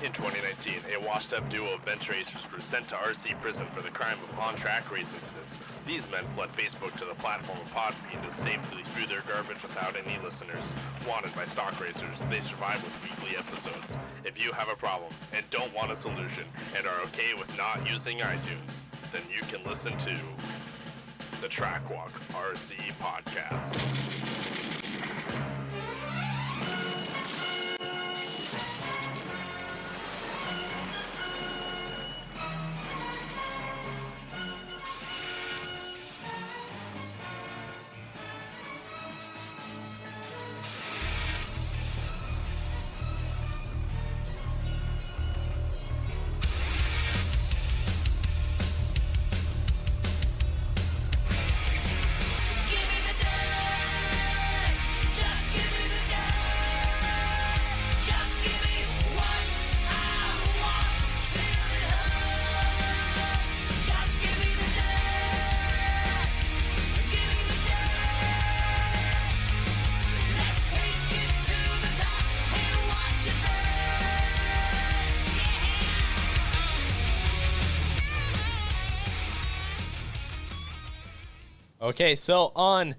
In 2019, a washed-up duo of bench racers were sent to RC prison for the crime of on-track race incidents. These men fled Facebook to the platform of Podbean to safely threw their garbage without any listeners. Wanted by stock racers, they survive with weekly episodes. If you have a problem and don't want a solution and are okay with not using iTunes, then you can listen to the Trackwalk RC Podcast. Okay, so on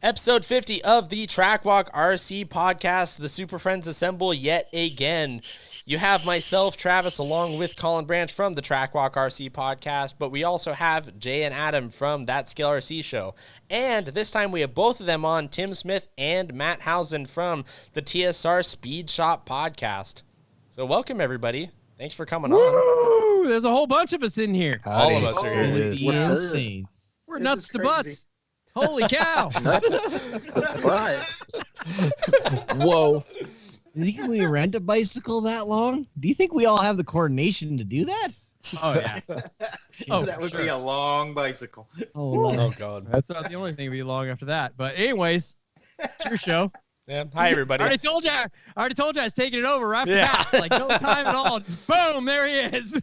episode 50 of the Trackwalk RC Podcast, the Superfriends assemble yet again. You have myself, Travis, along with Colin Branch from the Trackwalk RC Podcast, but we also have Jay and Adam from That Scale RC Show. And this time we have both of them on, Tim Smith and Matt Howson from the TSR Speedshop Podcast. So welcome, everybody. Thanks for coming on. There's a whole bunch of us in here. All of us are here. Insane. We're nuts to butts. Holy cow. Nuts to butts. Whoa. Do you think we rent a bicycle that long? Do you think we all have the coordination to do that? Oh, yeah. That would be a long bicycle. Oh, God. That's not the only thing to be long after that. But anyways, it's your show. Yeah. Hi, everybody. I already told you I was taking it over right from that. Like, no time at all. Just boom, there he is.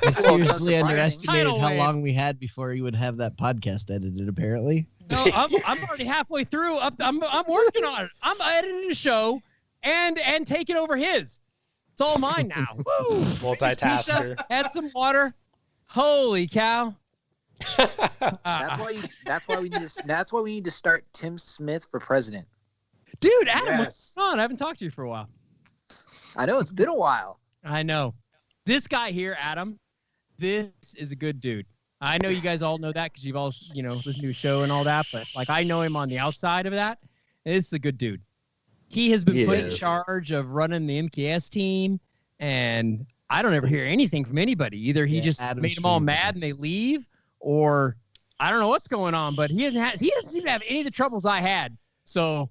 I seriously underestimated Tidal how wave. long we had before you would have that podcast edited, apparently. No, I'm already halfway through. I'm working on it. I'm editing the show and taking over his. It's all mine now. Woo. Multitasker. Add some water. Holy cow. That's why we need to start Tim Smith for president. Dude, Adam, what's going on? I haven't talked to you for a while. I know it's been a while. I know. This guy here, Adam, this is a good dude. I know you guys all know that because you've all, listened to his show and all that, but like I know him on the outside of that. This is a good dude. He has been put in charge of running the MKS team, and I don't ever hear anything from anybody. Either he just made them all mad and they leave, or I don't know what's going on, but he doesn't seem to have any of the troubles I had. So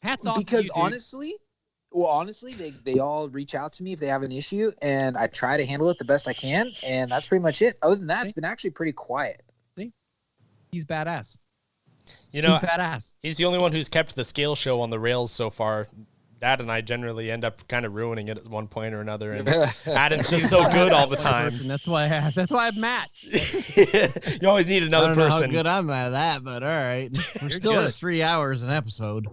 hats off because to you, dude. honestly, they all reach out to me if they have an issue, and I try to handle it the best I can, and that's pretty much it. Other than that, it's been actually pretty quiet. He's badass. He's badass. He's the only one who's kept the scale show on the rails so far. Dad and I generally end up kind of ruining it at one point or another, and Adam's just so good all the time. That's why I have Matt. You always need another I don't person. know how good I'm at that, but all right. We're still at 3 hours an episode.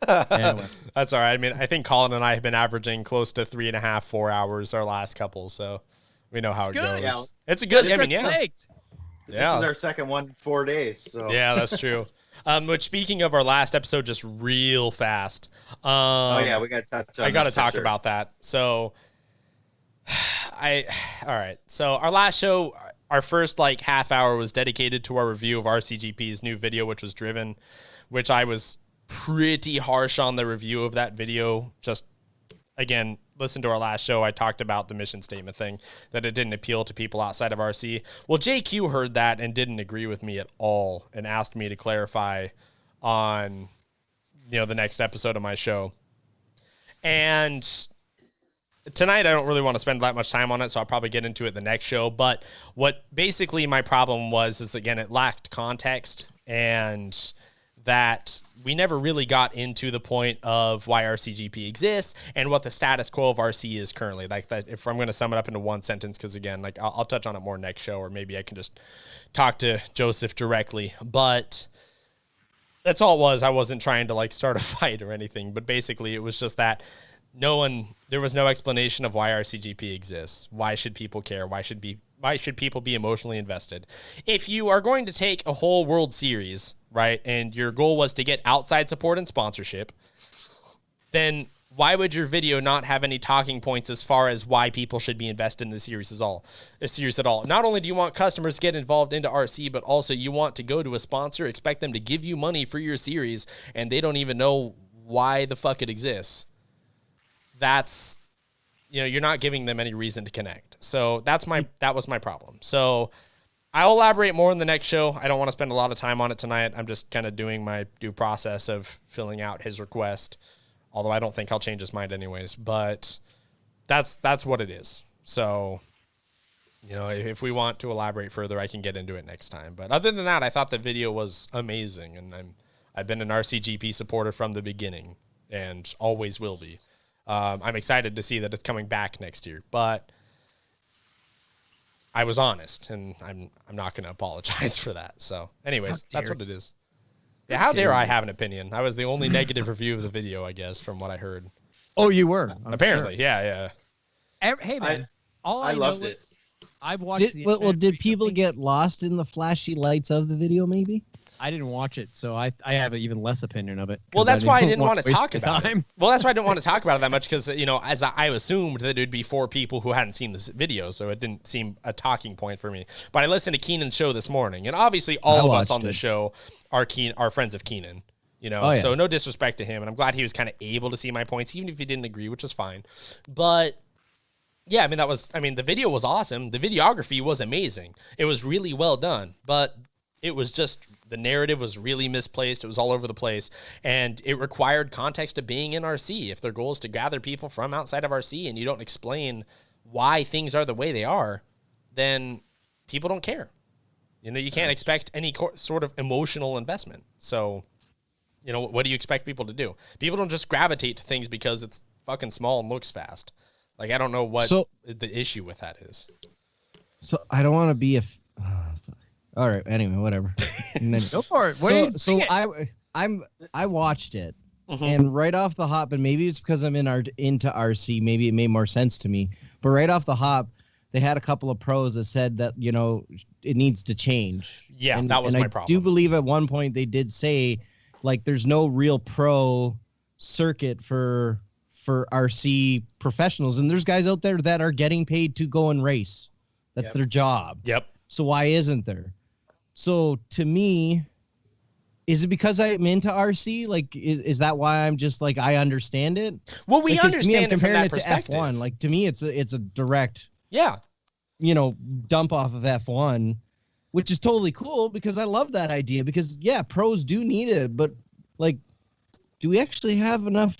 Anyway. That's all right. I mean, I think Colin and I have been averaging close to 3.5, 4 hours our last couple, so we know how it goes. Yeah. It's a good. This This is our second one in 4 days. So. Yeah, that's true. Which, speaking of our last episode, just real fast. We got to touch on I got to talk about that. So, all right. So our last show, our first half hour was dedicated to our review of RCGP's new video, which was Driven, which I was pretty harsh on the review of that video. Just, again, listen to our last show. I talked about the mission statement thing, that it didn't appeal to people outside of RC. Well, JQ heard that and didn't agree with me at all and asked me to clarify on, the next episode of my show. And tonight I don't really want to spend that much time on it, so I'll probably get into it the next show. But what basically my problem is again, it lacked context, and that we never really got into the point of why RCGP exists and what the status quo of RC is currently. Like that, if I'm going to sum it up into one sentence, because again, I'll touch on it more next show, or maybe I can just talk to Joseph directly. But that's all it was. I wasn't trying to start a fight or anything, but basically it was just that there was no explanation of why RCGP exists. Why should people care? Why should people be emotionally invested? If you are going to take a whole World Series, right, and your goal was to get outside support and sponsorship, then why would your video not have any talking points as far as why people should be invested in the series at all? Not only do you want customers to get involved into RC, but also you want to go to a sponsor, expect them to give you money for your series, and they don't even know why the fuck it exists. That's, you're not giving them any reason to connect. So that was my problem. So I'll elaborate more in the next show. I don't want to spend a lot of time on it tonight. I'm just kind of doing my due process of filling out his request. Although I don't think I'll change his mind anyways, but that's what it is. So, if we want to elaborate further, I can get into it next time. But other than that, I thought the video was amazing, and I've been an RCGP supporter from the beginning, and always will be. I'm excited to see that it's coming back next year, but I was honest, and I'm not going to apologize for that. So, anyways, that's what it is. Yeah, how dare I have an opinion? I was the only negative review of the video, I guess, from what I heard. Oh, you were? Apparently, sure. Yeah. Hey, man. I loved it. I've watched did people get lost in the flashy lights of the video, maybe? I didn't watch it, so I have an even less opinion of it. Well, that's why I didn't want to talk about it. Well, that's why I didn't want to talk about it that much, because, as I assumed that it would be for people who hadn't seen this video, so it didn't seem a talking point for me. But I listened to Keenan's show this morning, and obviously all of us on the show are friends of Keenan, so no disrespect to him, and I'm glad he was kind of able to see my points, even if he didn't agree, which is fine. But yeah, the video was awesome. The videography was amazing. It was really well done, but it was just, the narrative was really misplaced. It was all over the place, and it required context of being in RC. If their goal is to gather people from outside of RC and you don't explain why things are the way they are, then people don't care. You can't expect any sort of emotional investment. So, what do you expect people to do? People don't just gravitate to things because it's fucking small and looks fast. Like, I don't know what the issue with that is. So I don't want to be all right. Anyway, whatever. And then, go for it. I watched it, and right off the hop, and maybe it's because I'm into RC. Maybe it made more sense to me. But right off the hop, they had a couple of pros that said that it needs to change. Yeah, that was my problem. I do believe at one point they did say, like, there's no real pro circuit for RC professionals, and there's guys out there that are getting paid to go and race. That's their job. Yep. So why isn't there? So to me, is it because I'm into RC? Like, is that why I'm just like, I understand it? Well, we understand it from that to perspective. F1. Like, to me, it's a direct, dump off of F1, which is totally cool because I love that idea because pros do need it, but like, do we actually have enough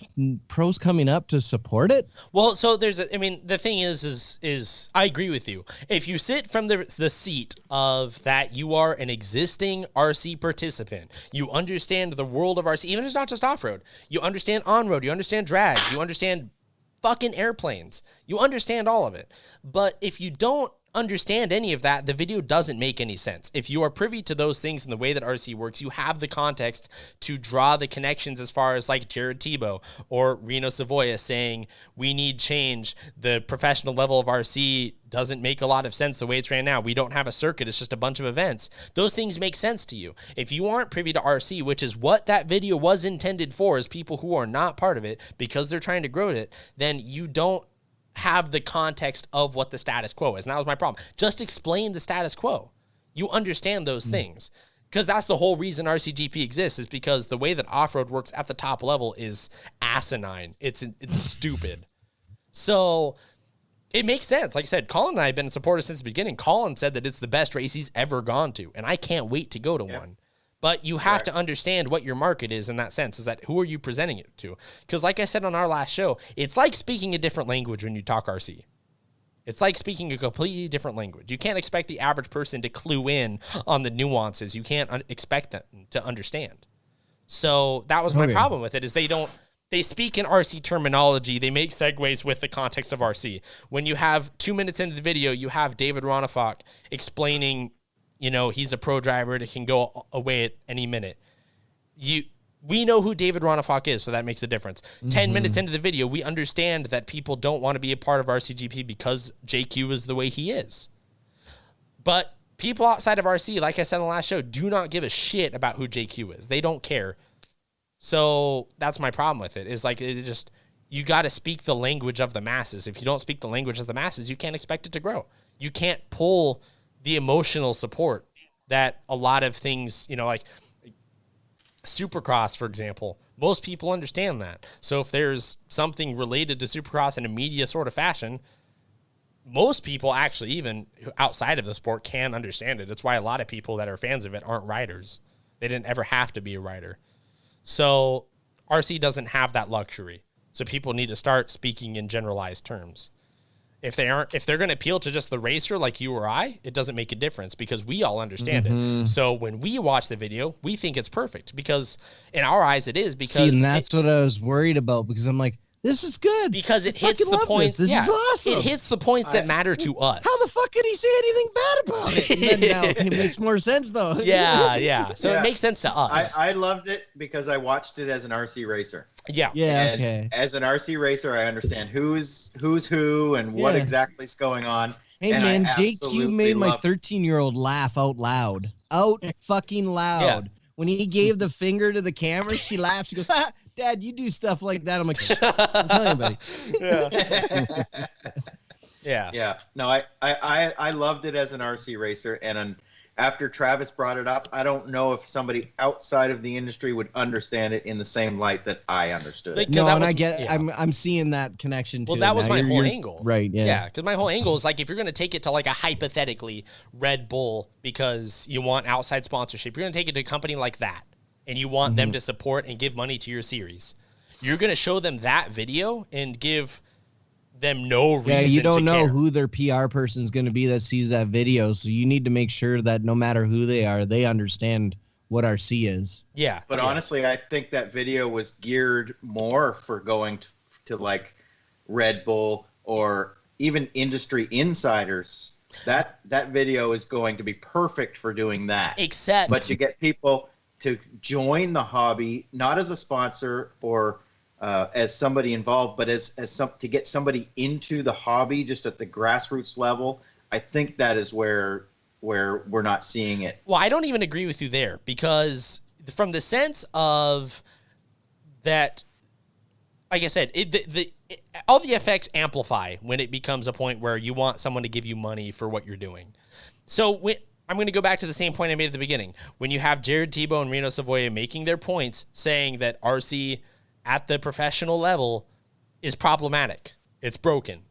pros coming up to support it? Well, so the thing is I agree with you. If you sit from the seat of that you are an existing RC participant, you understand the world of RC, even if it's not just off-road, you understand on-road, you understand drag, you understand fucking airplanes, you understand all of it. But if you don't understand any of that, the video doesn't make any sense. If you are privy to those things and the way that RC works, you have the context to draw the connections as far as like Jared Tebow or Reno Savoya saying we need change. The professional level of RC doesn't make a lot of sense the way it's ran now. We don't have a circuit. It's just a bunch of events. Those things make sense to you. If you aren't privy to RC, which is what that video was intended for, is people who are not part of it because they're trying to grow it, then you don't have the context of what the status quo is. And that was my problem. Just explain the status quo. You understand those things. Because that's the whole reason RCGP exists, is because the way that off-road works at the top level is asinine. It's stupid. So it makes sense. Like I said, Colin and I have been supporters since the beginning. Colin said that it's the best race he's ever gone to, and I can't wait to go to one. But you have to understand what your market is in that sense, is that who are you presenting it to? Because like I said on our last show, it's like speaking a different language when you talk RC. It's like speaking a completely different language. You can't expect the average person to clue in on the nuances. You can't expect them to understand. So that was my problem with it, is they speak in RC terminology. They make segues with the context of RC. When you have 2 minutes into the video, you have David Ronafok explaining, he's a pro driver that can go away at any minute. we know who David Ronafalk is, so that makes a difference. 10 minutes into the video, we understand that people don't want to be a part of RCGP because JQ is the way he is. But people outside of RC, like I said in the last show, do not give a shit about who JQ is. They don't care. So that's my problem with it, is like, you got to speak the language of the masses. If you don't speak the language of the masses, you can't expect it to grow. You can't pull the emotional support that a lot of things, like Supercross, for example, most people understand that. So if there's something related to Supercross in a media sort of fashion, most people actually, even outside of the sport, can understand it. That's why a lot of people that are fans of it aren't riders. They didn't ever have to be a rider. So RC doesn't have that luxury. So people need to start speaking in generalized terms. If they're going to appeal to just the racer like you or I, it doesn't make a difference because we all understand it. So when we watch the video, we think it's perfect because in our eyes it is. Because and that's what I was worried about, because I'm like, this is good. Because it hits the points. This is awesome. It hits the points that matter to us. How the fuck could he say anything bad about it? And then now it makes more sense though. Yeah. So it makes sense to us. I loved it because I watched it as an RC racer. Yeah. And Okay. as an RC racer, I understand who's who and what exactly is going on. Hey and man, I JQ made my 13-year-old laugh out loud. Out fucking loud. Yeah. When he gave the finger to the camera, she laughs. She goes, "Ha, Dad, you do stuff like that." I'm like, I'm telling you, buddy. Yeah. No, I loved it as an RC racer, and after Travis brought it up, I don't know if somebody outside of the industry would understand it in the same light that I understood it. No, and I get it. I'm seeing that connection too. Well, that was now. my whole You're angle. Right, yeah. Yeah, because my whole angle is like, if you're going to take it to like a hypothetically Red Bull because you want outside sponsorship, you're going to take it to a company like that and you want them to support and give money to your series. You're going to show them that video and give them no reason to care. Yeah, you don't know who their PR person's going to be that sees that video, so you need to make sure that no matter who they are, they understand what RC is. Yeah. But honestly, I think that video was geared more for going to like Red Bull or even industry insiders. That video is going to be perfect for doing that. Except, but to get people to join the hobby, not as a sponsor or as somebody involved, but as to get somebody into the hobby just at the grassroots level, I think that is where we're not seeing it. Well, I don't even agree with you there, because from the sense of that, like I said, all the effects amplify when it becomes a point where you want someone to give you money for what you're doing. So I'm going to go back to the same point I made at the beginning. When you have Jared Tebow and Reno Savoia making their points saying that RC at the professional level is problematic, it's broken,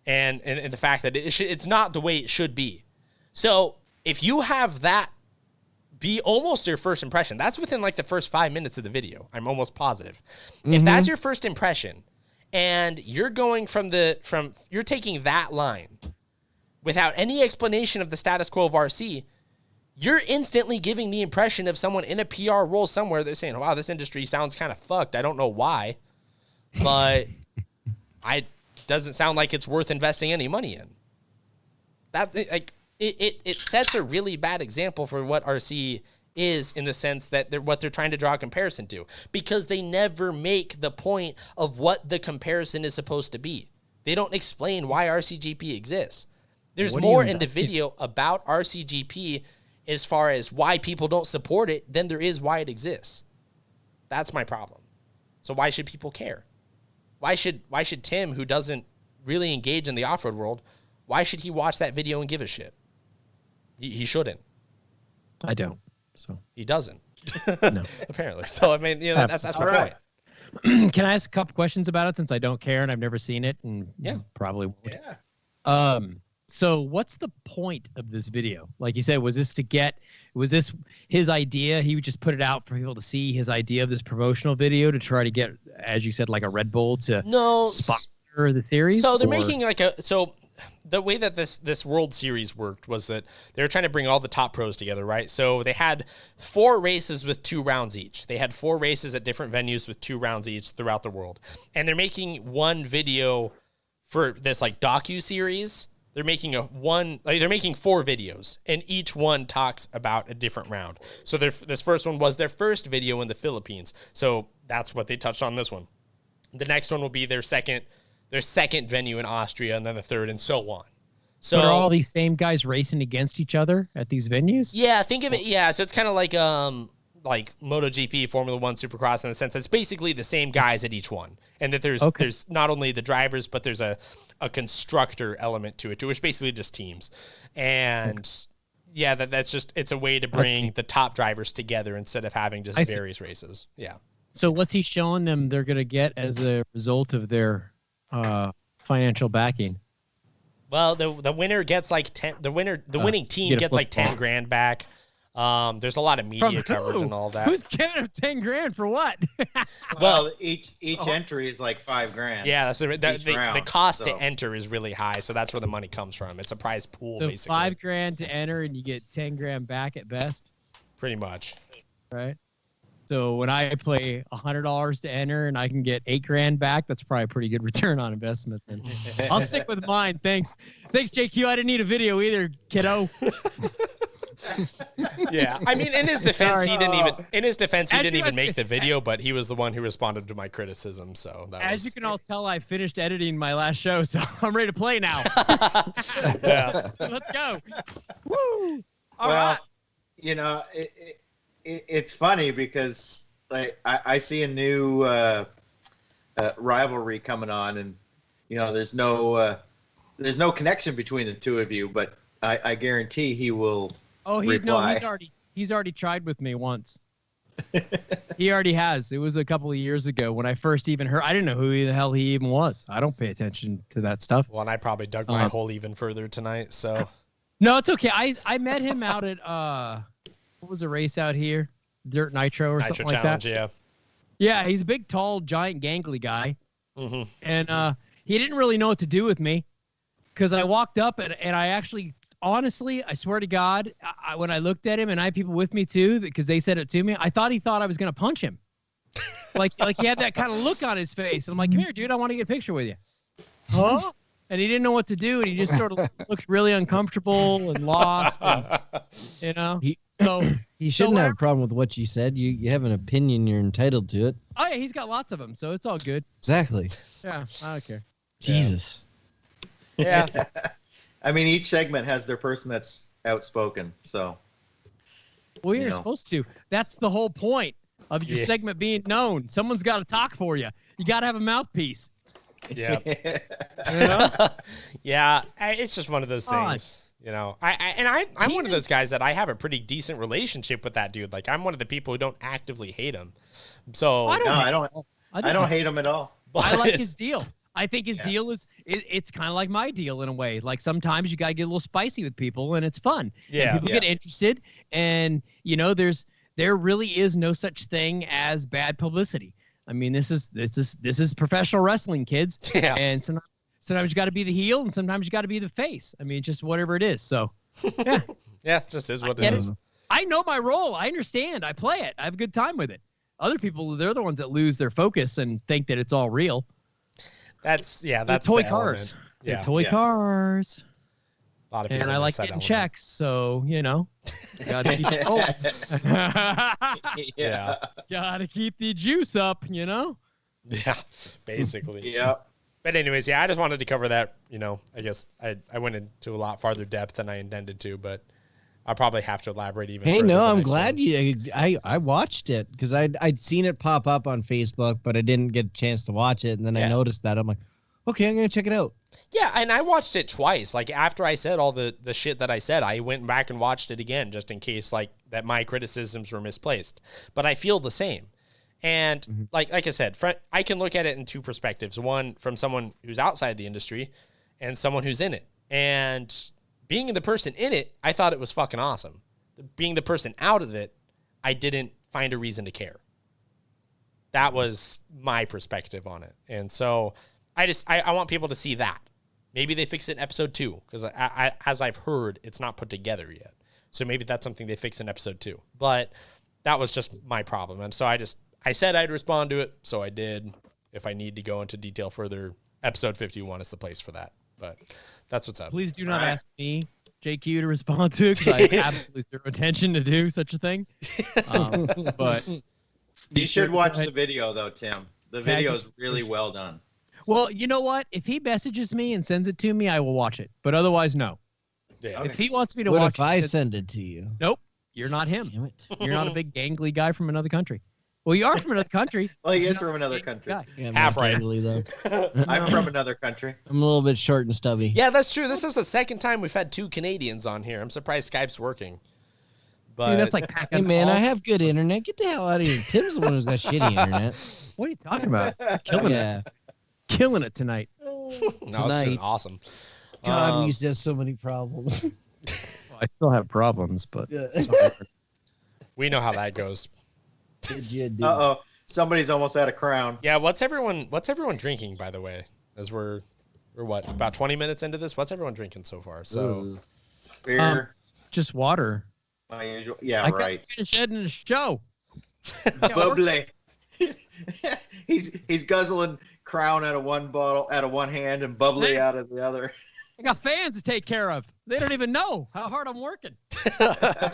and the fact that it's not the way it should be. So if you have that be almost your first impression, that's within like the first 5 minutes of the video, I'm almost positive. If that's your first impression and you're going you're taking that line without any explanation of the status quo of RC, you're instantly giving the impression of someone in a PR role somewhere that's saying, wow, this industry sounds kind of fucked. I don't know why, but doesn't sound like it's worth investing any money in. It sets a really bad example for what RC is, in the sense that what they're trying to draw a comparison to, because they never make the point of what the comparison is supposed to be. They don't explain why RCGP exists. There's more in the video about RCGP as far as why people don't support it than there is why it exists. That's my problem. So why should people care? Why should Tim, who doesn't really engage in the off-road world, why should he watch that video and give a shit? He shouldn't. I don't. So he doesn't. No. Apparently. So I mean, that's my point. Can I ask a couple questions about it, since I don't care and I've never seen it and probably won't? Yeah. So what's the point of this video? Like you said, was this his idea? He would just put it out for people to see his idea of this promotional video to try to get, as you said, like a Red Bull to sponsor the series? So they're making the way that this World Series worked was that they were trying to bring all the top pros together, right? So they had 4 races with 2 rounds each. They had 4 races at different venues with 2 rounds each throughout the world. And they're making one video for this like docu-series they're making they're making 4 videos, and each one talks about a different round. So this first one was their first video in the Philippines. So that's what they touched on this one. The next one will be their second venue in Austria, and then the third, and so on. So are all these same guys racing against each other at these venues? Yeah, think of it. Yeah, so it's kind of like MotoGP, Formula One, Supercross in the sense that it's basically the same guys at each one, and that there's not only the drivers, but there's a constructor element to it too, which basically just teams. And yeah, that's just it's a way to bring the top drivers together instead of having just various races. Yeah. So what's he showing them they're gonna get as a result of their financial backing? Well, the winner gets like 10. The winning team gets like 10 grand back. There's a lot of media coverage and all that. Who's getting 10 grand for what? Well, each entry is like $5,000. Yeah, the cost to enter is really high, so that's where the money comes from. It's a prize pool, so basically. $5,000 to enter, and you get 10 grand back at best. Pretty much. Right. So when I play $100 to enter and I can get $8,000 back, that's probably a pretty good return on investment. Then I'll stick with mine. Thanks, JQ. I didn't need a video either, kiddo. Yeah, I mean, in his defense, he didn't even make the video, but he was the one who responded to my criticism. So you can all tell, I finished editing my last show, so I'm ready to play now. Yeah, let's go. Woo! All well, right. You know, it's funny because like I see a new rivalry coming on, and you know, there's no connection between the two of you, but I guarantee he will. Oh, he's already tried with me once. He already has. It was a couple of years ago when I first even heard. I didn't know who the hell he even was. I don't pay attention to that stuff. Well, and I probably dug my hole even further tonight. So no, it's okay. I met him out at what was a race out here? Dirt Nitro or something like that. Yeah. Yeah, he's a big, tall, giant, gangly guy. Mm-hmm. And he didn't really know what to do with me because I walked up and I actually. Honestly, I swear to God, when I looked at him, and I had people with me too, because they said it to me, I thought he thought I was going to punch him. like he had that kind of look on his face. I'm like, come here, dude, I want to get a picture with you. Huh? And he didn't know what to do, and he just sort of looked really uncomfortable and lost. And, you know? He shouldn't have a problem with what you said. You have an opinion. You're entitled to it. Oh, yeah, he's got lots of them, so it's all good. Exactly. Yeah, I don't care. Jesus. Yeah. I mean, each segment has their person that's outspoken. So, well, you're supposed to. That's the whole point of your segment being known. Someone's got to talk for you. You got to have a mouthpiece. Yeah. You know? Yeah. It's just one of those things. You know, I'm one of those guys that I have a pretty decent relationship with that dude. Like, I'm one of the people who don't actively hate him. So I don't hate him at all. I like his deal. I think his deal is it's kind of like my deal in a way. Like sometimes you got to get a little spicy with people and it's fun. Yeah. And people get interested, and you know there really is no such thing as bad publicity. I mean, this is professional wrestling, kids. Yeah. And sometimes you got to be the heel and sometimes you got to be the face. I mean, just whatever it is. So, yeah. Yeah, it just is what it is. I know my role. I understand. I play it. I have a good time with it. Other people, they're the ones that lose their focus and think that it's all real. That's toy cars. Yeah. Toy cars. A lot of people. And I like getting checks, so you know, gotta keep gotta keep the juice up, you know. Yeah, basically. Yeah. But anyways, I just wanted to cover that. You know, I guess I went into a lot farther depth than I intended to, but I'll probably have to elaborate even. Hey, further no, than I'm glad I watched it because I'd seen it pop up on Facebook, but I didn't get a chance to watch it, and then I noticed that I'm like, okay, I'm gonna check it out. Yeah, and I watched it twice. Like after I said all the shit that I said, I went back and watched it again just in case like that my criticisms were misplaced. But I feel the same. And like I said, I can look at it in two perspectives. One from someone who's outside the industry and someone who's in it. And being the person in it, I thought it was fucking awesome. Being the person out of it, I didn't find a reason to care. That was my perspective on it. And so I want people to see that. Maybe they fix it in episode 2 because as I've heard, it's not put together yet. So maybe that's something they fix in episode 2. But that was just my problem. And so I said I'd respond to it, so I did. If I need to go into detail further, episode 51 is the place for that. But that's what's up. Please do not ask me, JQ, to respond to it, because I have absolutely zero intention to do such a thing. But You should watch the video, though, Tim. The video is really well done. Well, you know what? If he messages me and sends it to me, I will watch it. But otherwise, no. Yeah. If he wants me to What watch if I send it to you? Nope. You're not him. Damn it. You're not a big gangly guy from another country. Well, you are from another country. Well, he but is you're from not a another gangly country. guy. Yeah, Half not right. totally, though. I'm from another country. I'm a little bit short and stubby. Yeah, that's true. This is the second time we've had 2 Canadians on here. I'm surprised Skype's working. But Dude, that's like packing Hey, man, all- I have good internet. Get the hell out of here. Tim's the one who's got shitty internet. What are you talking about? Killing Yeah. it. Killing it tonight. no, it's doing tonight. awesome. God, we used to have so many problems. Well, I still have problems, but We know how that goes. Uh-oh. Somebody's almost out of crown. Yeah, what's everyone drinking, by the way? As we're what, about 20 minutes into this? What's everyone drinking so far? So Beer. just water. My usual. Yeah, I right. gotta finish editing the show. Bubbly. he's guzzling Crown out of one bottle, out of one hand, and bubbly out of the other. I got fans to take care of. They don't even know how hard I'm working. My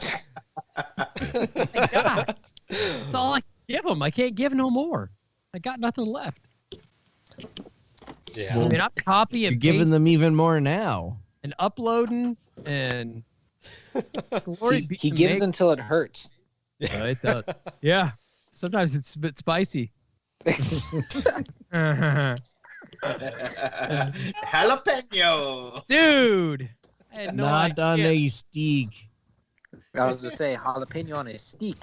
God. That's all I can give them. I can't give no more. I got nothing left. yeah. I mean, I'm copying You're and giving pasting them even more now. and uploading and glory be He to gives make- until it hurts. Yeah, it does. Yeah. Sometimes it's a bit spicy. Jalapeno. Dude. I had no Not on idea. a steak. I was to say jalapeno on a steak.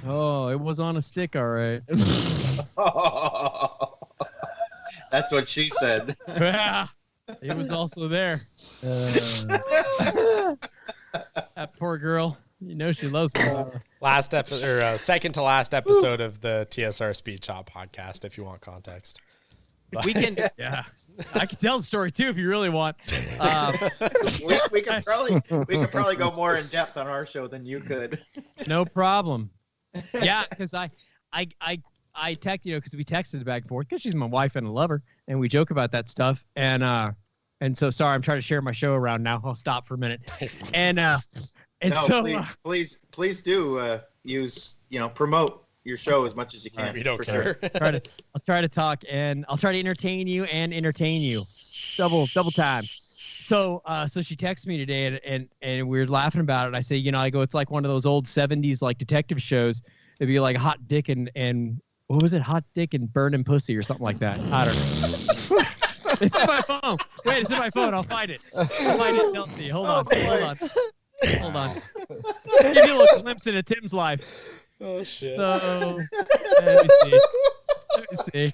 Oh, it was on a stick, all right. That's what she said. Yeah. It was also there. Uh, That poor girl. You know she loves me. Last episode, or second to last episode of the TSR Speedshop Podcast, if you want context. We can, yeah. I can tell the story too if you really want. we could probably go more in depth on our show than you could. No problem. Yeah, because I text, because we texted back and forth because she's my wife and I love her, and we joke about that stuff. And so sorry, I'm trying to share my show around now. I'll stop for a minute. And No, so please do use promote your show as much as you can. We don't for care. sure. I'll try to talk and I'll try to entertain you and entertain you. Double time. So she texted me today and we were laughing about it. And I say, I go, it's like one of those old 70s like detective shows. It'd be like Hot Dick and what was it? Hot Dick and Burning Pussy or something like that. I don't know. It's in my phone. Wait, it's in my phone. I'll find it. Hold on. Give you a little glimpse into Tim's life. Oh, shit. So, let me see.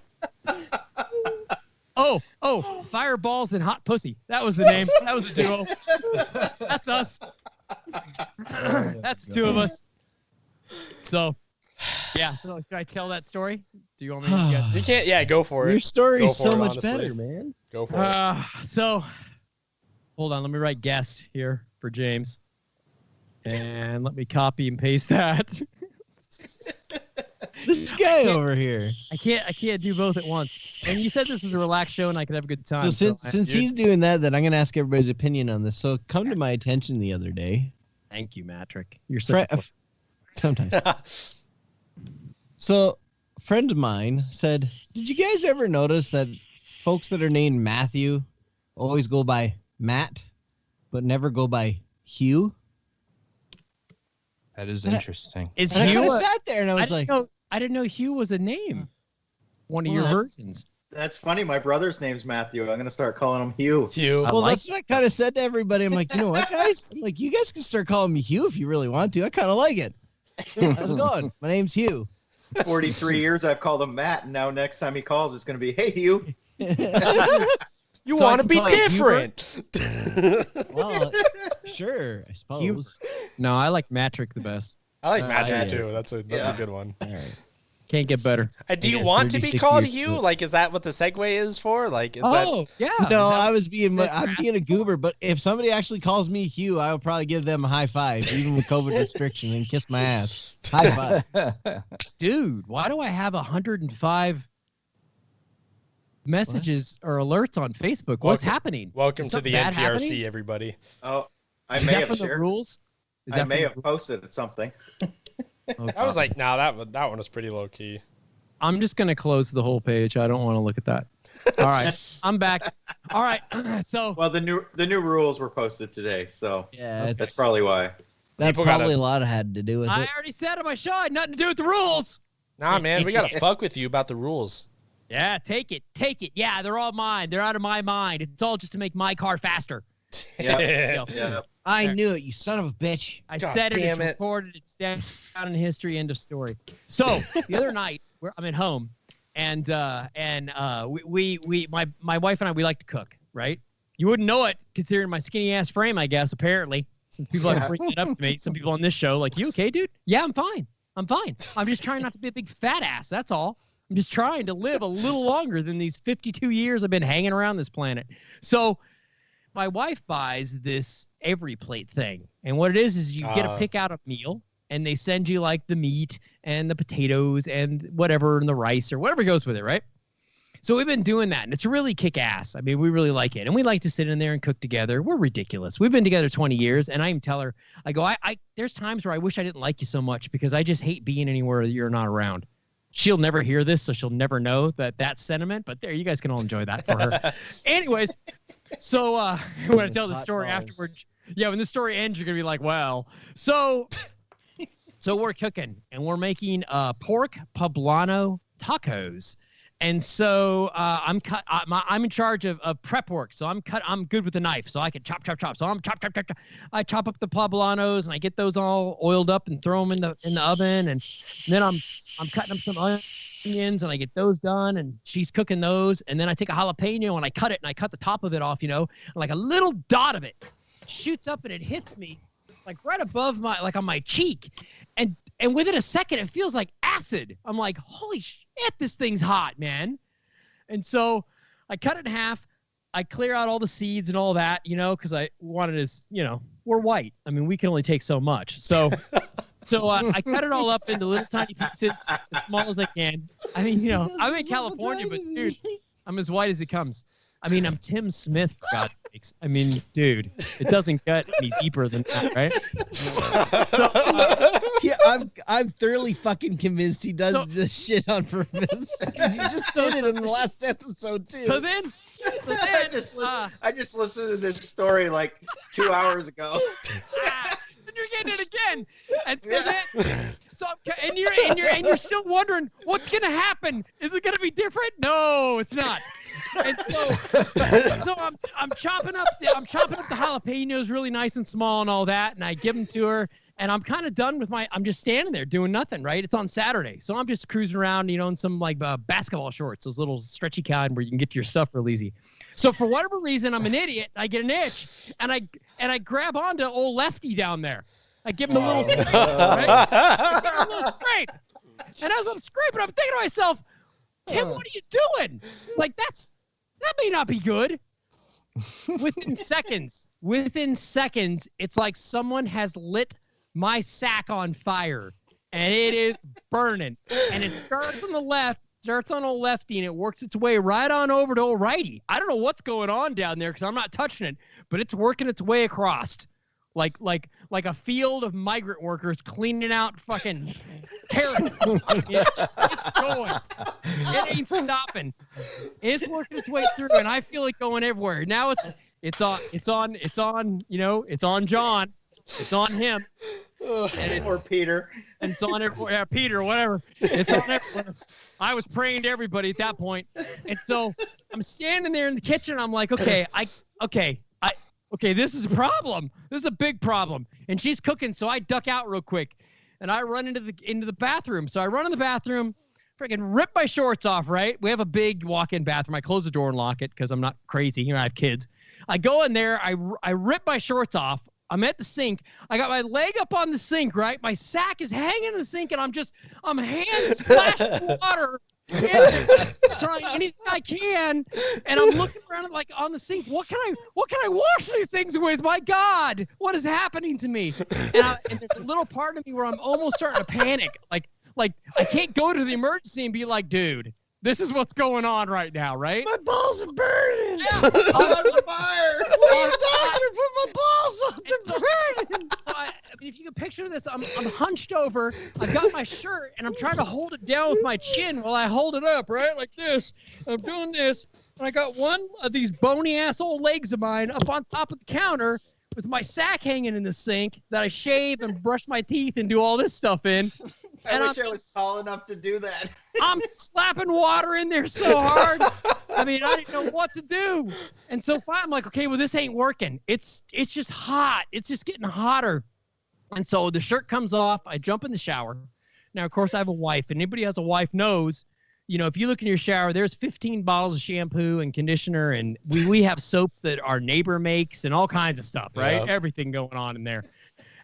Oh, Fireballs and Hot Pussy. That was the name. That was the duo. That's us. That's the two of us. So, yeah. So, should I tell that story? Do you want me to get? You can't, yeah, go for it. Your story's Go for so it, much honestly. better, man. Go for it. So, hold on. Let me write guest here for James, and let me copy and paste that. This guy over here. I can't do both at once. And you said this was a relaxed show and I could have a good time. So since he's doing that, then I'm gonna ask everybody's opinion on this. So come to my attention the other day. Thank you, Matrick. You're such a Sometimes. So a friend of mine said, "Did you guys ever notice that folks that are named Matthew always go by Matt, but never go by Hugh?" That is interesting. Is And I Hugh? kind of sat there and I was like, I didn't know Hugh was a name. One of Well, your that's- versions. That's funny. My brother's name's Matthew. I'm gonna start calling him Hugh. Hugh. I well, like that's what I kind of said to everybody. I'm like, you know what, guys? I'm like, you guys can start calling me Hugh if you really want to. I kind of like it. How's it going? My name's Hugh. 43 years I've called him Matt, and now next time he calls, it's gonna be, "Hey, Hugh." You So I want to can be call you different. Well, sure, I suppose. No, I like Matrick the best. I like yeah. Magic too. That's a Yeah. good one. All right. Can't get better. Do you guess want to be 36 called years Hugh? ago. Like, is that what the segue is for? Like, is Yeah. No, I'm being a goober, but if somebody actually calls me Hugh, I will probably give them a high five, even with COVID restriction, and kiss my ass. High five. Dude, why do I have 105 messages or alerts on Facebook. What's happening? Welcome Is to the something bad NPRC, happening? everybody. Oh, I Is may that have from the shared. rules? Is I that may from have the- posted something. Oh, I was God. like, no, that one was pretty low key. I'm just gonna close the whole page. I don't want to look at that. All right, I'm back. All right, so Well, the new rules were posted today, so Yeah, that's probably why. that People probably gotta- a lot had to do with I it. already said on my show, I had nothing to do with the rules. Nah, man, we gotta fuck with you about the rules. Yeah, take it. Yeah, they're all mine. They're out of my mind. It's all just to make my car faster. Yeah. So, Yeah. I knew it, you son of a bitch. I God said it. It's damn it. recorded. It's down in history. End of story. So the other night, I'm at home, and my wife and I, we like to cook, right? You wouldn't know it considering my skinny ass frame, I guess. Apparently, since people have bringing it up to me, some people on this show like, "You okay, dude?" Yeah, I'm fine. I'm just trying not to be a big fat ass. That's all. I'm just trying to live a little longer than these 52 years I've been hanging around this planet. So my wife buys this Every Plate thing. And what it is you get to pick out a meal, and they send you like the meat and the potatoes and whatever and the rice or whatever goes with it, right? So we've been doing that, and it's really kick-ass. I mean, we really like it. And we like to sit in there and cook together. We're ridiculous. We've been together 20 years, and I even tell her, I go, I there's times where I wish I didn't like you so much because I just hate being anywhere you're not around. She'll never hear this, so she'll never know that's sentiment. But there, you guys can all enjoy that for her. Anyways, so when I tell the Hot story balls. afterward, yeah, when the story ends, you're gonna be like, well, so we're cooking and we're making pork poblano tacos. And so I'm in charge of prep work. So I'm good with the knife, so I can chop. So I'm chop. I chop up the poblanos and I get those all oiled up and throw them in the oven. And then I'm cutting up some onions and I get those done. And she's cooking those. And then I take a jalapeno and I cut it and I cut the top of it off, and like a little dot of it shoots up and it hits me like right above on my cheek. And within a second, it feels like acid. I'm like, holy shit, this thing's hot, man. And so I cut it in half. I clear out all the seeds and all that, because I wanted to, we're white. I mean, we can only take so much. So I cut it all up into little tiny pieces, as small as I can. I mean, I'm in California, but dude, I'm as white as it comes. I mean, I'm Tim Smith, for God's sakes. I mean, dude, it doesn't get any deeper than that, right? Yeah, I'm thoroughly fucking convinced he does this shit on purpose. Because he just did it in the last episode too. So then I just listened to this story like 2 hours ago. and you're getting it again. And so then, you're still wondering what's gonna happen. Is it gonna be different? No, it's not. And so I'm chopping up the jalapenos really nice and small and all that, and I give them to her. And I'm kind of done with I'm just standing there doing nothing, right? It's on Saturday. So I'm just cruising around, in some like basketball shorts, those little stretchy kind where you can get to your stuff real easy. So for whatever reason, I'm an idiot. I get an itch and I grab onto old Lefty down there. I give him a little scrape, right? I give him a little scrape. And as I'm scraping, I'm thinking to myself, Tim, what are you doing? Like that may not be good. Within seconds, it's like someone has lit my sack on fire, and it is burning. And it starts on the left, starts on old Lefty, and it works its way right on over to old Righty. I don't know what's going on down there because I'm not touching it, but it's working its way across, like a field of migrant workers cleaning out fucking carrots. It's going. It ain't stopping. It's working its way through, and I feel it going everywhere. Now it's on John. It's on him. Or Peter. And it's on everywhere. Yeah, Peter, whatever. It's on everywhere. I was praying to everybody at that point. And so I'm standing there in the kitchen. I'm like, okay, this is a problem. This is a big problem. And she's cooking, so I duck out real quick. And I run into the bathroom. So I run in the bathroom, freaking rip my shorts off, right? We have a big walk-in bathroom. I close the door and lock it because I'm not crazy. I have kids. I go in there. I rip my shorts off. I'm at the sink. I got my leg up on the sink, right? My sack is hanging in the sink, and I'm hand splashing water, trying anything I can, and I'm looking around like on the sink. What can I wash these things with? My God, what is happening to me? And there's a little part of me where I'm almost starting to panic, like I can't go to the emergency and be like, dude, This is what's going on right now, right? My balls are burning. Yeah. I'm on fire. I'm not gonna put my balls on the burning. So I mean, if you can picture this, I'm hunched over. I've got my shirt, and I'm trying to hold it down with my chin while I hold it up, right? Like this. I'm doing this. And I got one of these bony-ass old legs of mine up on top of the counter with my sack hanging in the sink that I shave and brush my teeth and do all this stuff in. I wish I was tall enough to do that. I'm slapping water in there so hard. I mean, I didn't know what to do. And so finally, I'm like, okay, well, this ain't working. It's just hot. It's just getting hotter. And so the shirt comes off. I jump in the shower. Now, of course, I have a wife. And anybody who has a wife knows, you know, if you look in your shower, there's 15 bottles of shampoo and conditioner. And we have soap that our neighbor makes and all kinds of stuff, right? Yep. Everything going on in there.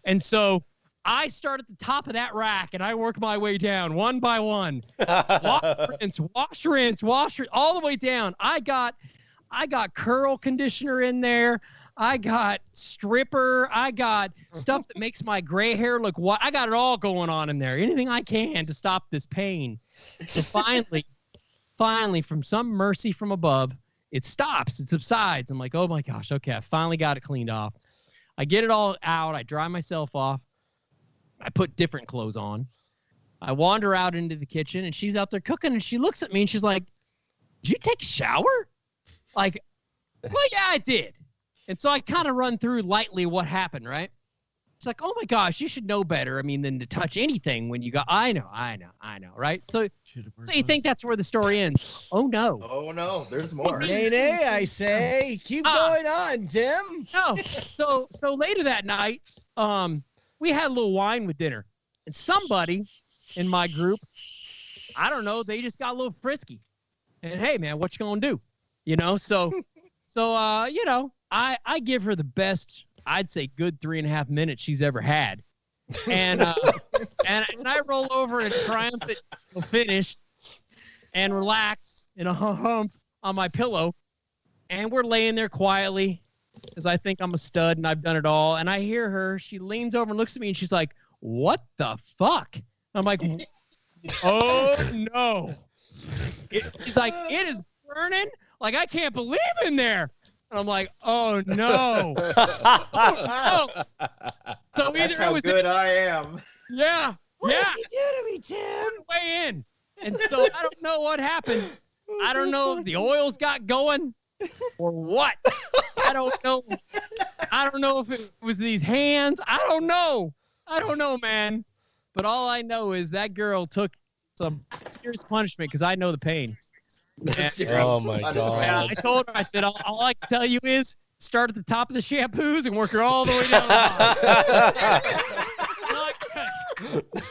And so I start at the top of that rack and I work my way down one by one. Wash, rinse, all the way down. I got curl conditioner in there. I got stripper. I got stuff that makes my gray hair look white. I got it all going on in there. Anything I can to stop this pain. So finally, from some mercy from above, it stops. It subsides. I'm like, oh my gosh, okay, I finally got it cleaned off. I get it all out. I dry myself off. I put different clothes on. I wander out into the kitchen, and she's out there cooking, and she looks at me, and she's like, did you take a shower? Like, well, yeah, I did. And so I kind of run through lightly what happened, right? It's like, oh, my gosh, you should know better, I mean, than to touch anything when you go, I know, right? So you think that's where the story ends. Oh, no. Oh, no. There's more. Nay, I say. Keep going on, Tim. No. So later that night, we had a little wine with dinner, and somebody in my group, I don't know, they just got a little frisky. And hey, man, what you gonna do? You know, so you know, I give her the best, I'd say, good 3.5 minutes she's ever had, and I roll over in triumphant finish, and relax in a hump on my pillow, and we're laying there quietly. Because I think I'm a stud and I've done it all. And I hear her. She leans over and looks at me and she's like, what the fuck? I'm like, oh, no. She's like, it is burning. Like, I can't believe in there. And I'm like, oh, no. Oh, no. So That's how good I am. Yeah. What yeah. did you do to me, Tim? Way in. And so I don't know what happened. I don't know if the oils got going or what. I don't know. I don't know if it was these hands. I don't know, man. But all I know is that girl took some serious punishment because I know the pain. Oh my God. Yeah, I told her, I said, all I can tell you is start at the top of the shampoos and work her all the way down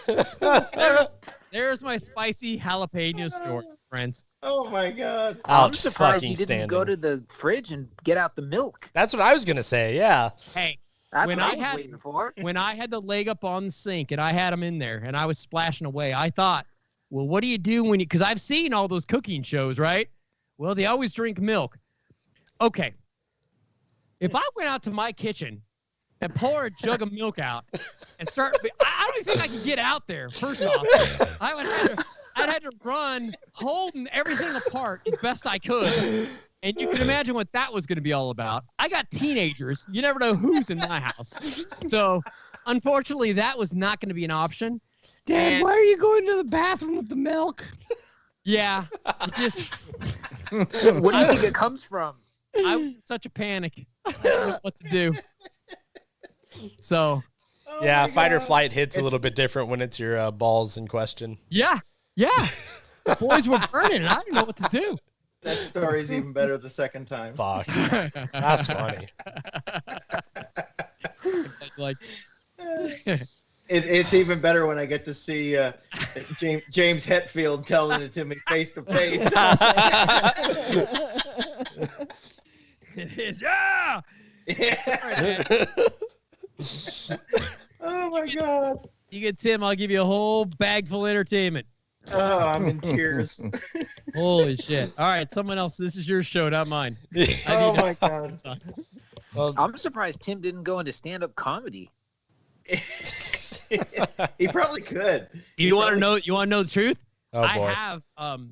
the bottom. There's my spicy jalapeno story, friends. Oh my God. I'm surprised you didn't go to the fridge and get out the milk. That's what I was gonna say. Yeah. Hey, That's when what I I was had waiting for. when I had the leg up on the sink and I had them in there and I was splashing away, I thought, well, what do you do when you? Because I've seen all those cooking shows, right? Well, they always drink milk. Okay. If I went out to my kitchen and pour a jug of milk out and start, I don't even think I could get out there. First off, I'd had to run, holding everything apart as best I could. And you can imagine what that was going to be all about. I got teenagers. You never know who's in my house. So, unfortunately, that was not going to be an option. Dad, why are you going to the bathroom with the milk? Yeah. Just. What do you think it comes from? I was in such a panic. I didn't know what to do. So. Yeah, fight or flight hits a little bit different when it's your balls in question. Yeah. The boys were burning, and I didn't know what to do. That story's even better the second time. Fuck. That's funny. Like. It's even better when I get to see James Hetfield telling it to me face to face. It is, yeah. Oh my God. You get Tim, I'll give you a whole bag full of entertainment. Oh, I'm in tears. Holy shit. All right, someone else. This is your show, not mine. Oh my God. Well, I'm surprised Tim didn't go into stand-up comedy. He probably could. You want to know the truth? Oh, I boy. have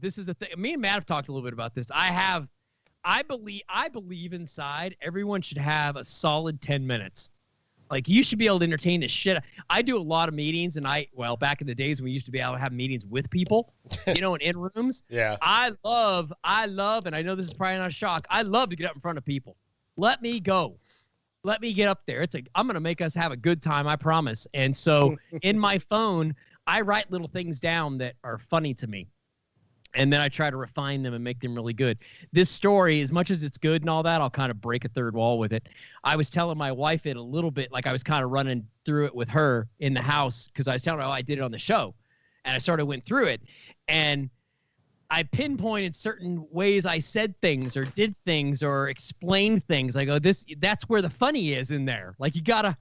this is the thing. Me and Matt have talked a little bit about this. I believe inside everyone should have a solid 10 minutes. Like, you should be able to entertain the shit. I do a lot of meetings, and back in the days when we used to be able to have meetings with people, and in rooms. Yeah. I love, and I know this is probably not a shock, I love to get up in front of people. Let me go. Let me get up there. I'm going to make us have a good time, I promise. And so in my phone, I write little things down that are funny to me. And then I try to refine them and make them really good. This story, as much as it's good and all that, I'll kind of break a third wall with it. I was telling my wife it a little bit, like I was kind of running through it with her in the house because I was telling her, I did it on the show. And I sort of went through it. And I pinpointed certain ways I said things or did things or explained things. I go, that's where the funny is in there. Like, you gotta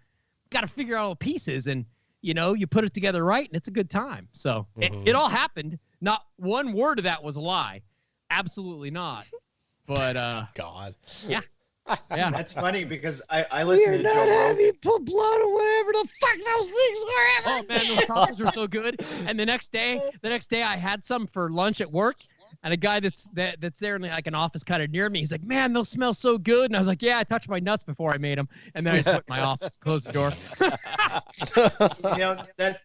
figure out all the pieces, and you put it together right, and it's a good time. So it all happened. Not one word of that was a lie. Absolutely not. But God. Yeah. Yeah. That's funny because I listen to Joe Rogan. Put blood or whatever the fuck those things were. Oh man, those tacos were so good. And the next day I had some for lunch at work, and a guy that's there in like an office kind of near me, he's like, "Man, those smell so good." And I was like, "Yeah, I touched my nuts before I made them." And then I just went in my office, closed the door.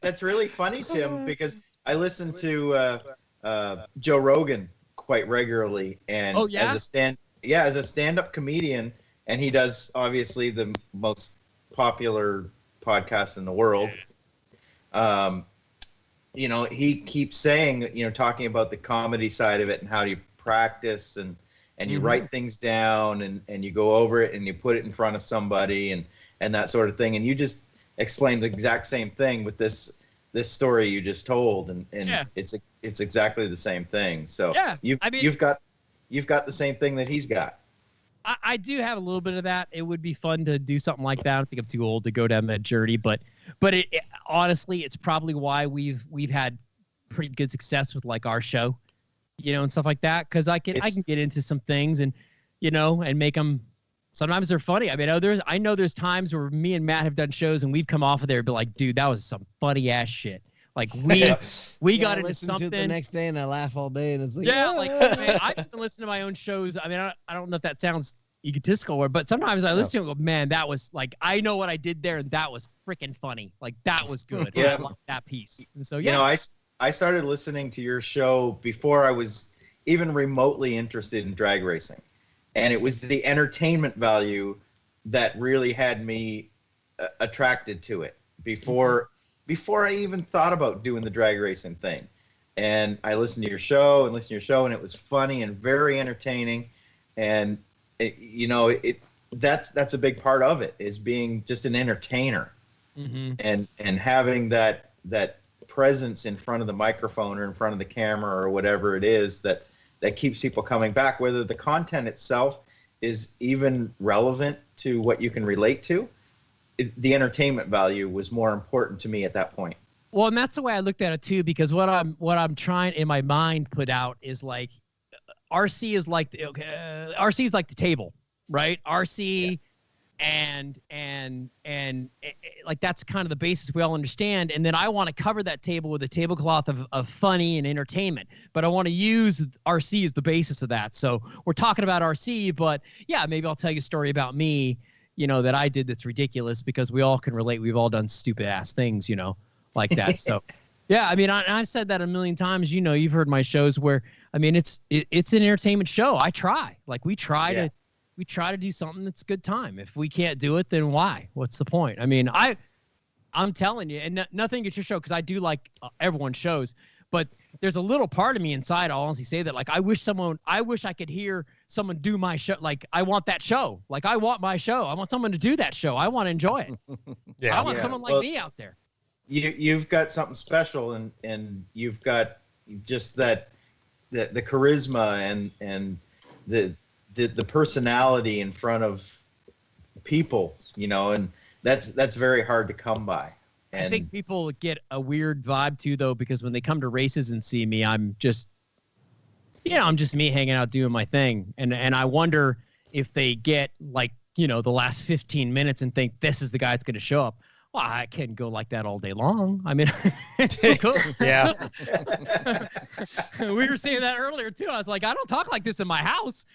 That's really funny, Tim, because I listen to Joe Rogan quite regularly, and Oh, yeah? as a stand-up comedian, and he does obviously the most popular podcast in the world. He keeps saying, talking about the comedy side of it and how do you practice and you write things down and you go over it and you put it in front of somebody and that sort of thing. And you just explained the exact same thing with this story you just told, and Yeah. it's exactly the same thing. So Yeah, you've got the same thing that he's got. I do have a little bit of that. It would be fun to do something like that. I don't think I'm too old to go down that journey, but it honestly, it's probably why we've had pretty good success with like our show, and stuff like that. Because I can get into some things and make them. Sometimes they're funny. I mean, I know there's times where me and Matt have done shows and we've come off of there and be like, dude, that was some funny ass shit. Like we got into something. To it the next day and I laugh all day and it's like, man, I even listen to my own shows. I mean, I don't know if that sounds egotistical, but sometimes I listen to it and go, man, that was like, I know what I did there and that was freaking funny. Like, that was good. Yeah. I like that piece. And so, yeah. I started listening to your show before I was even remotely interested in drag racing. And it was the entertainment value that really had me attracted to it before I even thought about doing the drag racing thing. And I listened to your show and it was funny and very entertaining. And that's a big part of it, is being just an entertainer and having that presence in front of the microphone or in front of the camera or whatever it is that keeps people coming back, whether the content itself is even relevant to what you can relate to. The entertainment value was more important to me at that point. Well, and that's the way I looked at it too, because what I'm trying in my mind put out is like, RC is like RC is like the table, right? RC and like that's kind of the basis we all understand. And then I want to cover that table with a tablecloth of funny and entertainment, but I want to use RC as the basis of that. So we're talking about RC, but yeah, maybe I'll tell you a story about me, that I did that's ridiculous, because we all can relate. We've all done stupid ass things, like that. So yeah, I mean, I've said that a million times. You've heard my shows where, I mean, it's an entertainment show. I try. Like, we try to do something that's a good time. If we can't do it, then why? What's the point? I mean, I'm telling you, and nothing against your show, because I do like everyone's shows, but there's a little part of me inside, I'll honestly say that, like, I wish I could hear someone do my show. Like, I want that show. Like, I want my show. I want someone to do that show. I want to enjoy it. I want someone like me out there. You've got something special, and you've got just that the charisma and the personality in front of people, and that's very hard to come by. And I think people get a weird vibe too, though, because when they come to races and see me, I'm just me hanging out doing my thing, and I wonder if they get like the last 15 minutes and think this is the guy that's going to show up. Well, I can't go like that all day long. I mean, Yeah. we were saying that earlier too. I was like, I don't talk like this in my house.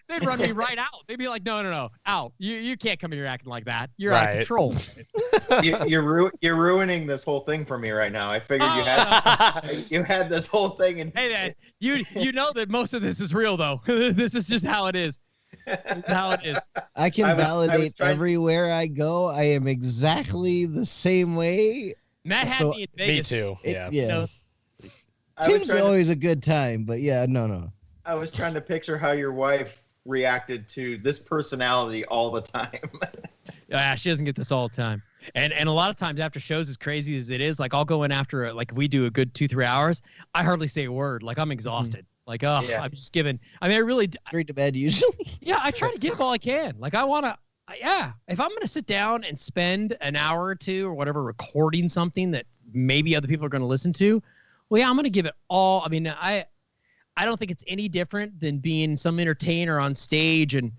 They'd run me right out. They'd be like, no, out. You can't come in here acting like that. You're out of control. You're ruining this whole thing for me right now. I figured you had this whole thing. And hey, man, you know that most of this is real though. This is just how it is. It's how it is. I can validate everywhere I go. I am exactly the same way. Matt had me in Vegas. Me too. Yeah. Tim's always a good time, but yeah, no. I was trying to picture how your wife reacted to this personality all the time. Yeah, she doesn't get this all the time. And a lot of times after shows, as crazy as it is, like I'll go in after it, like if we do a good 2-3 hours, I hardly say a word. Like I'm exhausted. Like, I'm just giving. I mean, I really straight to bed usually. Yeah, I try to give all I can. Like I want to. Yeah, if I'm going to sit down and spend an hour or two or whatever recording something that maybe other people are going to listen to, well, yeah, I'm going to give it all. I mean, I don't think it's any different than being some entertainer on stage and,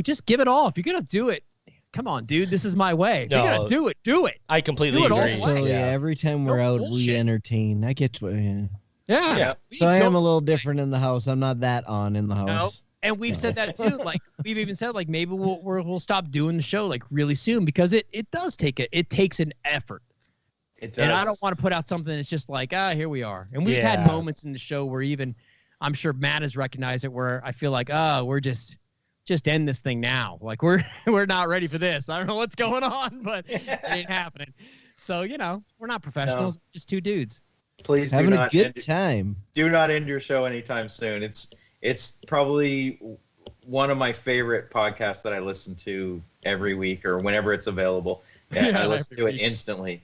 just give it all. If you're going to do it, come on, dude, this is my way. If you're going to do it. I completely agree. So, every time we're out, we entertain. I get to Yeah. So I am a little different in the house. I'm not that on in the house. No. And we've said that too. Like we've even said, like maybe we'll stop doing the show like really soon because it does take it takes an effort. It does. And I don't want to put out something that's just like here we are. And we've had moments in the show where even I'm sure Matt has recognized it where I feel like we're just end this thing now. Like we're not ready for this. I don't know what's going on, but it ain't happening. So we're not professionals, just two dudes. Please having a good time. Do not end your show anytime soon. It's probably one of my favorite podcasts that I listen to every week or whenever it's available. I listen to it instantly.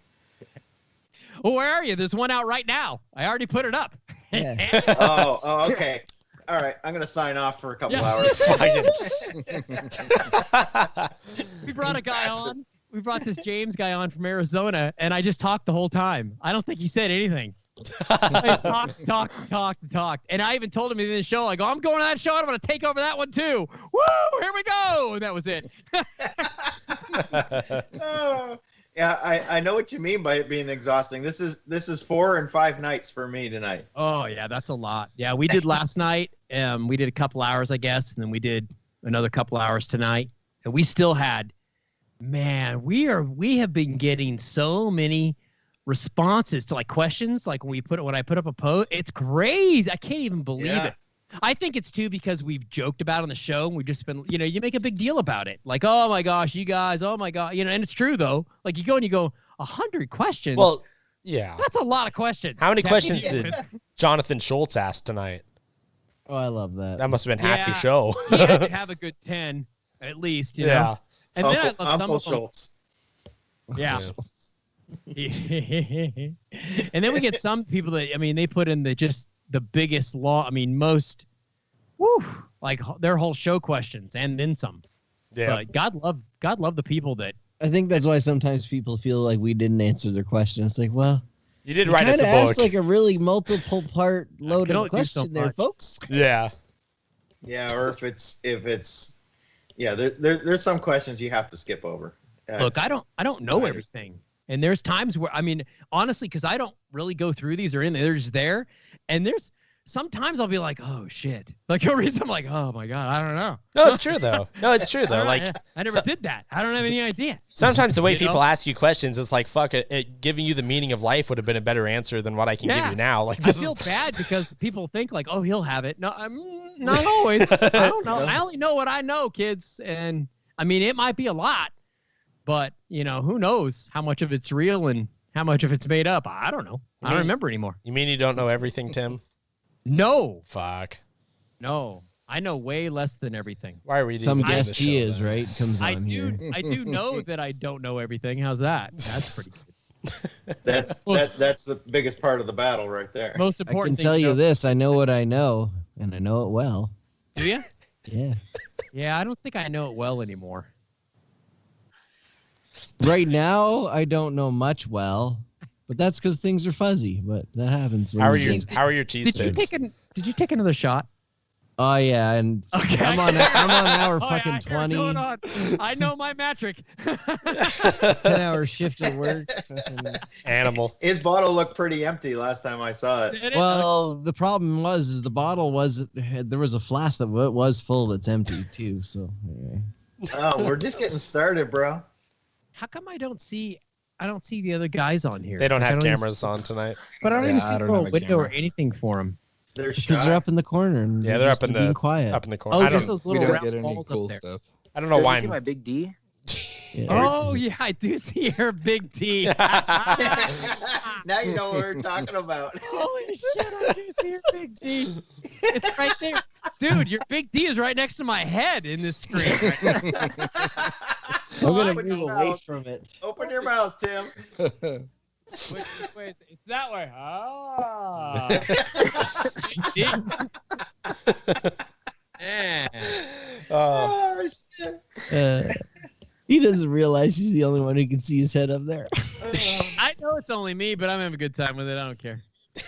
Well, where are you? There's one out right now. I already put it up. Yeah. Oh, okay. All right, I'm gonna sign off for a couple hours. We brought a guy on. We brought this James guy on from Arizona, and I just talked the whole time. I don't think he said anything. I just talked. And I even told him in the show, I go, I'm going to that show. I'm going to take over that one too. Woo! Here we go. And that was it. Yeah, I know what you mean by it being exhausting. This is 4 and 5 nights for me tonight. Oh yeah, that's a lot. Yeah, we did last night. We did a couple hours, I guess, and then we did another couple hours tonight. And we still had, man, we have been getting so many responses to like questions. Like when I put up a post, it's crazy. I can't even believe it. I think it's too because we've joked about it on the show and we've just been, you make a big deal about it. Like, oh my gosh, you guys, oh my God, and it's true though. Like you go and you go 100 questions. Well, yeah. That's a lot of questions. How many questions did Jonathan Schultz ask tonight? Oh, I love that. That must have been half your show. He had to have a good 10 at least, you know? And Uncle, then I love Uncle some of Schultz. Yeah. And then we get some people that, they put in the biggest most, like their whole show questions and then some. Yeah. But God love the people that. I think that's why sometimes people feel like we didn't answer their question. It's like, well, you did write us a book. Asked like a really multiple part loaded question there, folks. Yeah. Yeah, or if it's there's some questions you have to skip over. Look, I don't know everything. And there's times where, honestly, because I don't really go through these or in there, they're just there. And there's sometimes I'll be like, oh, shit. Like, no reason I'm like, oh, my God, I don't know. No, it's true, though. Like, I never did that. I don't have any idea. Sometimes the way people ask you questions, it's like, fuck it. Giving you the meaning of life would have been a better answer than what I can give you now. Like, I feel bad because people think like, oh, he'll have it. No, not always. I don't know. I only know what I know, kids. And it might be a lot. But, who knows how much of it's real and how much of it's made up. I don't know. I don't remember anymore. You mean you don't know everything, Tim? No. Fuck. No. I know way less than everything. Why are we some guest he is, right? Comes I on do. here. I do know that I don't know everything. How's that? That's pretty good. That's the biggest part of the battle right there. Most important I can tell you this. I know what I know, and I know it well. Do you? Yeah. Yeah, I don't think I know it well anymore. Right now, I don't know much well, but that's because things are fuzzy. But that happens. How are your cheese sticks? Did you take another shot? Oh yeah, and Okay. I'm on hour Oh, fucking yeah, 20. going on. I know my metric. 10-hour shift at work. Animal. His bottle looked pretty empty last time I saw it. Well, the problem was the bottle there was a flask that was full that's empty too. So anyway. Oh, we're just getting started, bro. How come I don't see the other guys on here? They don't Like, I have even cameras on tonight. But I don't even see I a don't little have a window or camera. anything for them. They're Because they're shy. up in the corner and Yeah, they're up in being the quiet. up in the corner. Oh, I just don't. those We little don't round get any balls cool up there. stuff. I don't know Don't why. you see my big D? Yeah. Oh yeah, I do see your big T. Now you know what we're talking about. Holy shit, I do see your big D. It's right there. Dude, your big D is right next to my head in this screen. I'm gonna Open move your away mouth. from it. Open your mouth, Tim. Wait, it's that way. Ah. Big D. Man. Oh, Oh, shit. He doesn't realize he's the only one who can see his head up there. I know it's only me, but I'm having a good time with it. I don't care.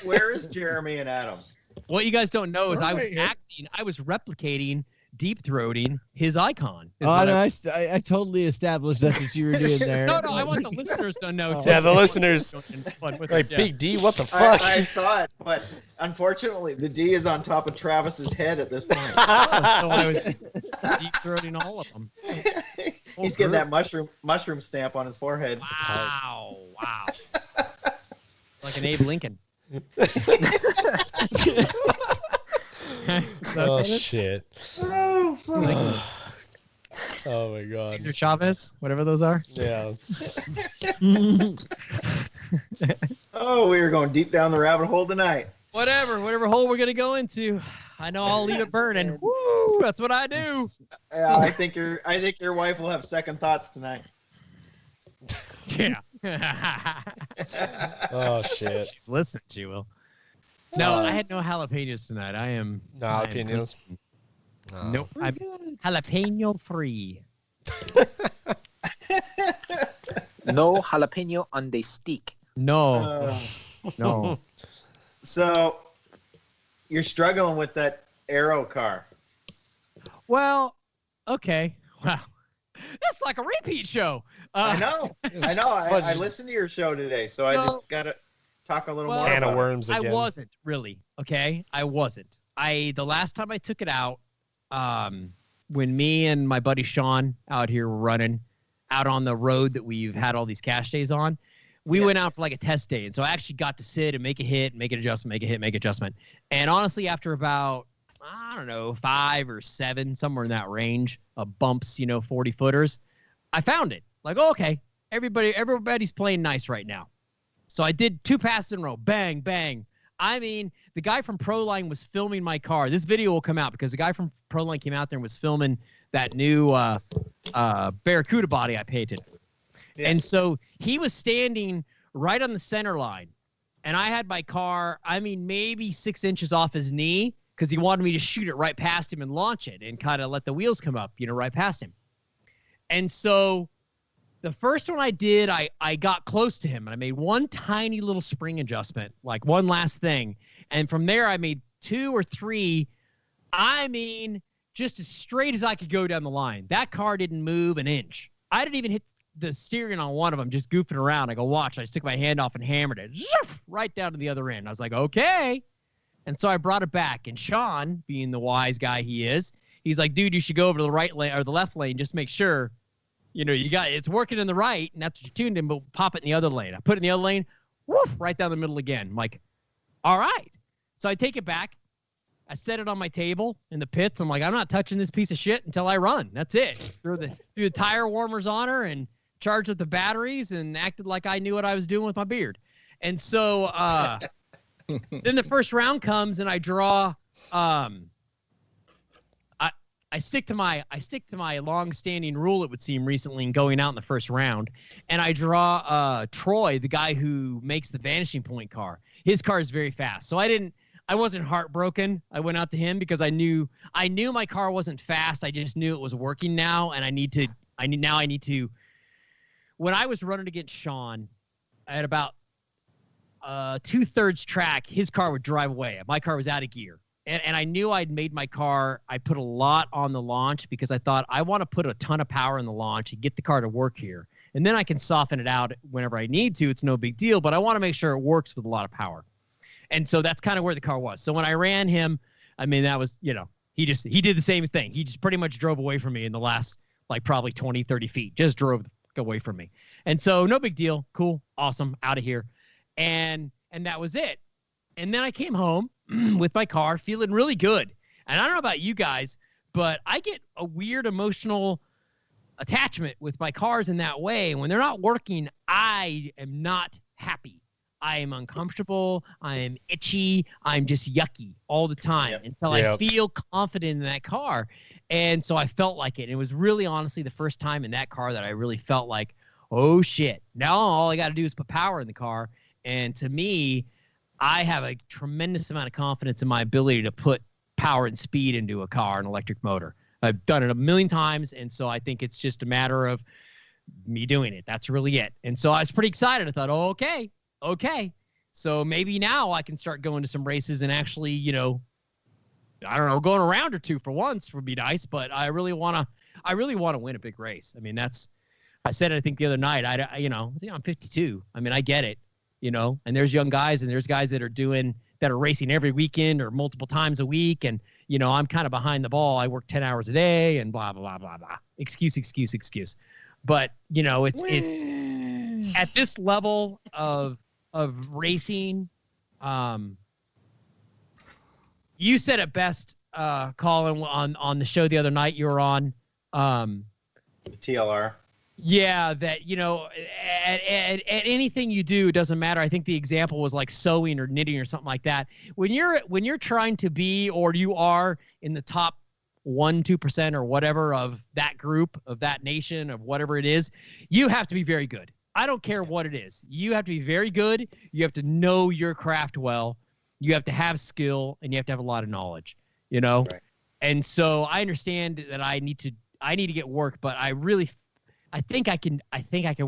Where is Jeremy and Adam? What you guys don't know is I was Right here. I was replicating, deep throating his icon. is Oh what no, I- I totally established that's what you were doing there. No, I want the listeners to know. Oh. too. Yeah, the listeners. Fun with like it, yeah. Big D. What the fuck? I saw it, but unfortunately, the D is on top of Travis's head at this point. So I was deep throating all of them. He's getting that mushroom stamp on his forehead. Wow. Like an Abe Lincoln. Oh shit. Oh my god. Cesar Chavez, whatever those are. Yeah. Oh, we are going deep down the rabbit hole tonight. Whatever hole we're gonna go into. I know I'll leave it burning. Woo! That's what I do. I think your wife will have second thoughts tonight. Yeah. Oh shit. She's listening. She will. No, I had no jalapenos tonight. I am. No I am jalapenos. Nope. I'm jalapeno free. No jalapeno on the stick. No, Uh, no. so you're struggling with that Aero car. Well, okay. Wow. That's like a repeat show. I know. Fudge. I listened to your show today, so I just gotta talk a little Well, more Can about of worms I again. wasn't really. Okay, I wasn't. The last time I took it out, when me and my buddy Sean out here were running out on the road that we've had all these cash days on, we went out for like a test day, and so I actually got to sit and make a hit, make an adjustment, make a hit, make adjustment. And honestly, after about 5 or 7, somewhere in that range of bumps, 40 footers, I found it. Like, oh, okay, everybody's playing nice right now. So I did 2 passes in a row, bang, bang. I mean, the guy from Proline was filming my car. This video will come out because the guy from Proline came out there and was filming that new Barracuda body I painted. Yeah. And so he was standing right on the center line. And I had my car, maybe 6 inches off his knee because he wanted me to shoot it right past him and launch it and kind of let the wheels come up, right past him. And so the first one I did, I got close to him and I made one tiny little spring adjustment, like one last thing. And from there, I made 2 or 3, just as straight as I could go down the line. That car didn't move an inch. I didn't even hit the steering on one of them, just goofing around. I go, watch. I took my hand off and hammered it right down to the other end. I was like, okay. And so I brought it back. And Sean, being the wise guy he is, he's like, dude, you should go over to the right lane or the left lane. Just make sure, you got it's working in the right, and that's what you tuned in, but pop it in the other lane. I put it in the other lane, woof, right down the middle again. I'm like, all right. So I take it back. I set it on my table in the pits. I'm like, I'm not touching this piece of shit until I run. That's it. Threw the tire warmers on her and charged up the batteries and acted like I knew what I was doing with my beard. And so then the first round comes and I draw. I stick to my long-standing rule, it would seem, recently in going out in the first round, and I draw Troy, the guy who makes the Vanishing Point car. His car is very fast, so I wasn't heartbroken. I went out to him because I knew my car wasn't fast. I just knew it was working now, and I need to. When I was running against Sean, at about 2/3 track, his car would drive away. My car was out of gear. and I knew I'd made my car. I put a lot on the launch because I thought I want to put a ton of power in the launch and get the car to work here. And then I can soften it out whenever I need to. It's no big deal, but I want to make sure it works with a lot of power. And so that's kind of where the car was. So when I ran him, I mean, that was, he did the same thing. He just pretty much drove away from me in the last, like, probably 20, 30 feet, just drove away from me. And so no big deal. Cool. Awesome. Out of here. And that was it. And then I came home with my car feeling really good. And I don't know about you guys, but I get a weird emotional attachment with my cars in that way. When they're not working, I am not happy. I am uncomfortable. I am itchy. I'm just yucky all the time until I feel confident in that car. And so I felt like it. And it was really honestly the first time in that car that I really felt like, oh shit, now all I got to do is put power in the car. And to me, I have a tremendous amount of confidence in my ability to put power and speed into a car, an electric motor. I've done it a million times. And so I think it's just a matter of me doing it. That's really it. And so I was pretty excited. I thought, oh, okay. So maybe now I can start going to some races and actually, I don't know, going a round or two for once would be nice, but I really want to win a big race. I mean, I said it, I think the other night, I'm 52. I mean, I get it, and there's young guys and there's guys that are racing every weekend or multiple times a week. And, I'm kind of behind the ball. I work 10 hours a day and blah, blah, blah, blah, blah. Excuse. But, it's at this level of racing. You said it best, Colin, on the show the other night you were on. The TLR. Yeah, that, at anything you do, it doesn't matter. I think the example was like sewing or knitting or something like that. When you're trying to be, or you are in the top 1-2% or whatever of that group, of that nation, of whatever it is, you have to be very good. I don't care what it is. You have to be very good. You have to know your craft well. You have to have skill, and you have to have a lot of knowledge, Right. And so I understand that I need to get work, but I think I can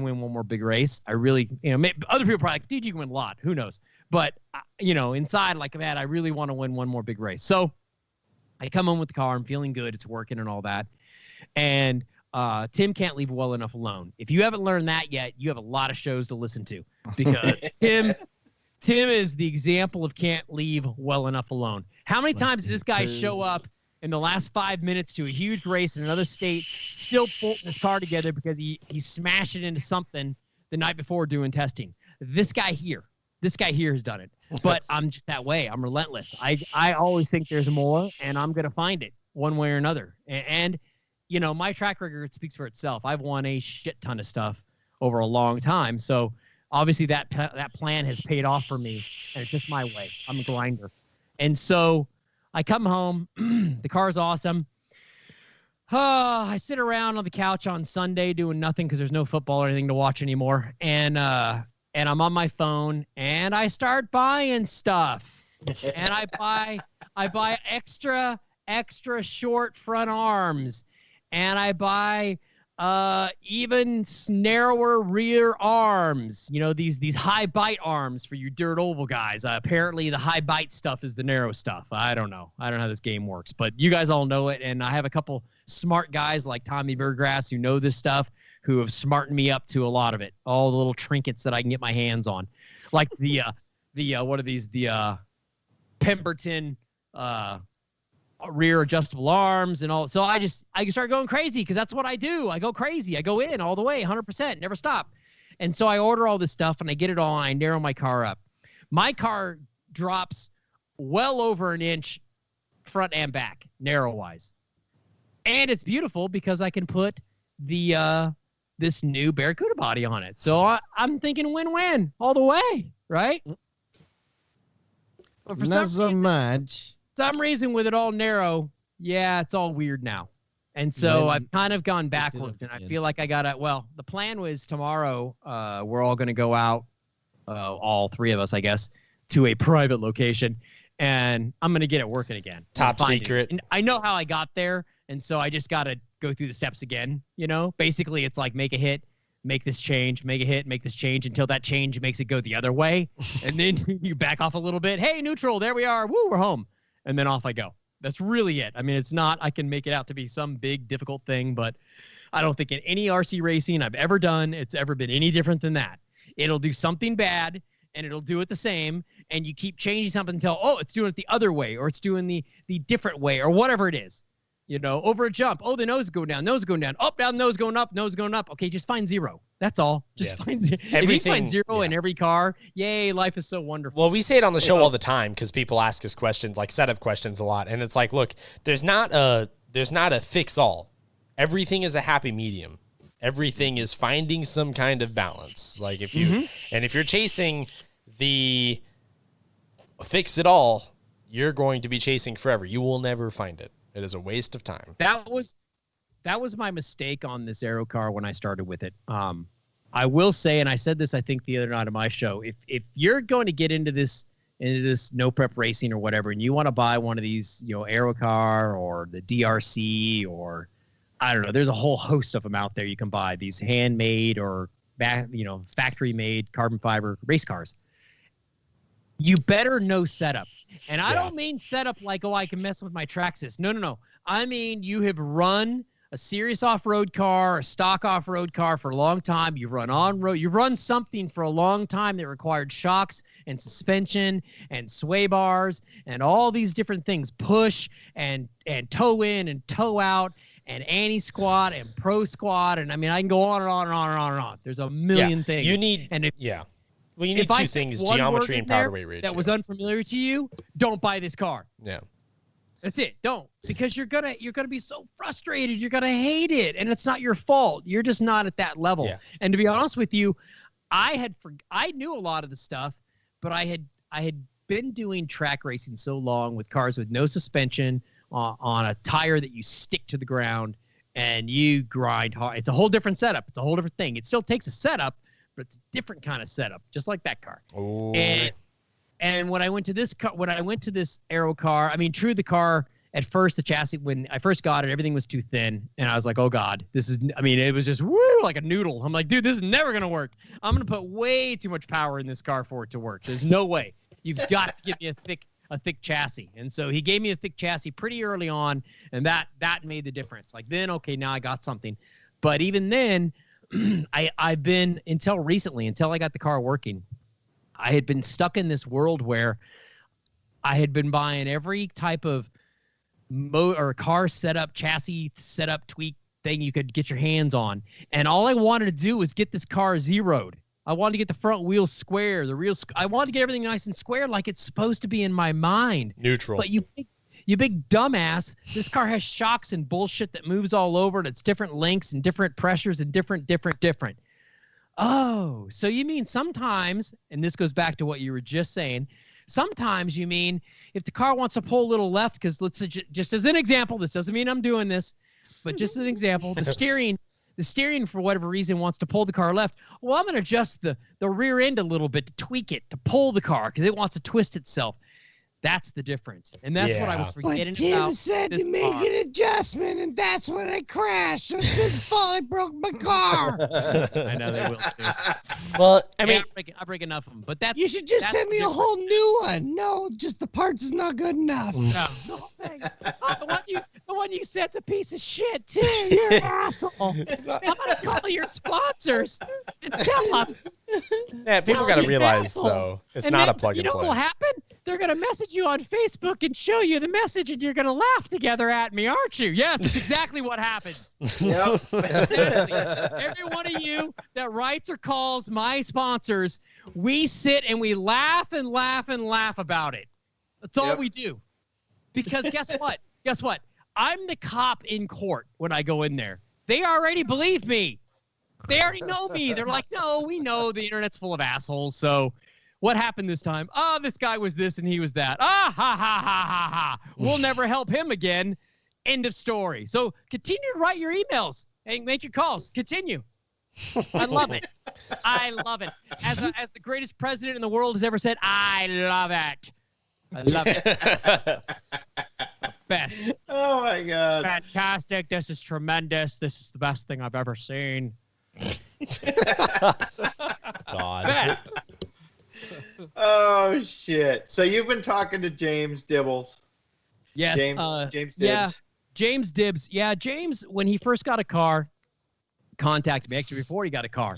win one more big race. I really, other people are probably like, dude, you can win a lot. Who knows? But, inside, like, man, I really want to win one more big race. So I come home with the car. I'm feeling good. It's working and all that. And Tim can't leave well enough alone. If you haven't learned that yet, you have a lot of shows to listen to, because Tim is the example of can't leave well enough alone. How many times does this guy show up in the last 5 minutes to a huge race in another state, still bolting his car together because he smashed it into something the night before doing testing? This guy here has done it. But I'm just that way. I'm relentless. I always think there's more, and I'm going to find it one way or another. And my track record speaks for itself. I've won a shit ton of stuff over a long time. So obviously that plan has paid off for me, and it's just my way. I'm a grinder. And so I come home. The car's awesome. I sit around on the couch on Sunday doing nothing because there's no football or anything to watch anymore. And I'm on my phone, and I start buying stuff. And I buy extra short front arms. And I buy even narrower rear arms. These high bite arms for you dirt oval guys. Apparently the high bite stuff is the narrow stuff. I don't know how this game works, but you guys all know it. And I have a couple smart guys like Tommy Burgrass who know this stuff, who have smartened me up to a lot of it. All the little trinkets that I can get my hands on, like the what are these? The Pemberton rear adjustable arms and all. So I start going crazy because that's what I do. I go crazy. I go in all the way, 100%, never stop. And so I order all this stuff and I get it all. And I narrow my car up. My car drops well over an inch front and back, narrow wise. And it's beautiful because I can put the this new Barracuda body on it. So I'm thinking win-win all the way, right? But for not so much. Some reason with it all narrow, it's all weird now. And so I've kind of gone backwards, and I feel like I got to, the plan was tomorrow, we're all going to go out, all three of us, I guess, to a private location, and I'm going to get it working again. Top secret. And I know how I got there, and so I just got to go through the steps again, Basically, it's like make a hit, make this change, make a hit, make this change until that change makes it go the other way. And then you back off a little bit. Hey, neutral, there we are. Woo, we're home. and then off I go. That's really it. I mean, it's not, I can make it out to be some big, difficult thing, but I don't think in any RC racing I've ever done, it's ever been any different than that. It'll do something bad, and it'll do it the same, and you keep changing something until, oh, it's doing it the other way, or it's doing the different way, or whatever it is. You know, over a jump, oh, the nose is going down, nose is going down, up, down, nose going up, nose going up. Okay, just find zero. That's all. Just find zero. If you find zero in every car, yay, life is so wonderful. Well, we say it on the show all the time because people ask us questions, like setup questions a lot. And it's like, look, there's not a fix all. Everything is a happy medium. Everything is finding some kind of balance. Like if you, and if you're chasing the fix it all, you're going to be chasing forever. You will never find it. It is a waste of time. That was my mistake on this aero car when I started with it. I will say, and I said this, I think the other night on my show, if you're going to get into this no prep racing or whatever, and you want to buy one of these, you know, aero car or the DRC or I don't know, there's a whole host of them out there you can buy, these handmade or factory made carbon fiber race cars. You better know setup. And I don't mean setup like, oh, I can mess with my Traxxas. No. I mean, you have run a serious off-road car, a stock off-road car for a long time. You run on-road. You run something for a long time that required shocks and suspension and sway bars and all these different things, push and toe in and toe out and anti-squat and pro squat. And I mean, I can go on and on and on and on and on. There's a million things. You need, well, you need two things, geometry and powder weight ratio. That was unfamiliar to you, don't buy this car. Yeah. That's it. Don't, because you're gonna be so frustrated. You're gonna hate it, and it's not your fault. You're just not at that level. Yeah. And to be honest with you, I knew a lot of the stuff, but I had been doing track racing so long with cars with no suspension on a tire that you stick to the ground and you grind hard. It's a whole different setup. It's a whole different thing. It still takes a setup, but it's a different kind of setup, just like that car. Ooh. And when I went to this aero car, I mean, true, the car at first, the chassis, when I first got it, everything was too thin. And I was like, oh God, it was just like a noodle. I'm like, dude, this is never going to work. I'm going to put way too much power in this car for it to work. There's no way. You've got to give me a thick chassis. And so he gave me a thick chassis pretty early on. And that made the difference. Like then, okay, now I got something. But even then, I've been, until recently, until I got the car working, I had been stuck in this world where I had been buying every type of car setup, chassis setup, tweak thing you could get your hands on. And all I wanted to do was get this car zeroed. I wanted to get the front wheel square, I wanted to get everything nice and square like it's supposed to be in my mind. Neutral. But you big dumbass, this car has shocks and bullshit that moves all over, and it's different lengths and different pressures and different. Oh, so you mean sometimes, and this goes back to what you were just saying, sometimes you mean if the car wants to pull a little left, because let's say, just as an example, this doesn't mean I'm doing this, but just as an example, the steering for whatever reason wants to pull the car left. Well, I'm going to adjust the rear end a little bit to tweak it, to pull the car, because it wants to twist itself. That's the difference. And that's what I was forgetting about. Tim said to make an adjustment, and that's when I crashed. So I broke my car. I know they will too. Well, I mean, I break enough of them, but that's. You should just send me a whole new one. No, just the parts is not good enough. No, the one you said's a piece of shit too. You're an asshole. I'm gonna call your sponsors and tell them. Yeah, people got to realize though, it's not a plug and play. You know what will happen? They're gonna message you on Facebook and show you the message, and you're gonna laugh together at me, aren't you? Yes, that's exactly what happens. Yep. Exactly. Every one of you that writes or calls my sponsors, we sit and we laugh and laugh and laugh about it. That's all we do. Because guess what? Guess what? I'm the cop in court when I go in there. They already believe me. They already know me. They're like, no, we know the internet's full of assholes. So what happened this time? Oh, this guy was this and he was that. Ah, ha, ha, ha, ha, ha. We'll never help him again. End of story. So continue to write your emails and make your calls. Continue. I love it. I love it. As the greatest president in the world has ever said, I love it. I love it. Best. Oh, my God. Fantastic. This is tremendous. This is the best thing I've ever seen. God. Oh, shit. So you've been talking to James Dibbles. Yes. James Dibbs. Yeah, James Dibbs. Yeah, James, when he first got a car, contacted me actually before he got a car.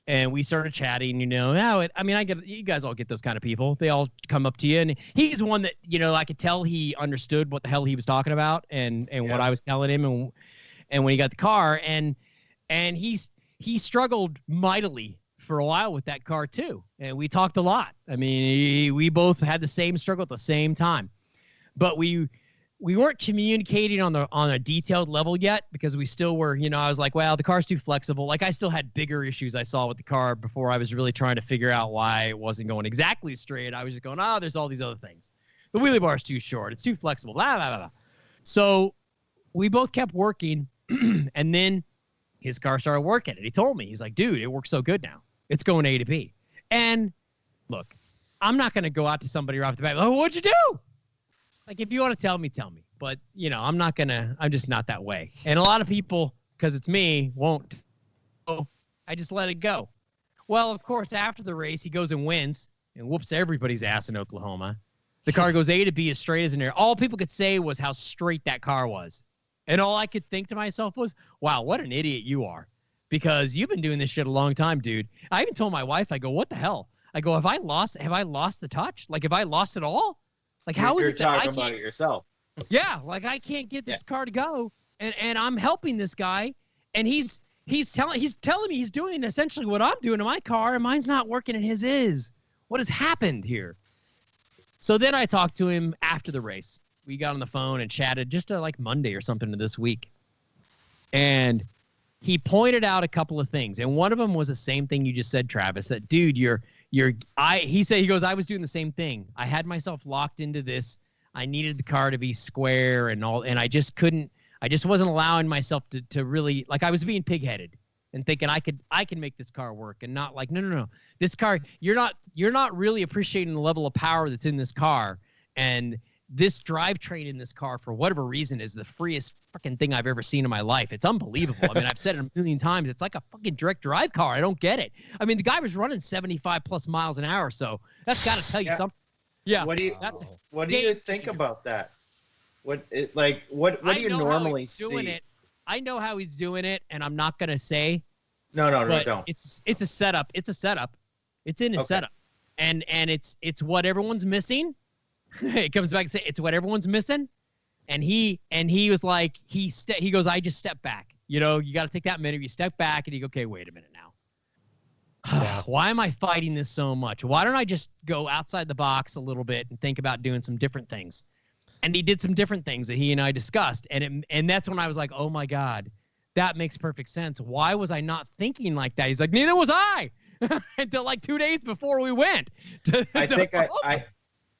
And we started chatting, I get, you guys all get those kind of people. They all come up to you. And he's one that, I could tell he understood what the hell he was talking about and what I was telling him. And when he got the car and he struggled mightily for a while with that car too. And we talked a lot. I mean, we both had the same struggle at the same time, but we weren't communicating on a detailed level yet because we still were, I was like, well, the car's too flexible. Like I still had bigger issues I saw with the car before I was really trying to figure out why it wasn't going exactly straight. I was just going, there's all these other things. The wheelie bar is too short. It's too flexible, blah, blah, blah, blah. So we both kept working and then his car started working and he told me, he's like, dude, it works so good now. It's going A to B. And look, I'm not going to go out to somebody right off the bat. Oh, what'd you do? Like, if you want to tell me, tell me. But, I'm just not that way. And a lot of people, because it's me, won't. Oh, I just let it go. Well, of course, after the race, he goes and wins and whoops everybody's ass in Oklahoma. The car goes A to B as straight as an air. All people could say was how straight that car was. And all I could think to myself was, wow, what an idiot you are. Because you've been doing this shit a long time, dude. I even told my wife, I go, what the hell? I go, have I lost the touch? Like, have I lost it all? Like, how is it that I can't? You're talking about it yourself. Yeah, like I can't get this car to go, and I'm helping this guy, and he's telling me he's doing essentially what I'm doing to my car, and mine's not working, and his is. What has happened here? So then I talked to him after the race. We got on the phone and chatted just like Monday or something of this week, and he pointed out a couple of things, and one of them was the same thing you just said, Travis. That dude, he goes, I was doing the same thing. I had myself locked into this. I needed the car to be square and all, and I just wasn't allowing myself to really, like, I was being pigheaded and thinking I can make this car work, and not like, no. This car, you're not really appreciating the level of power that's in this car, and this drivetrain in this car, for whatever reason, is the freest fucking thing I've ever seen in my life. It's unbelievable. I mean, I've said it a million times. It's like a fucking direct drive car. I don't get it. I mean, the guy was running 75 plus miles an hour, so that's got to tell you something. Yeah. What do you think about that? What do you normally see? I know how he's doing it, and I'm not gonna say. No, don't. It's a setup. It's a setup. It's in his setup, and it's what everyone's missing. It comes back and say it's what everyone's missing, and he was like he goes, I just step back. You got to take that minute. You step back and you go, okay, wait a minute now. Why am I fighting this so much? Why don't I just go outside the box a little bit and think about doing some different things? And he did some different things that he and I discussed, and that's when I was like, oh my God, that makes perfect sense. Why was I not thinking like that? He's like, neither was I, until like 2 days before we went.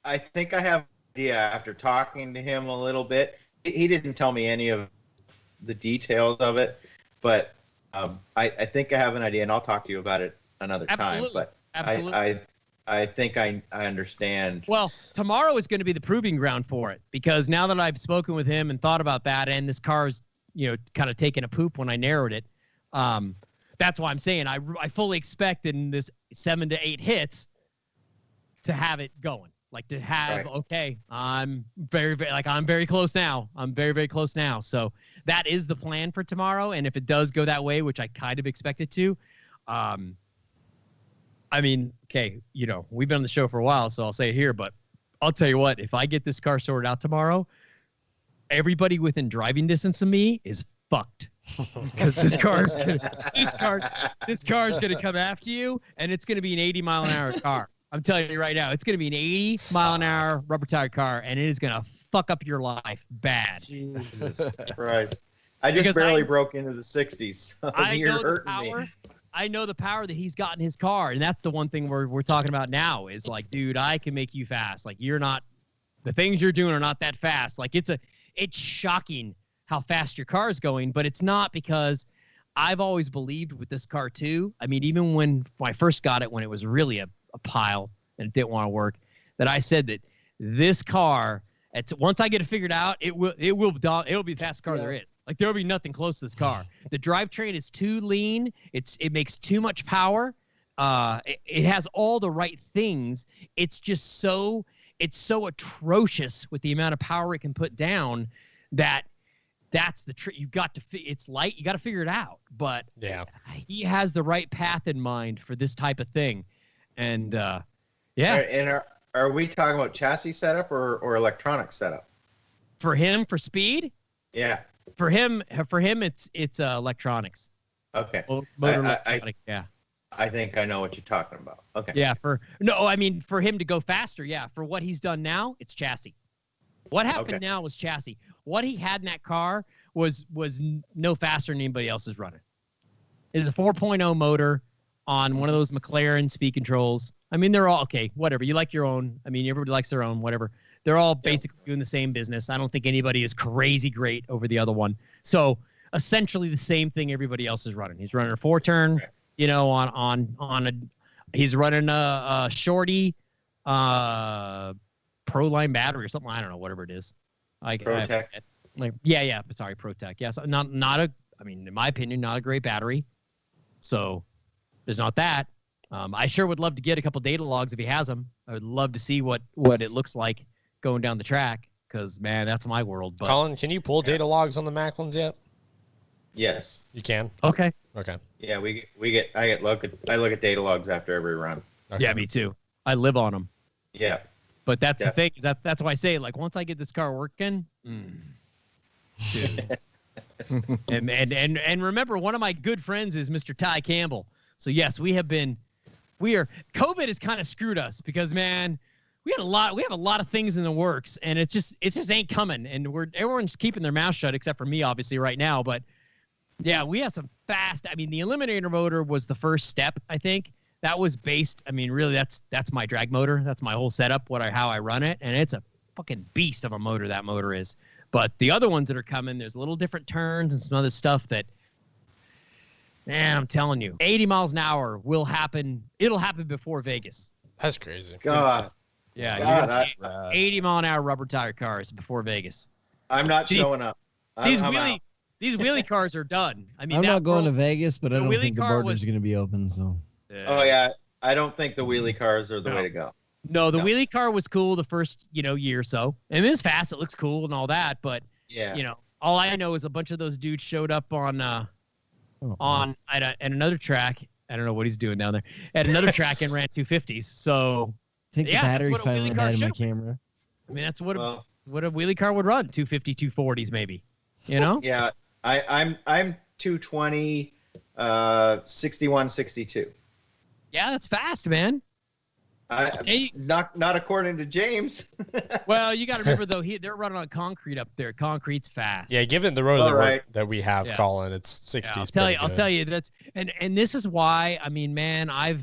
I think I have an idea after talking to him a little bit. He didn't tell me any of the details of it, but I think I have an idea, and I'll talk to you about it another time. But absolutely. I think I understand. Well, tomorrow is going to be the proving ground for it, because now that I've spoken with him and thought about that, and this car's kind of taking a poop when I narrowed it, that's why I'm saying I fully expect in this 7 to 8 hits to have it going. Like to have, okay, I'm very, very, I'm very close now. I'm very, very close now. So that is the plan for tomorrow. And if it does go that way, which I kind of expect it to, I mean, okay, we've been on the show for a while, so I'll say it here, but I'll tell you what, if I get this car sorted out tomorrow, everybody within driving distance of me is fucked. Because this car is going to come after you, and it's going to be an 80 mile an hour car. I'm telling you right now, it's going to be an 80 mile an hour rubber tire car, and it is going to fuck up your life bad. Jesus Christ. I just barely broke into the 60s. I know the power that he's got in his car, and that's the one thing we're talking about now is like, dude, I can make you fast. Like, you're not, the things you're doing are not that fast. Like, it's shocking how fast your car is going, but it's not, because I've always believed with this car too. I mean, even when I first got it, when it was really a pile and it didn't want to work, that I said that this car, once I get it figured out, it will be the fastest car there is. Like, there'll be nothing close to this car. The drivetrain is too lean. It makes too much power. It has all the right things. It's just so it's so atrocious with the amount of power it can put down that's the trick. You got to it's light. You got to figure it out. But yeah, he has the right path in mind for this type of thing, and yeah. And are we talking about chassis setup or electronic setup? For him, for speed. Yeah. For him, it's electronics. Okay. Motor electronics. Yeah. I think I know what you're talking about. Okay. Yeah. For him to go faster. Yeah. For what he's done now, it's chassis. What happened now was chassis. What he had in that car was no faster than anybody else is running. It's a 4.0 motor on one of those McLaren speed controls. I mean, they're all okay. Whatever. You like your own. I mean, everybody likes their own. Whatever. They're all basically doing the same business. I don't think anybody is crazy great over the other one. So essentially the same thing everybody else is running. He's running a 4-turn, you know, on a. He's running a shorty, Proline battery or something. I don't know, whatever it is. ProTech. Sorry, ProTech. Yes, not a. I mean, in my opinion, not a great battery. So there's not that. I sure would love to get a couple data logs if he has them. I would love to see what it looks like going down the track, because man, that's my world. But Colin, can you pull data logs on the Macklins yet? Yes. You can. Okay. Yeah, I look at data logs after every run. Okay. Yeah, me too. I live on them. Yeah. But that's the thing. That's why I say, like, once I get this car working, dude. and remember, one of my good friends is Mr. Ty Campbell. So yes, COVID has kind of screwed us because, man, we have a lot of things in the works, and it just ain't coming. And everyone's keeping their mouth shut except for me, obviously, right now. But yeah, we have some fast. I mean, the Eliminator motor was the first step, I think. That was based. I mean, really, that's my drag motor. That's my whole setup. How I run it, and it's a fucking beast of a motor. That motor is. But the other ones that are coming, there's a little different turns and some other stuff that. Man, I'm telling you, 80 miles an hour will happen. It'll happen before Vegas. That's crazy. God. Yeah, you're gonna see 80 mile an hour rubber tire cars before Vegas. I'm not showing up. These wheelie cars are done. I mean, I'm not going to Vegas, but I don't think the border's going to be open. So. Oh yeah, I don't think the wheelie cars are the way to go. No, the wheelie car was cool the first year or so, and it was fast. It looks cool and all that, but all I know is a bunch of those dudes showed up on at another track. I don't know what he's doing down there at another track and ran 250s. So I think the battery finally had in my camera. I mean, that's what a wheelie car would run, 250, 240s maybe. You know? Yeah, I'm 220, 61, 62. Yeah, that's fast, man. Not according to James. Well, you got to remember though, they're running on concrete up there. Concrete's fast. Yeah, given the road that we have, Colin, it's 60s. Yeah, I'll tell you that's and this is why. I mean, man, I'm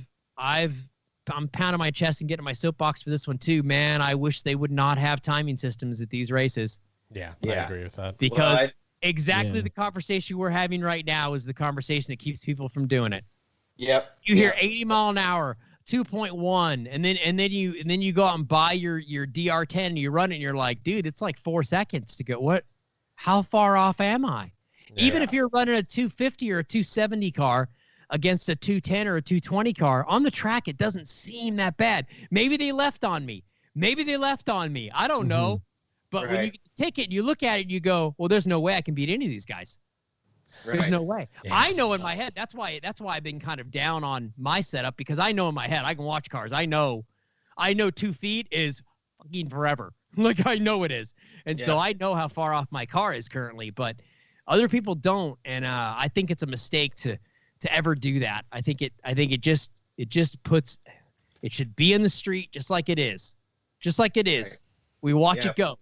pounding my chest and getting my soapbox for this one too, man. I wish they would not have timing systems at these races. Yeah, I agree with that. Because the conversation we're having right now is the conversation that keeps people from doing it. Yep. You hear 80 mile an hour, 2.1, and then you go out and buy your DR10 and you run it and you're like, dude, it's like 4 seconds to go. What? How far off am I? Yeah. Even if you're running a 250 or a 270 car against a 210 or a 220 car on the track, it doesn't seem that bad. Maybe they left on me. I don't know. But when you get the ticket and you look at it, you go, well, there's no way I can beat any of these guys. Right. There's no way. Yeah. I know in my head. That's why I've been kind of down on my setup, because I know in my head I can watch cars. I know 2 feet is fucking forever. Like I know it is, and so I know how far off my car is currently. But other people don't, and I think it's a mistake to ever do that. I think it just puts. It should be in the street just like it is, Right. We watch it go.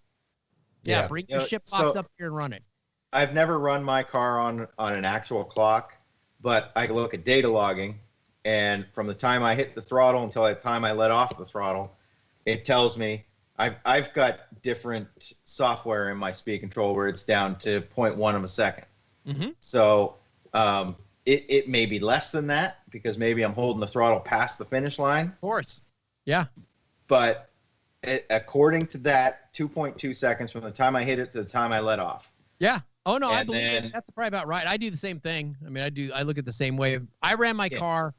Yeah, bring your ship box up here and run it. I've never run my car on an actual clock, but I look at data logging, and from the time I hit the throttle until the time I let off the throttle, it tells me I've got different software in my speed control where it's down to 0.1 of a second. Mm-hmm. So it may be less than that because maybe I'm holding the throttle past the finish line. Of course. Yeah. But according to that, 2.2 seconds from the time I hit it to the time I let off. Yeah. Oh no, I believe that's probably about right. I do the same thing. I mean, I look at the same way. I've run my car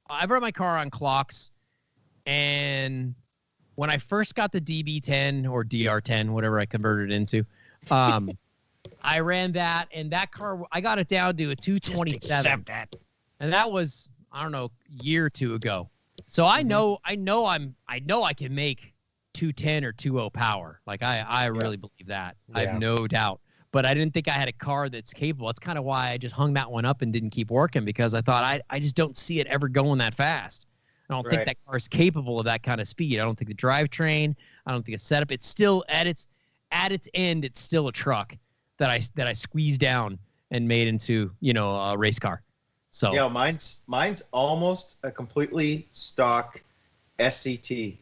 on clocks, and when I first got the DB10 or DR10, whatever I converted it into, I ran that, and that car, I got it down to a 227. And that was, I don't know, a year or two ago. So I know I can make 210 or 2.0 power. Like I really believe that. Yeah. I have no doubt. But I didn't think I had a car that's capable. It's kind of why I just hung that one up and didn't keep working, because I thought I just don't see it ever going that fast. I don't think that car is capable of that kind of speed. I don't think the drivetrain, I don't think it's set up. It's still at its end, it's still a truck that I squeezed down and made into, a race car. So yeah, mine's almost a completely stock SCT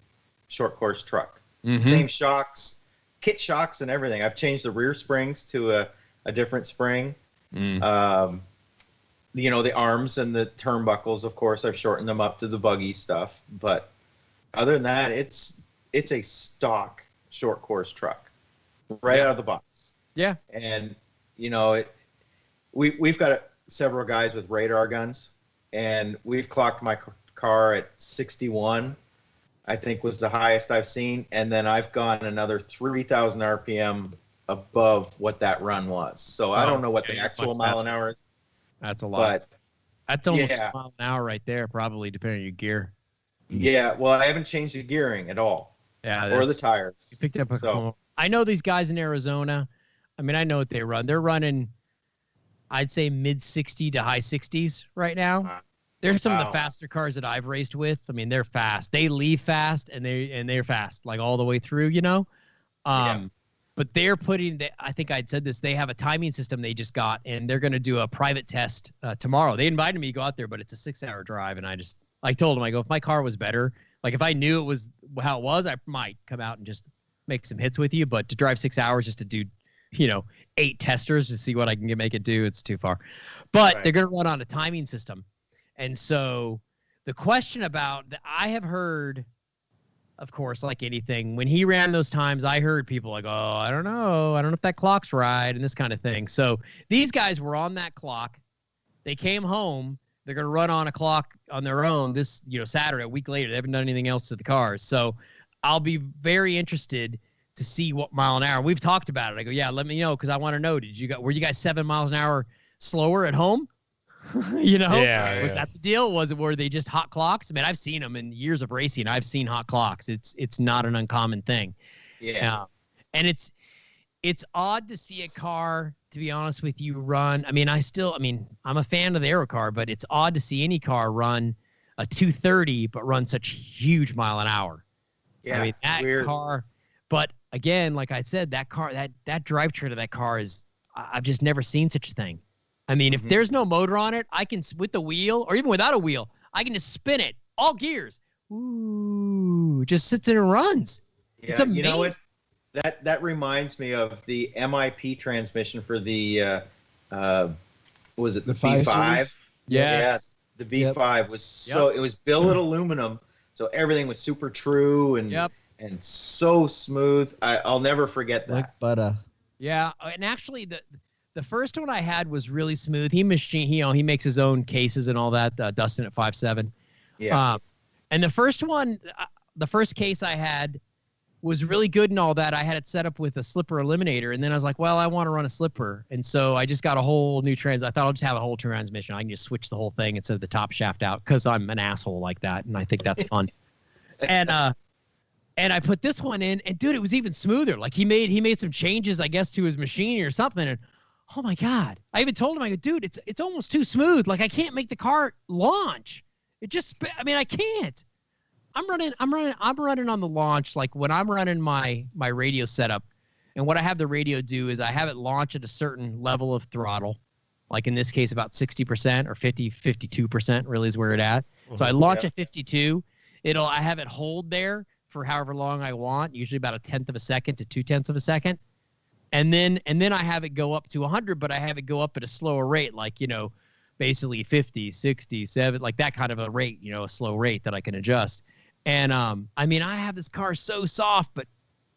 short course truck. Same shocks, kit shocks and everything. I've changed the rear springs to a different spring. The arms and the turnbuckles, of course, I've shortened them up to the buggy stuff. But other than that, it's a stock short course truck right out of the box. Yeah. And, we've got several guys with radar guns, and we've clocked my car at 61, I think was the highest I've seen. And then I've gone another 3,000 RPM above what that run was. So I don't know what the actual mile an hour is. That's a lot. But that's almost a mile an hour right there, probably, depending on your gear. Yeah, well, I haven't changed the gearing at all. Yeah, or the tires. You picked up I know these guys in Arizona. I mean, I know what they run. They're running, I'd say, mid 60 to high 60s right now. They're some of the faster cars that I've raced with. I mean, they're fast. They leave fast, and they're fast, like all the way through, But they're I think I'd said this, they have a timing system they just got, and they're going to do a private test tomorrow. They invited me to go out there, but it's a 6-hour drive, and I told them, I go, if my car was better, like if I knew it was how it was, I might come out and just make some hits with you. But to drive 6 hours just to do, 8 testers to see what I can make it do, it's too far. But they're going to run on a timing system. And so the question about I have heard, of course, like anything, when he ran those times, I heard people like, oh, I don't know if that clock's right, and this kind of thing. So these guys were on that clock. They came home. They're going to run on a clock on their own this, Saturday, a week later. They haven't done anything else to the cars. So I'll be very interested to see what mile an hour. We've talked about it. I go, yeah, let me know, because I want to know. Were you guys 7 miles an hour slower at home? Was that the deal? Were they just hot clocks? I mean, I've seen them in years of racing. I've seen hot clocks. It's not an uncommon thing. Yeah. And it's odd to see a car, to be honest with you, run. I mean, I'm a fan of the Aero car, but it's odd to see any car run a 230 but run such huge mile an hour. Yeah. I mean, that car, but again, like I said, that car, that drivetrain of that car I've just never seen such a thing. I mean, if there's no motor on it, I can, with the wheel, or even without a wheel, I can just spin it, all gears. Ooh, just sits there and runs. Yeah, it's amazing. You know what? That reminds me of the MIP transmission for the, was it the V5? Yes. Yeah, the V5 was it was billet aluminum, so everything was super true and so smooth. I'll never forget that. Like butter. Yeah, and actually the first one I had was really smooth. He makes his own cases and all that. Dustin at 5.7. Yeah. And the first one, the first case I had was really good and all that. I had it set up with a slipper eliminator, and then I was like, well, I want to run a slipper, and so I just got a whole new I thought I'll just have a whole transmission. I can just switch the whole thing instead of the top shaft out, because I'm an asshole like that, and I think that's fun. And I put this one in, and dude, it was even smoother. Like he made some changes, I guess, to his machine or something, and oh my God. I even told him, I go, dude, it's almost too smooth. Like I can't make the car launch. I can't. I'm running on the launch. Like when I'm running my radio setup, and what I have the radio do is I have it launch at a certain level of throttle. Like in this case, about 60% or 52% really is where it's at. So I launch at 52. I have it hold there for however long I want, usually about 1/10 of a second to 2/10 of a second. And then I have it go up to 100, but I have it go up at a slower rate, like, basically 50, 60, 70, like that kind of a rate, a slow rate that I can adjust. And, I have this car so soft, but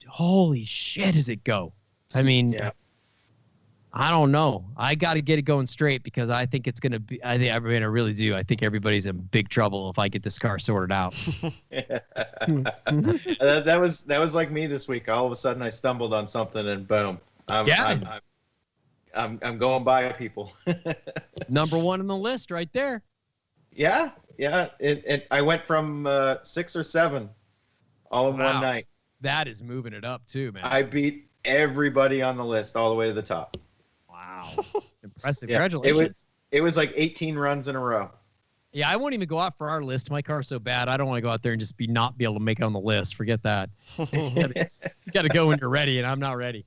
holy shit, does it go? I don't know. I got to get it going straight because I think it's going to be, I really do. I think everybody's in big trouble if I get this car sorted out. That was like me this week. All of a sudden I stumbled on something and boom. I'm going by people. Number one on the list right there. Yeah. I went from 6 or 7 all in one night. That is moving it up too, man. I beat everybody on the list all the way to the top. Wow. Impressive. Yeah, Congratulations. It was like 18 runs in a row. Yeah, I won't even go out for our list. My car's so bad. I don't want to go out there and just not be able to make it on the list. Forget that. You got to go when you're ready, and I'm not ready.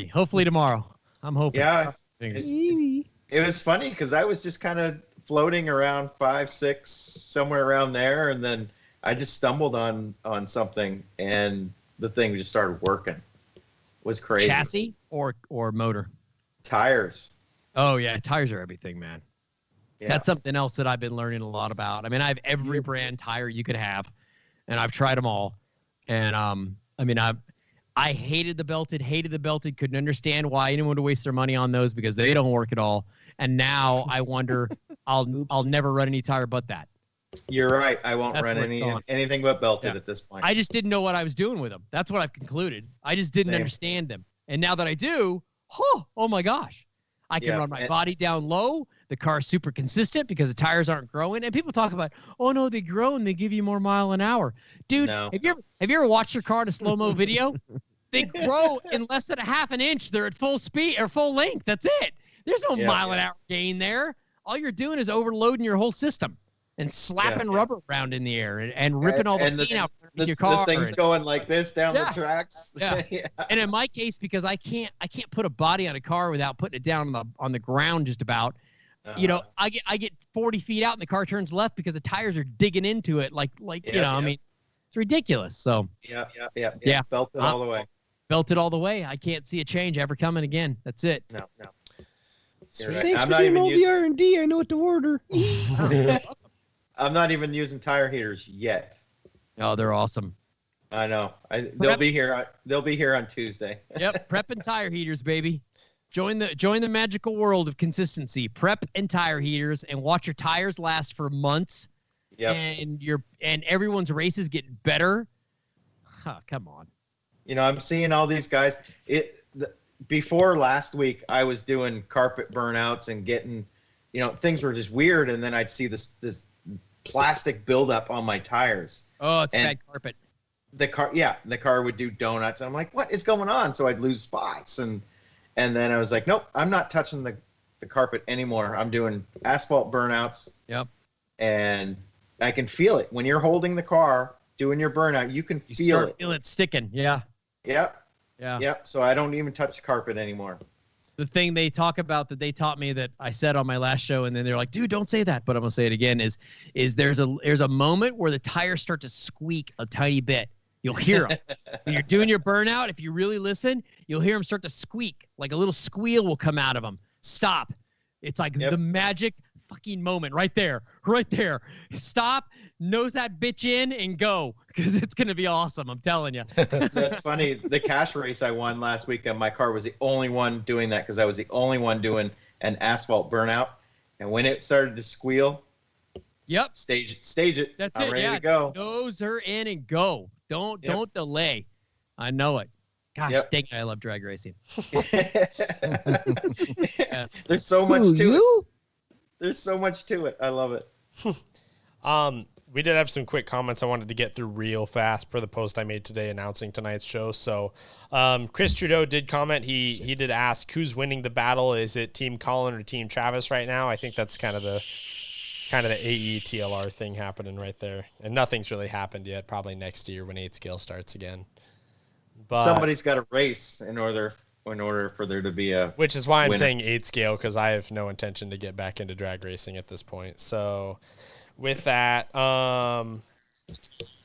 Hopefully tomorrow. I'm hoping. Yeah. It was funny because I was just kind of floating around 5, 6, somewhere around there, and then I just stumbled on something, and the thing just started working. It was crazy. Chassis or motor? Tires. Oh, yeah. Tires are everything, man. Yeah. That's something else that I've been learning a lot about. I mean, I have every brand tire you could have, and I've tried them all. And, I hated the belted, couldn't understand why anyone would waste their money on those because they don't work at all. And now I wonder, I'll never run any tire but that. You're right. I won't run anything but belted at this point. I just didn't know what I was doing with them. That's what I've concluded. I just didn't understand them. And now that I do, oh my gosh. I can run my body down low. The car's super consistent because the tires aren't growing. And people talk about, oh no, they grow and they give you more mile an hour. Dude, have you ever watched your car in a slow-mo video? They grow in less than a half an inch. They're at full speed or full length. That's it. There's no mile an hour gain there. All you're doing is overloading your whole system and slapping rubber around in the air and ripping all the paint out of your car. The thing's going like this down the tracks. Yeah. And in my case, because I can't put a body on a car without putting it down on the ground just about. I get 40 feet out and the car turns left because the tires are digging into it like I mean, it's ridiculous. So yeah. Belted all the way. Belted all the way. I can't see a change ever coming again. That's it. No. Right. Thanks for doing all the R&D. I know what to order. I'm not even using tire heaters yet. Oh, they're awesome. I know. They'll be here. They'll be here on Tuesday. Yep, prep and tire heaters, baby. Join the magical world of consistency. Prep and tire heaters, and watch your tires last for months. Yep. And everyone's races get better. Come on. I'm seeing all these guys. Before last week, I was doing carpet burnouts and getting, things were just weird, and then I'd see this plastic buildup on my tires. Oh, it's bad carpet. The car would do donuts. I'm like, what is going on? So I'd lose spots, and then I was like, nope, I'm not touching the carpet anymore. I'm doing asphalt burnouts. Yep. And I can feel it when you're holding the car doing your burnout. You can feel it. Feel it sticking. Yeah. Yep. Yeah. Yep. So I don't even touch carpet anymore. The thing they talk about that they taught me that I said on my last show, and then they're like, dude, don't say that, but I'm gonna say it again, is there's a moment where the tires start to squeak a tiny bit. You'll hear them. When you're doing your burnout, if you really listen, you'll hear them start to squeak. Like a little squeal will come out of them. Stop. It's like the magic fucking moment right there. Stop, nose that bitch in, and go, because it's going to be awesome. I'm telling you. That's funny. The cash race I won last weekend, my car was the only one doing that because I was the only one doing an asphalt burnout. And when it started to squeal, stage it. That's I'm ready to go. Nose her in and go. Don't delay. I know it. Gosh, dang it, I love drag racing. There's so much to it. There's so much to it. I love it. We did have some quick comments I wanted to get through real fast per the post I made today announcing tonight's show. So Chris Trudeau did comment. He did ask who's winning the battle. Is it Team Colin or Team Travis right now? I think that's kind of the AE TLR thing happening right there. And nothing's really happened yet. Probably next year when 8 scale starts again. But somebody's got to race in order for there to be a which is why I'm winner. saying 8 scale, because I have no intention to get back into drag racing at this point. So with that, and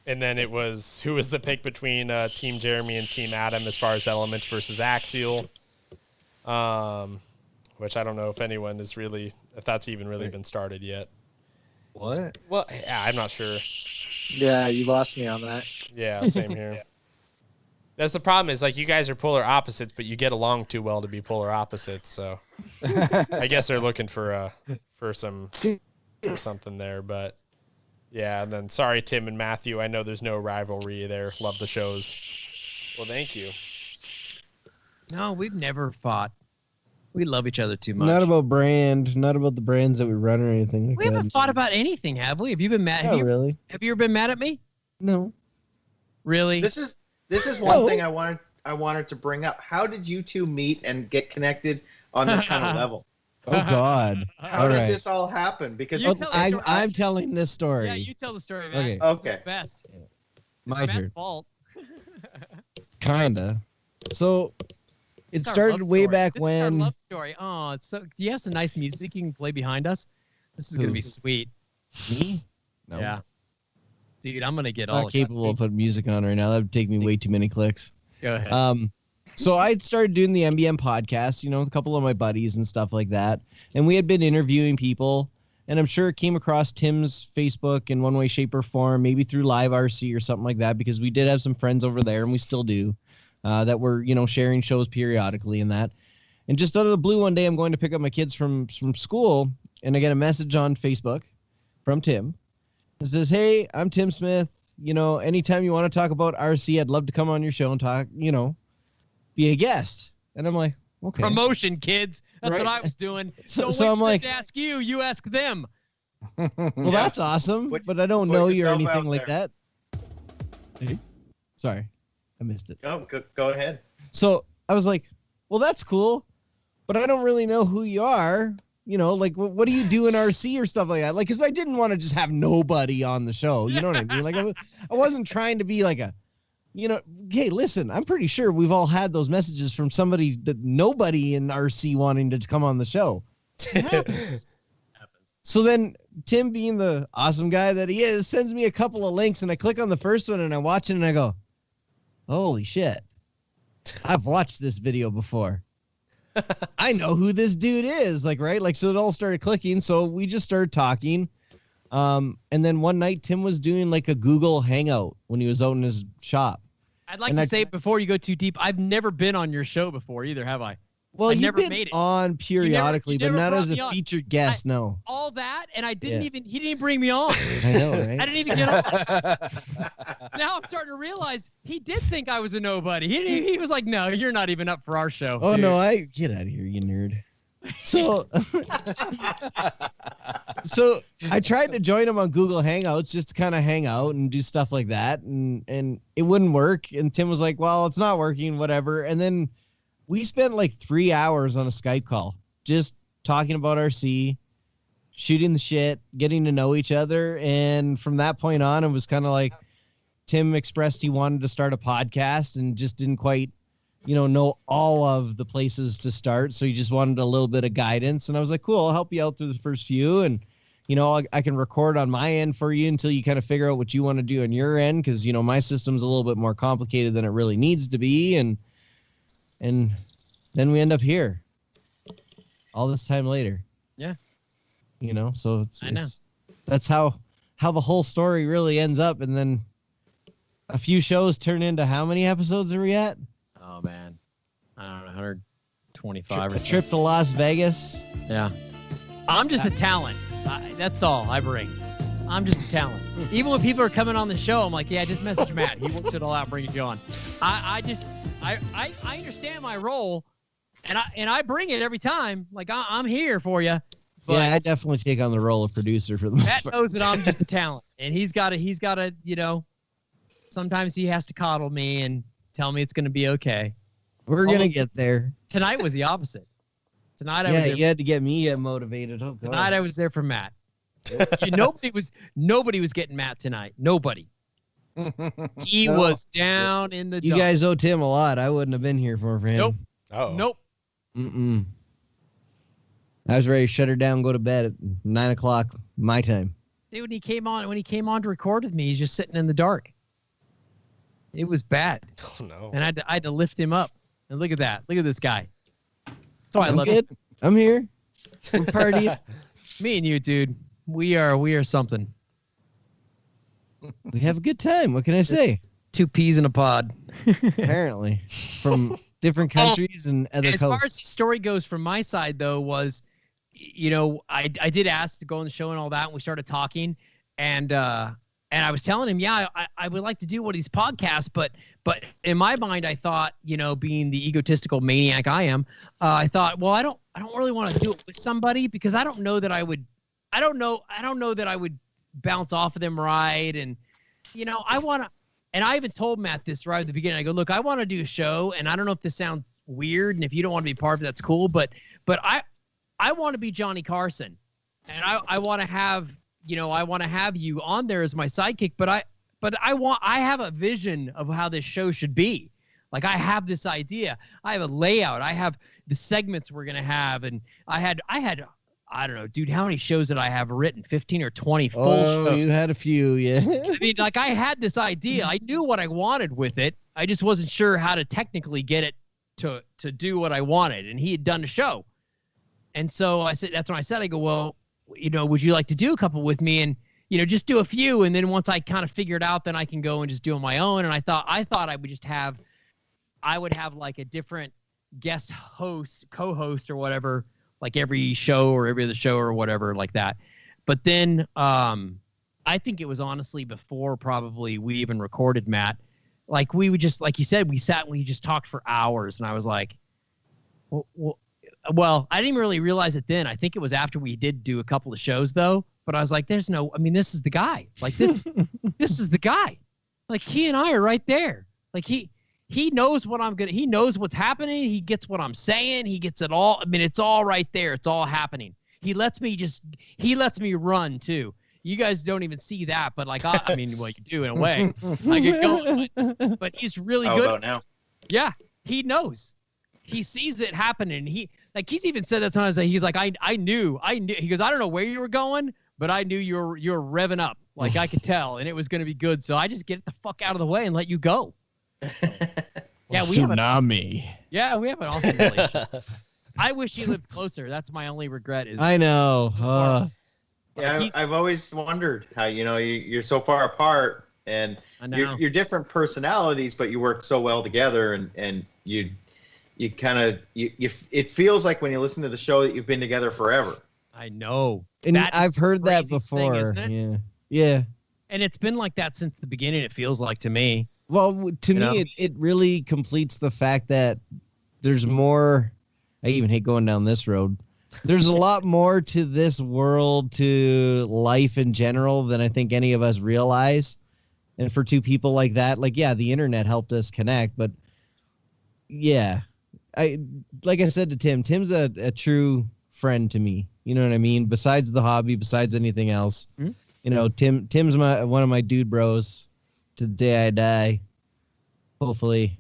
then it was who was the pick between Team Jeremy and Team Adam as far as elements versus axial, which I don't know if that's even really been started yet. What? Well, yeah, I'm not sure. Yeah, you lost me on that. Yeah, same here. That's the problem is like you guys are polar opposites, but you get along too well to be polar opposites. So I guess they're looking for something there, but yeah. And then sorry, Tim and Matthew. I know there's no rivalry there. Love the shows. Well, thank you. No, we've never fought. We love each other too much. Not about the brands that we run or anything like we that. haven't fought about anything, have we? Have you been mad? Really. Have you ever been mad at me? No. Really? This is one thing I wanted to bring up. How did you two meet and get connected on this kind of level? Oh God! How did this all happen? Because I'm telling this story. Yeah, you tell the story, man. Okay. It's best. My Matt's turn. fault. Kinda. So it It's our started love way story. back This when. is our love story. Oh, it's so. Do you have some nice music you can play behind us? This is gonna be sweet. Me? No. Yeah. Dude, I'm gonna get I'm all not capable of putting music on right now. That would take me way too many clicks. Go ahead. So I started doing the MBM podcast, with a couple of my buddies and stuff like that. And we had been interviewing people, and I'm sure it came across Tim's Facebook in one way, shape, or form, maybe through Live RC or something like that, because we did have some friends over there, and we still do, that were, sharing shows periodically and that. And just out of the blue one day, I'm going to pick up my kids from school, and I get a message on Facebook from Tim. It says, "Hey, I'm Tim Smith. Anytime you want to talk about RC, I'd love to come on your show and talk, be a guest." And I'm like, okay. Promotion, kids. That's Right. what I was doing. So Don't I'm wait for them like- to ask you. You ask them. Well, that's awesome, but I don't Put know you or yourself anything out like there. that. Sorry, I missed it. Go ahead. So I was like, well, that's cool, but I don't really know who you are. What do you do in RC or stuff like that? Like, because I didn't want to just have nobody on the show. You know what I mean? Like, I wasn't trying to be like a, hey, listen, I'm pretty sure we've all had those messages from somebody that nobody in RC wanting to come on the show. It happens. So then Tim, being the awesome guy that he is, sends me a couple of links, and I click on the first one and I watch it and I go, holy shit, I've watched this video before. I know who this dude is. So it all started clicking. So we just started talking. And then one night Tim was doing like a Google Hangout when he was out in his shop. I'd like to say before you go too deep, I've never been on your show before either, have I? Well, I you've never been made it. on periodically, you but never not brought as me a on. featured guest. No. All that, and I didn't Yeah. even. He didn't even bring me on. I know, right? I didn't even get on. Now I'm starting to realize he did think I was a nobody. He was like, "No, you're not even up for our show." Oh dude. no, I get out of here, you nerd. So, so I tried to join him on Google Hangouts just to kind of hang out and do stuff like that, and it wouldn't work. And Tim was like, "Well, it's not working, whatever." And then we spent like 3 hours on a Skype call, just talking about RC, shooting the shit, getting to know each other. And from that point on, it was kind of like Tim expressed he wanted to start a podcast and just didn't quite, know all of the places to start. So he just wanted a little bit of guidance. And I was like, cool, I'll help you out through the first few. And, I can record on my end for you until you kind of figure out what you want to do on your end. Cause my system's a little bit more complicated than it really needs to be. And then we end up here all this time later. Yeah. So I know. That's how the whole story really ends up. And then a few shows turn into how many episodes are we at? Oh man, I don't know, 125 or A something. trip to Las Vegas. Yeah. I'm just a talent. That's all I bring. I'm just a talent. Even when people are coming on the show, I'm like, yeah, just message Matt. He works it all out, bring it on. I understand my role, and I bring it every time. Like I'm here for you. But Yeah, I definitely take on the role of producer for the most Matt part. knows that I'm just a talent, and he's got to, sometimes he has to coddle me and tell me it's going to be okay. We're gonna get there. Tonight was the opposite. Tonight I was Yeah, there. you had to get me motivated. Oh god. Tonight I was there for Matt. Nobody was getting Matt tonight. Nobody. He No. was down in the You dumps. guys owe Tim a lot. I wouldn't have been here for him. Nope. Oh. Nope. Mm-mm. I was ready to shut her down, go to bed at 9 o'clock my time. Dude, when he came on to record with me, he's just sitting in the dark. It was bad. Oh no. And I had to lift him up. And look at that. Look at this guy. That's why I I'm love good. I'm here. We're partying. me and you, dude. We are something. We have a good time. What can I say? 2 peas in a pod. Apparently, from different countries and other As far as coasts. the story goes from my side, though, was, I did ask to go on the show and all that, and we started talking, and I was telling him, yeah, I would like to do one of these podcasts, but in my mind, I thought, being the egotistical maniac I am, I thought, well, I don't really want to do it with somebody because I don't know that I would bounce off of them right, and I want to. And I even told Matt this right at the beginning. I go, look, I want to do a show, and I don't know if this sounds weird, and if you don't want to be part of it, that's cool. But I want to be Johnny Carson, and I want to have you on there as my sidekick. But I have a vision of how this show should be. Like, I have this idea. I have a layout. I have the segments we're gonna have, and I had. I don't know, dude, how many shows did I have written? 15 or 20 full shows. You had a few, yeah. I mean, like, I had this idea. I knew what I wanted with it. I just wasn't sure how to technically get it to do what I wanted. And he had done a show. And so I said, that's when I said, I go, well, would you like to do a couple with me? And, just do a few. And then once I kind of figured out, then I can go and just do on my own. And I thought I would just I would have like a different guest host, co-host or whatever, like every show or every other show or whatever like that. But then I think it was honestly before probably we even recorded, Matt. Like, we would just, like you said, we sat and we just talked for hours. And I was like, well, I didn't really realize it then. I think it was after we did do a couple of shows, though. But I was like, this is the guy. Like, this is the guy. Like, he and I are right there. Like, he knows he knows what's happening. He gets what I'm saying. He gets it all. I mean, it's all right there. It's all happening. He lets me run too. You guys don't even see that, but like, I mean, well, you do in a way. I get going, but he's really good. How about now? Yeah, he knows. He sees it happening. He's even said that sometimes. He's like, I knew. He goes, I don't know where you were going, but I knew you're revving up. Like, I could tell, and it was going to be good. So I just get the fuck out of the way and let you go. Yeah, we have tsunami. we have an awesome relationship. I wish he lived closer. That's my only regret. I know. Yeah, I've always wondered how you're so far apart, and you're different personalities, but you work so well together, and you kind of it feels like when you listen to the show that you've been together forever. I know, and I've heard that before. Isn't it? Yeah. And it's been like that since the beginning. It feels like to me. Well, to me, it really completes the fact that there's more. I even hate going down this road. There's a lot more to this world, to life in general, than I think any of us realize. And for two people like that, like, yeah, the internet helped us connect, but yeah, like I said to Tim's a true friend to me. You know what I mean? Besides the hobby, besides anything else, Tim's one of my dude bros. To the day I die. Hopefully,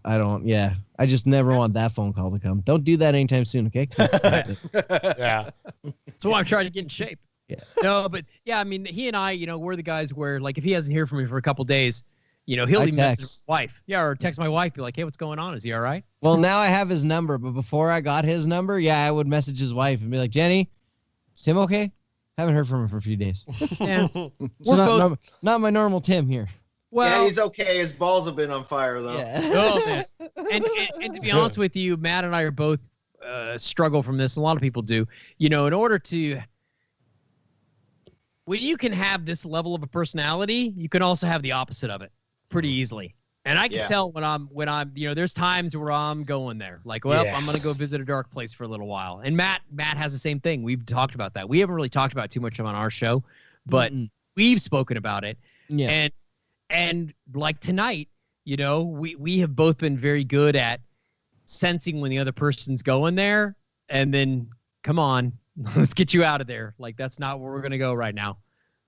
I don't. Yeah, I just never want that phone call to come. Don't do that anytime soon, okay? Yeah. That's why I'm trying to get in shape. Yeah. No, but yeah, I mean, he and I, we're the guys where, like, if he hasn't heard from me for a couple days, he'll even message his wife. Yeah, or text my wife, be like, hey, what's going on? Is he all right? Well, now I have his number, but before I got his number, I would message his wife and be like, Jenny, is Tim okay? Haven't heard from him for a few days. Yeah. So not my normal Tim here. Well, yeah, he's okay. His balls have been on fire, though. Yeah. Oh, man. And to be honest with you, Matt and I are both struggle from this. A lot of people do. In order to, when you can have this level of a personality, you can also have the opposite of it pretty easily. And I can tell when I'm, there's times where I'm going there. Like, well, I'm going to go visit a dark place for a little while. And Matt has the same thing. We've talked about that. We haven't really talked about it too much on our show, but we've spoken about it. Yeah. And like tonight, we have both been very good at sensing when the other person's going there, and then, come on, let's get you out of there. Like, that's not where we're going to go right now.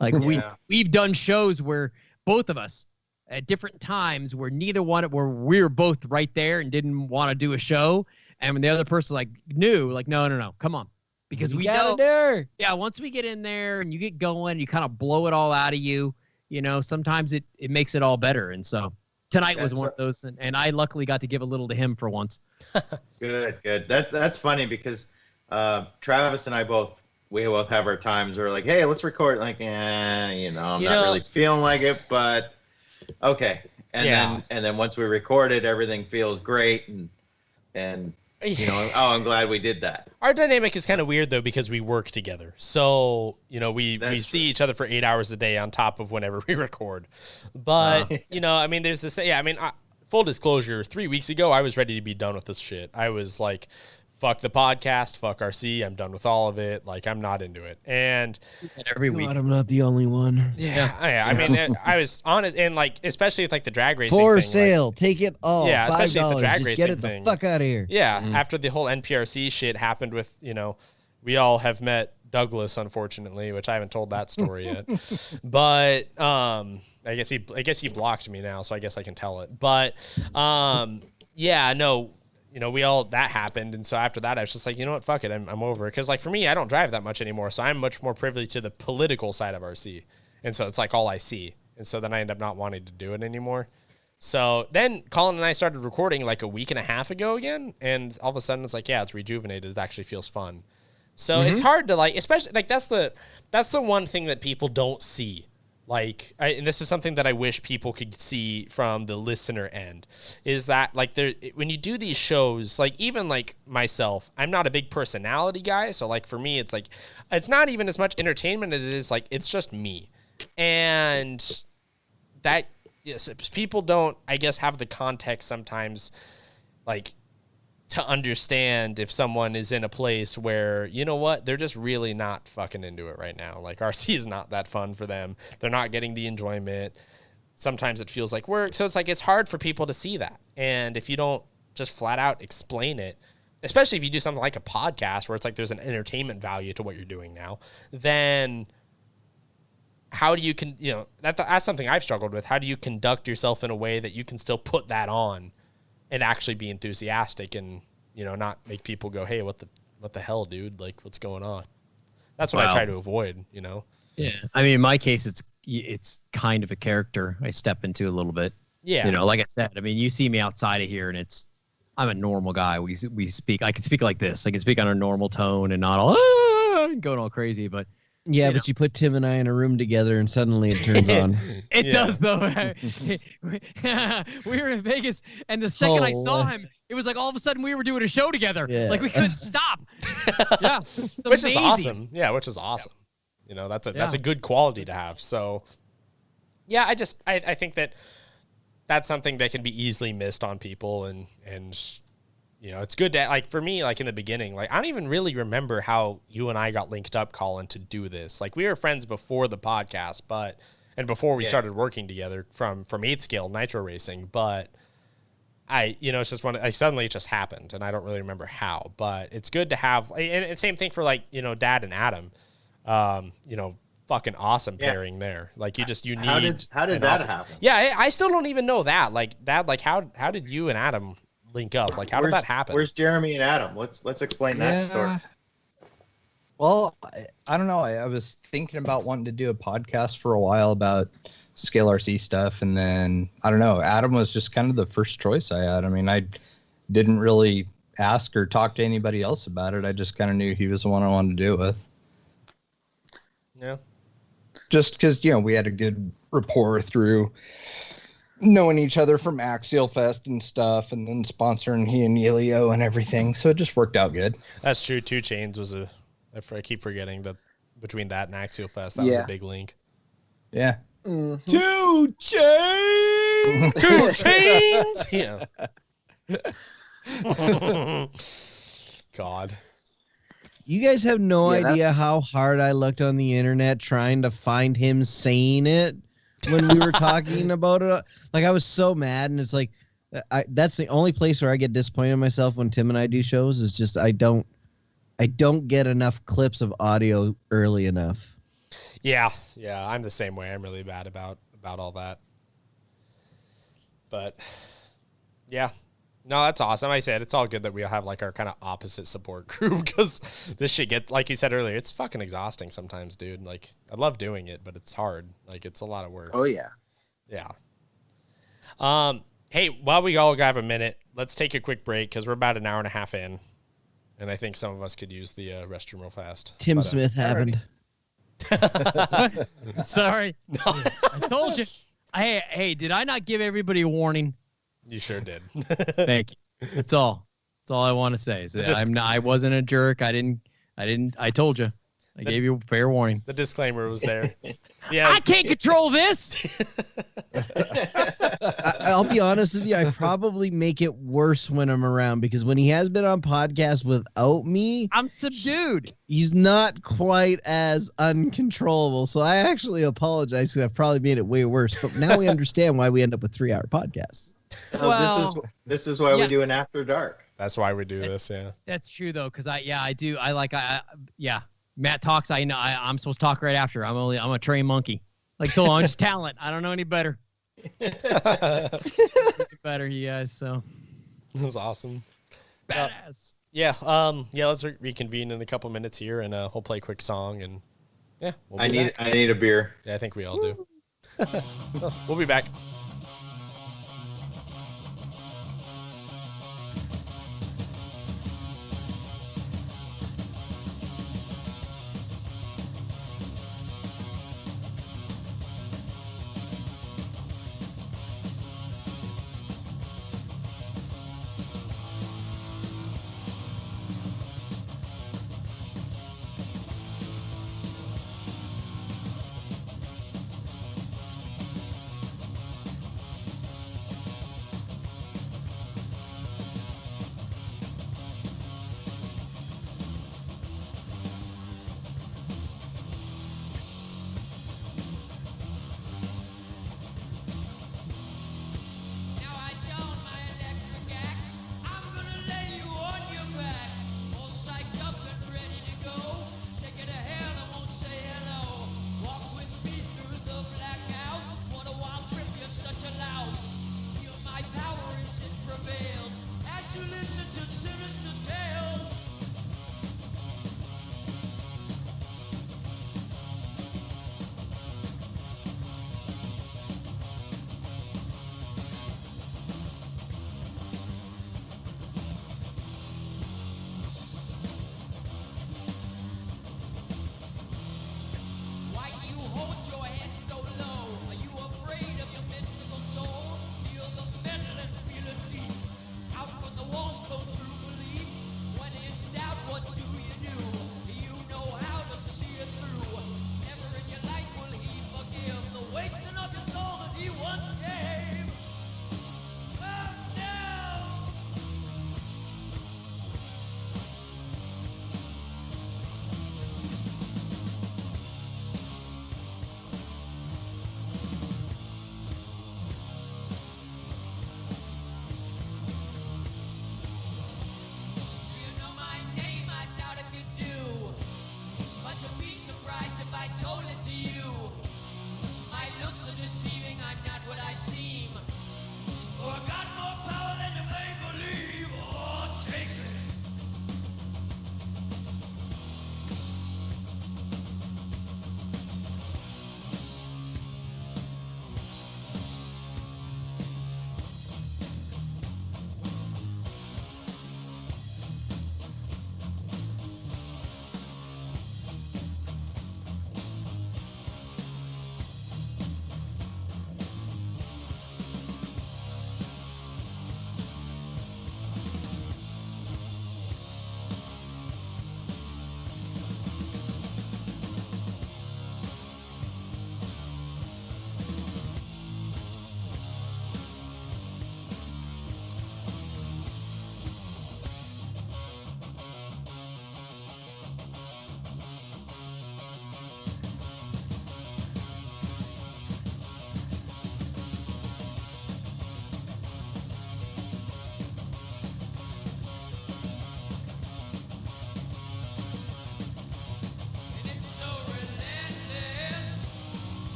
Like, we've done shows where both of us at different times where where we were both right there and didn't want to do a show. And when the other person's no, come on. Because we know, once we get in there and you get going, you kind of blow it all out of you. Sometimes it makes it all better. And so tonight was one of those, and I luckily got to give a little to him for once. Good. That's funny because Travis and I both have our times where, like, hey, let's record. Like, I'm not really feeling like it, but okay. and then once we record it, everything feels great, and I'm glad we did that. Our dynamic is kind of weird though because we work together. So, we see each other for 8 hours a day on top of whenever we record. But, there's this, full disclosure, 3 weeks ago, I was ready to be done with this shit. I was like, fuck the podcast, fuck RC, I'm done with all of it. Like, I'm not into it. And every week, I'm not the only one. I was honest, and like, especially with like the drag racing For thing, sale, like, take it all. Yeah, especially with the drag Just racing get it thing. the fuck out of here. Yeah, after the whole NPRC shit happened with, we all have met Douglas, unfortunately, which I haven't told that story yet. But I guess he blocked me now, so I guess I can tell it. But that happened, and so after that, I was just like, you know what, fuck it, I'm over it. Because like for me, I don't drive that much anymore, so I'm much more privileged to the political side of RC, and so it's like all I see, and so then I end up not wanting to do it anymore. So then Colin and I started recording like a week and a half ago again, and all of a sudden it's like, yeah, it's rejuvenated. It actually feels fun. So it's hard to like, especially like that's the one thing that people don't see. Like, and this is something that I wish people could see from the listener end, is that like when you do these shows, like even like myself, I'm not a big personality guy. So like for me, it's like, it's not even as much entertainment as it is like, it's just me. And that, yes, people don't, I guess, have the context sometimes, like, to understand if someone is in a place where, you know what, they're just really not fucking into it right now. Like, RC is not that fun for them. They're not getting the enjoyment. Sometimes it feels like work. So it's like, it's hard for people to see that. And if you don't just flat out explain it, especially if you do something like a podcast where it's like there's an entertainment value to what you're doing now, then how do you that's something I've struggled with. How do you conduct yourself in a way that you can still put that on and actually be enthusiastic and, not make people go, hey, what the hell, dude? Like, what's going on? That's what I try to avoid, Yeah. I mean, in my case, it's kind of a character I step into a little bit. Yeah. Like I said, I mean, you see me outside of here and I'm a normal guy. We speak, I can speak like this. I can speak on a normal tone and not all going all crazy, but yeah, but you put Tim and I in a room together and suddenly it turns on. It does, though. We were in Vegas, and the second I saw him, it was like all of a sudden we were doing a show together. Yeah. Like we couldn't stop. Yeah. Which is awesome. Yeah, which is awesome. That's a good quality to have. So, yeah, I think that's something that can be easily missed on people, and it's good to, like, for me, like in the beginning, like I don't even really remember how you and I got linked up, Colin, to do this. Like we were friends before the podcast, and before we started working together from 8th Scale Nitro Racing, but it's just suddenly it just happened, and I don't really remember how, but it's good to have, and same thing for like, Dad and Adam, fucking awesome pairing there. Like how did that happen? Yeah. I still don't even know that. Like Dad, like how did you and Adam link up? Like, how did that happen? Where's Jeremy and Adam? Let's explain that story. Well, I don't know. I was thinking about wanting to do a podcast for a while about Scale RC stuff, and then I don't know. Adam was just kind of the first choice I had. I mean, I didn't really ask or talk to anybody else about it. I just kind of knew he was the one I wanted to do it with. Yeah. Just because we had a good rapport through knowing each other from Axial Fest and stuff, and then sponsoring he and Elio and everything, so it just worked out good. That's true. 2 Chains was I keep forgetting that between that and Axial Fest, that was a big link. Yeah. Mm-hmm. 2 Chains. Yeah. God. You guys have no idea how hard I looked on the internet trying to find him saying it when we were talking about it. Like, I was so mad, and it's like, that's the only place where I get disappointed in myself when Tim and I do shows, is just I don't get enough clips of audio early enough. Yeah, I'm the same way. I'm really bad about all that. But yeah. No, that's awesome. I said it's all good that we all have like our kind of opposite support group, because this shit get, like you said earlier, it's fucking exhausting sometimes, dude. Like, I love doing it, but it's hard. Like, it's a lot of work. Oh yeah. Yeah. Hey, while we all have a minute, let's take a quick break because we're about an hour and a half in, and I think some of us could use the restroom real fast. Tim Smith happened. Sorry. I told you. Hey, did I not give everybody a warning? You sure did. Thank you. That's all. That's all I want to say. Is that I wasn't a jerk. I told you. I gave you a fair warning. The disclaimer was there. Yeah. I can't control this. I'll be honest with you. I probably make it worse when I'm around because when he has been on podcasts without me, I'm subdued. He's not quite as uncontrollable. So I actually apologize because I've probably made it way worse. But now we understand why we end up with 3-hour podcasts. Well, this is why we do an after dark. That's why we do this. Yeah. That's true though, because I do. Matt talks. I'm supposed to talk right after. I'm a trained monkey. Like told I'm just talent. I don't know any better. Better, you guys. So that's awesome. Badass. Yeah. Let's reconvene in a couple minutes here, and we'll play a quick song, and yeah. I need a beer. Yeah, I think we all do. We'll be back.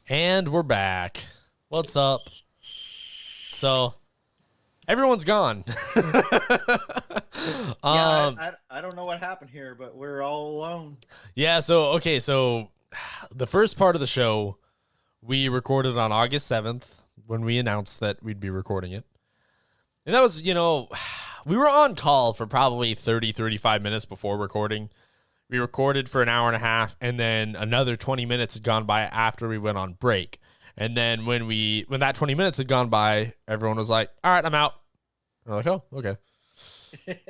And we're back. What's up? So, everyone's gone. I don't know what happened here, but we're all alone. Yeah, so the first part of the show we recorded on August 7th when we announced that we'd be recording it. And that was, we were on call for probably 30, 35 minutes before recording. We recorded for an hour and a half, and then another 20 minutes had gone by after we went on break. And then when that 20 minutes had gone by, everyone was like, all right, I'm out. And we're like, oh, okay.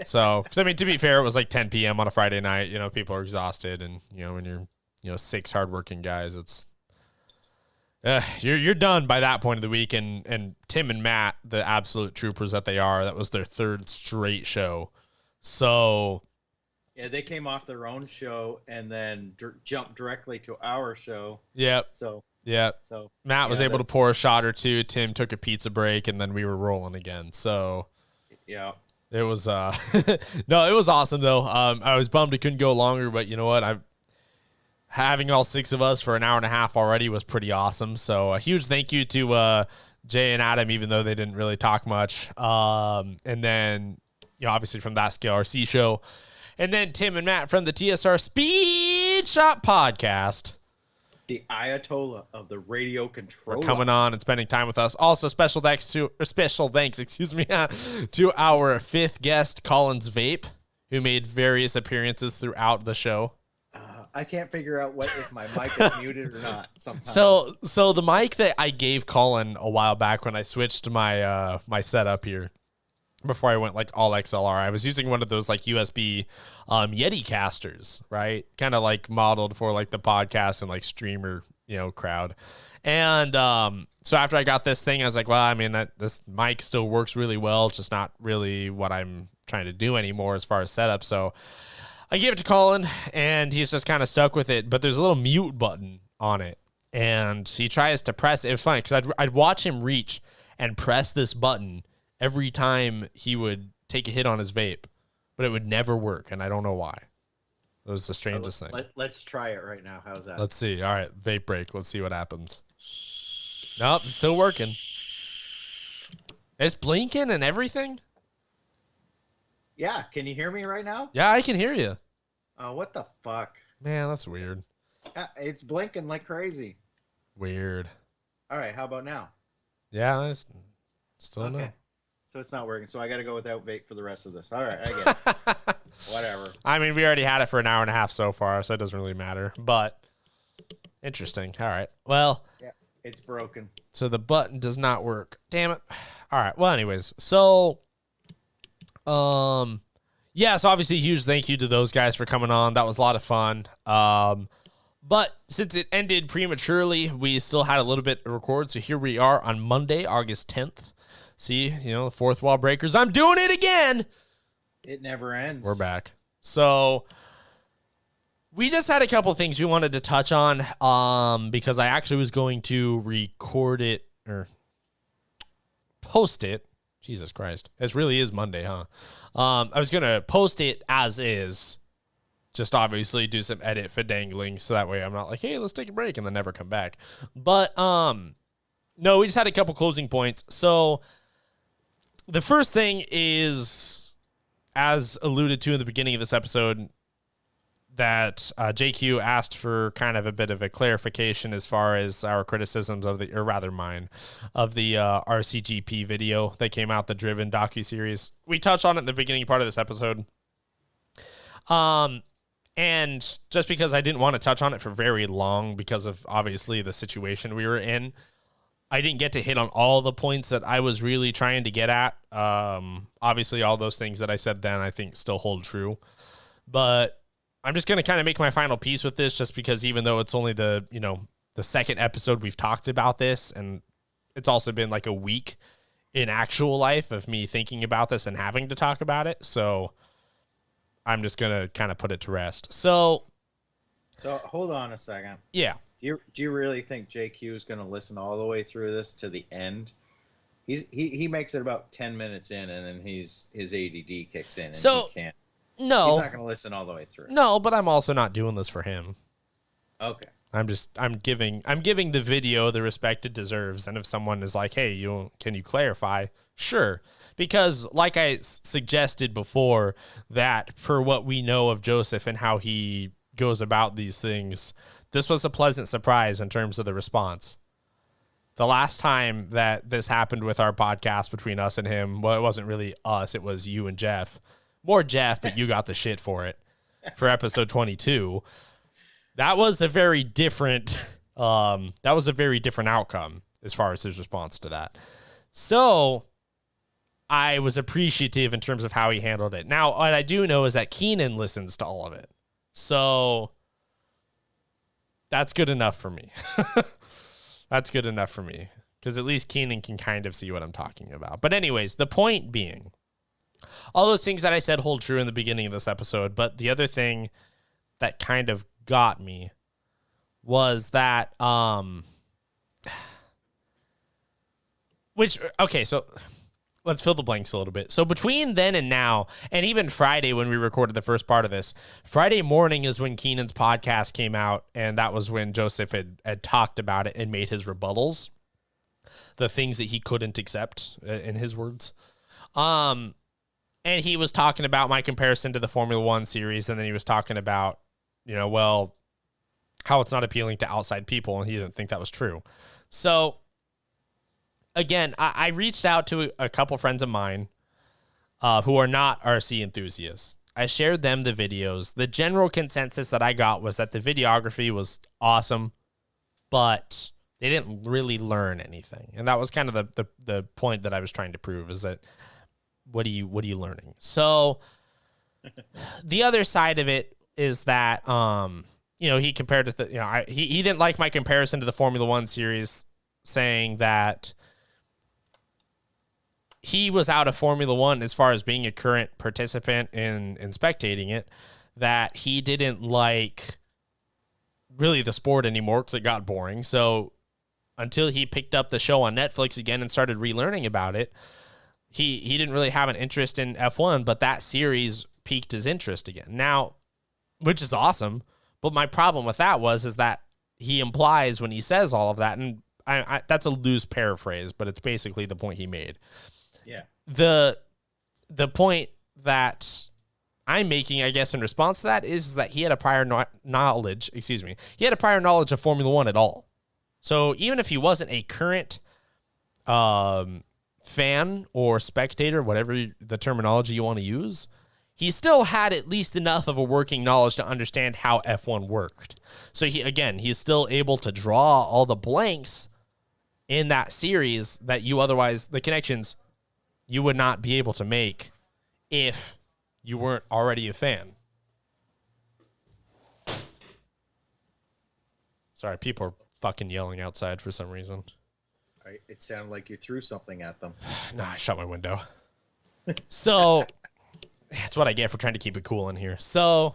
So, because, I mean, to be fair, it was like 10 p.m. on a Friday night. People are exhausted, and, when you're, 6 hardworking guys, it's, you're done by that point of the week. And Tim and Matt, the absolute troopers that they are, that was their 3rd straight show. So... yeah, they came off their own show and then jumped directly to our show. Yep. So Matt was able to pour a shot or two. Tim took a pizza break, and then we were rolling again. So yeah, it was no, it was awesome though. I was bummed it couldn't go longer, but you know what? Having all 6 of us for an hour and a half already was pretty awesome. So a huge thank you to Jay and Adam, even though they didn't really talk much. And then obviously from that Scale RC show. And then Tim and Matt from the TSR Speedshop Podcast. The Ayatollah of the radio control. For coming on and spending time with us. Also, special thanks to our 5th guest, Colin's Vape, who made various appearances throughout the show. I can't figure out if my mic is muted or not sometimes. So the mic that I gave Colin a while back when I switched my my setup here, before I went like all XLR, I was using one of those like USB Yeti casters, right? Kind of like modeled for like the podcast and like streamer, crowd. And so after I got this thing, I was like, well, I mean, this mic still works really well. It's just not really what I'm trying to do anymore as far as setup. So I gave it to Colin, and he's just kind of stuck with it. But there's a little mute button on it, and he tries to press it. It was funny because I'd watch him reach and press this button every time he would take a hit on his vape, but it would never work, and I don't know why. It was the strangest thing. Let's try it right now. How's that? Let's see. All right, vape break. Let's see what happens. Nope, it's still working. It's blinking and everything? Yeah, can you hear me right now? Yeah, I can hear you. Oh, what the fuck? Man, that's weird. It's blinking like crazy. Weird. All right, how about now? Yeah, it's still no. So it's not working. So I got to go without vape for the rest of this. All right, I get it. Whatever. I mean, we already had it for an hour and a half so far, so it doesn't really matter. But interesting. All right. Well, yeah, it's broken. So the button does not work. Damn it. All right. Well, anyways, so yeah, so obviously huge thank you to those guys for coming on. That was a lot of fun. But since it ended prematurely, we still had a little bit to record. So here we are on Monday, August 10th. See, the fourth wall breakers. I'm doing it again. It never ends. We're back. So we just had a couple of things we wanted to touch on because I actually was going to record it or post it. Jesus Christ. This really is Monday, huh? I was going to post it as is. Just obviously do some edit fidangling so that way I'm not like, hey, let's take a break and then never come back. But no, we just had a couple closing points. So the first thing is, as alluded to in the beginning of this episode, that JQ asked for kind of a bit of a clarification as far as our criticisms of or rather mine, of the RCGP video that came out, the Driven docuseries. We touched on it in the beginning part of this episode. And just because I didn't want to touch on it for very long because of obviously the situation we were in, I didn't get to hit on all the points that I was really trying to get at. Obviously, all those things that I said then I think still hold true. But I'm just going to kind of make my final piece with this just because even though it's only the second episode we've talked about this, and it's also been like a week in actual life of me thinking about this and having to talk about it. So I'm just going to kind of put it to rest. So hold on a second. Yeah. Do you really think JQ is going to listen all the way through this to the end? He makes it about 10 minutes in, and then his ADD kicks in, and he can't. No, he's not going to listen all the way through. No, but I'm also not doing this for him. Okay. I'm giving the video the respect it deserves, and if someone is like, hey, can you clarify? Sure, because like I suggested before, that for what we know of Joseph and how he goes about these things, this was a pleasant surprise in terms of the response. The last time that this happened with our podcast between us and him, well, it wasn't really us. It was you and Jeff. More Jeff, but you got the shit for it for episode 22. That was a very different outcome as far as his response to that. So I was appreciative in terms of how he handled it. Now, what I do know is that Keenan listens to all of it. So that's good enough for me. That's good enough for me because at least Keenan can kind of see what I'm talking about. But anyways, the point being, all those things that I said hold true in the beginning of this episode. But the other thing that kind of got me was that, so let's fill the blanks a little bit. So between then and now, and even Friday when we recorded the first part of this, Friday morning is when Keenan's podcast came out, and that was when Joseph had talked about it and made his rebuttals, the things that he couldn't accept, in his words. And he was talking about my comparison to the Formula One series, and then he was talking about, how it's not appealing to outside people, and he didn't think that was true. So again, I reached out to a couple friends of mine who are not RC enthusiasts. I shared them the videos. The general consensus that I got was that the videography was awesome, but they didn't really learn anything. And that was kind of the point that I was trying to prove, is that what are you learning? So the other side of it is that he compared to he didn't like my comparison to the Formula One series, saying that he was out of Formula One as far as being a current participant in spectating it, that he didn't like really the sport anymore because it got boring. So until he picked up the show on Netflix again and started relearning about it, he didn't really have an interest in F1, but that series piqued his interest again. Now, which is awesome, but my problem with that is that he implies when he says all of that, and I that's a loose paraphrase, but it's basically the point he made. Yeah. The point that I'm making, I guess, in response to that is that he had a prior knowledge. He had a prior knowledge of Formula One at all. So even if he wasn't a current fan or spectator, whatever the terminology you want to use, he still had at least enough of a working knowledge to understand how F1 worked. So he's still able to draw all the blanks in that series that the connections you would not be able to make if you weren't already a fan. Sorry, people are fucking yelling outside for some reason. It sounded like you threw something at them. No, I shut my window. So that's what I get for trying to keep it cool in here. So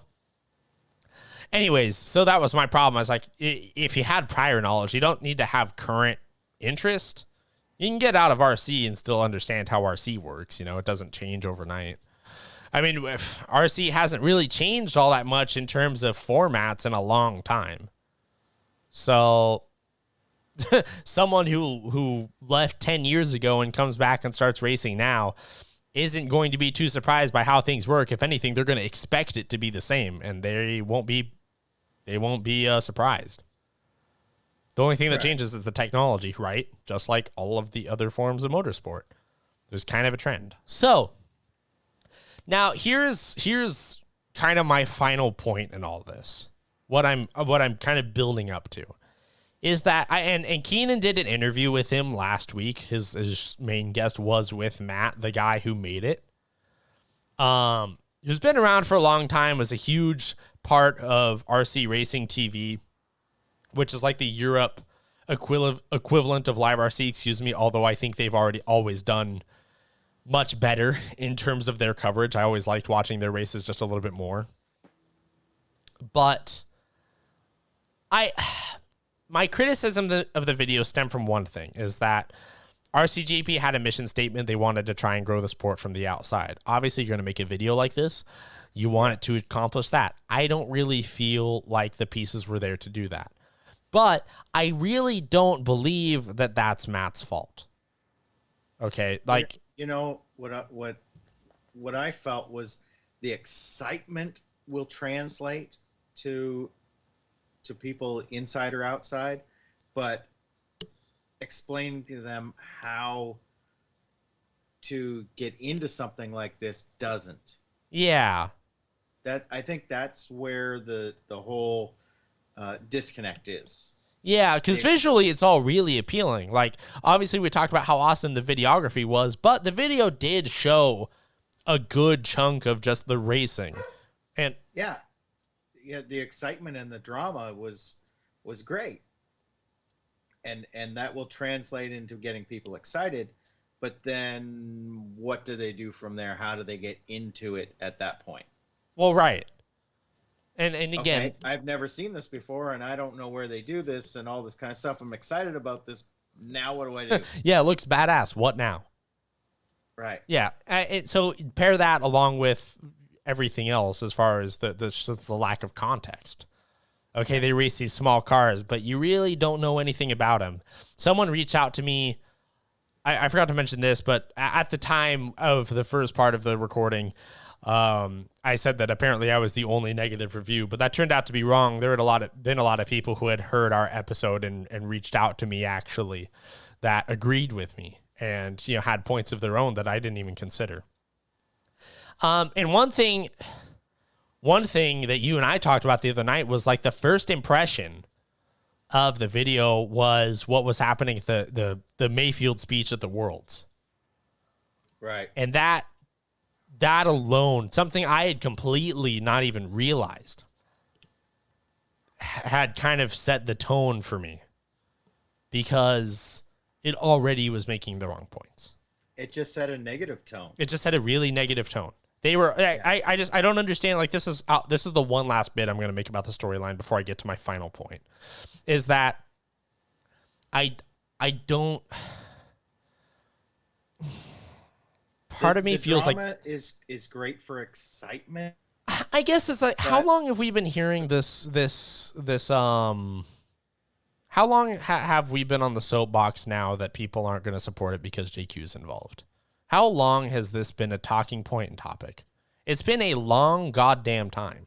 anyways, so that was my problem. I was like, if you had prior knowledge, you don't need to have current interest. You can get out of RC and still understand how RC works. It doesn't change overnight. I mean, RC hasn't really changed all that much in terms of formats in a long time. So someone who left 10 years ago and comes back and starts racing now isn't going to be too surprised by how things work. If anything, they're going to expect it to be the same, and they won't be surprised. The only thing that changes is the technology, right? Just like all of the other forms of motorsport. There's kind of a trend. So now here's kind of my final point in all this. What I'm kind of building up to is that and Keenan did an interview with him last week. His main guest was with Matt, the guy who made it. Who's been around for a long time, was a huge part of RC Racing TV, which is like the Europe equivalent of Live RC, although I think they've always done much better in terms of their coverage. I always liked watching their races just a little bit more. But my criticism of the video stemmed from one thing, is that RCGP had a mission statement. They wanted to try and grow the sport from the outside. Obviously, you're going to make a video like this. You want it to accomplish that. I don't really feel like the pieces were there to do that. But I really don't believe that that's Matt's fault. Okay, like what I felt was the excitement will translate to to people inside or outside, but explaining to them how to get into something like this doesn't. Yeah. I think that's where the whole disconnect is. Yeah, because visually it's all really appealing. Like, obviously we talked about how awesome the videography was, but the video did show a good chunk of just the racing. And yeah, the excitement and the drama was great. And that will translate into getting people excited. But then what do they do from there? How do they get into it at that point? Well, right. And again, okay, I've never seen this before, and I don't know where they do this and all this kind of stuff. I'm excited about this. Now what do I do? Yeah, it looks badass. What now? Right. Yeah. So pair that along with everything else as far as the lack of context. Okay, they race these small cars, but you really don't know anything about them. Someone reached out to me. I forgot to mention this, but at the time of the first part of the recording, I said that apparently I was the only negative review, but that turned out to be wrong. There had been a lot of people who had heard our episode and reached out to me actually that agreed with me and, you know, had points of their own that I didn't even consider. And one thing that you and I talked about the other night was like the first impression of the video was what was happening at the Mayfield speech at the Worlds. Right. And that alone, something I had completely not even realized, had kind of set the tone for me because it already was making the wrong points. It just set a negative tone. It just had a really negative tone. They were, I don't understand. Like this is the one last bit I'm going to make about the storyline before I get to my final point, is that I don't. Part of me feels like is great for excitement. I guess it's like, how long have we been hearing this how long have we been on the soapbox now that people aren't going to support it because JQ is involved? How long has this been a talking point and topic? It's been a long goddamn time.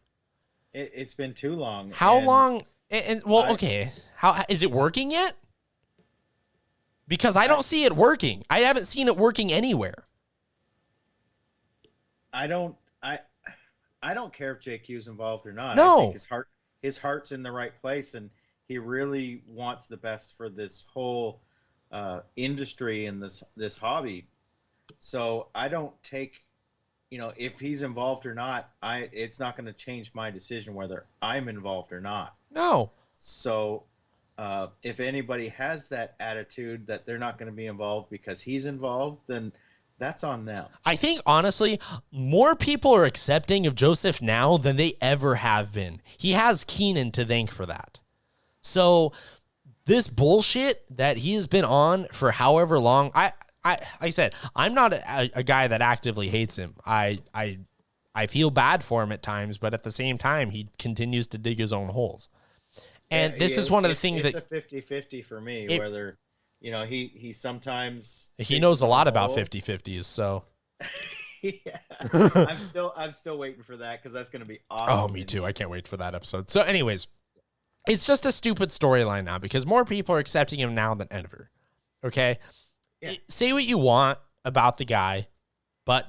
It's been too long. How long? Okay. How is it working yet? Because I don't see it working. I haven't seen it working anywhere. I don't care if JQ's involved or not. No. I think his heart's in the right place, and he really wants the best for this whole industry and this hobby. So I don't take, if he's involved or not, it's not going to change my decision whether I'm involved or not. No. So if anybody has that attitude that they're not going to be involved because he's involved, then that's on them. I think, honestly, more people are accepting of Joseph now than they ever have been. He has Keenan to thank for that. So this bullshit that he has been on for however long, like I said, I'm not a guy that actively hates him. I feel bad for him at times, but at the same time, he continues to dig his own holes. And this is one of the things it's a 50-50 for me, whether, he sometimes he knows a lot about 50-50s, so yeah. I'm still waiting for that because that's going to be awesome. Oh, me too. I can't wait for that episode. So anyways, it's just a stupid storyline now because more people are accepting him now than ever. Okay? Yeah. Say what you want about the guy, but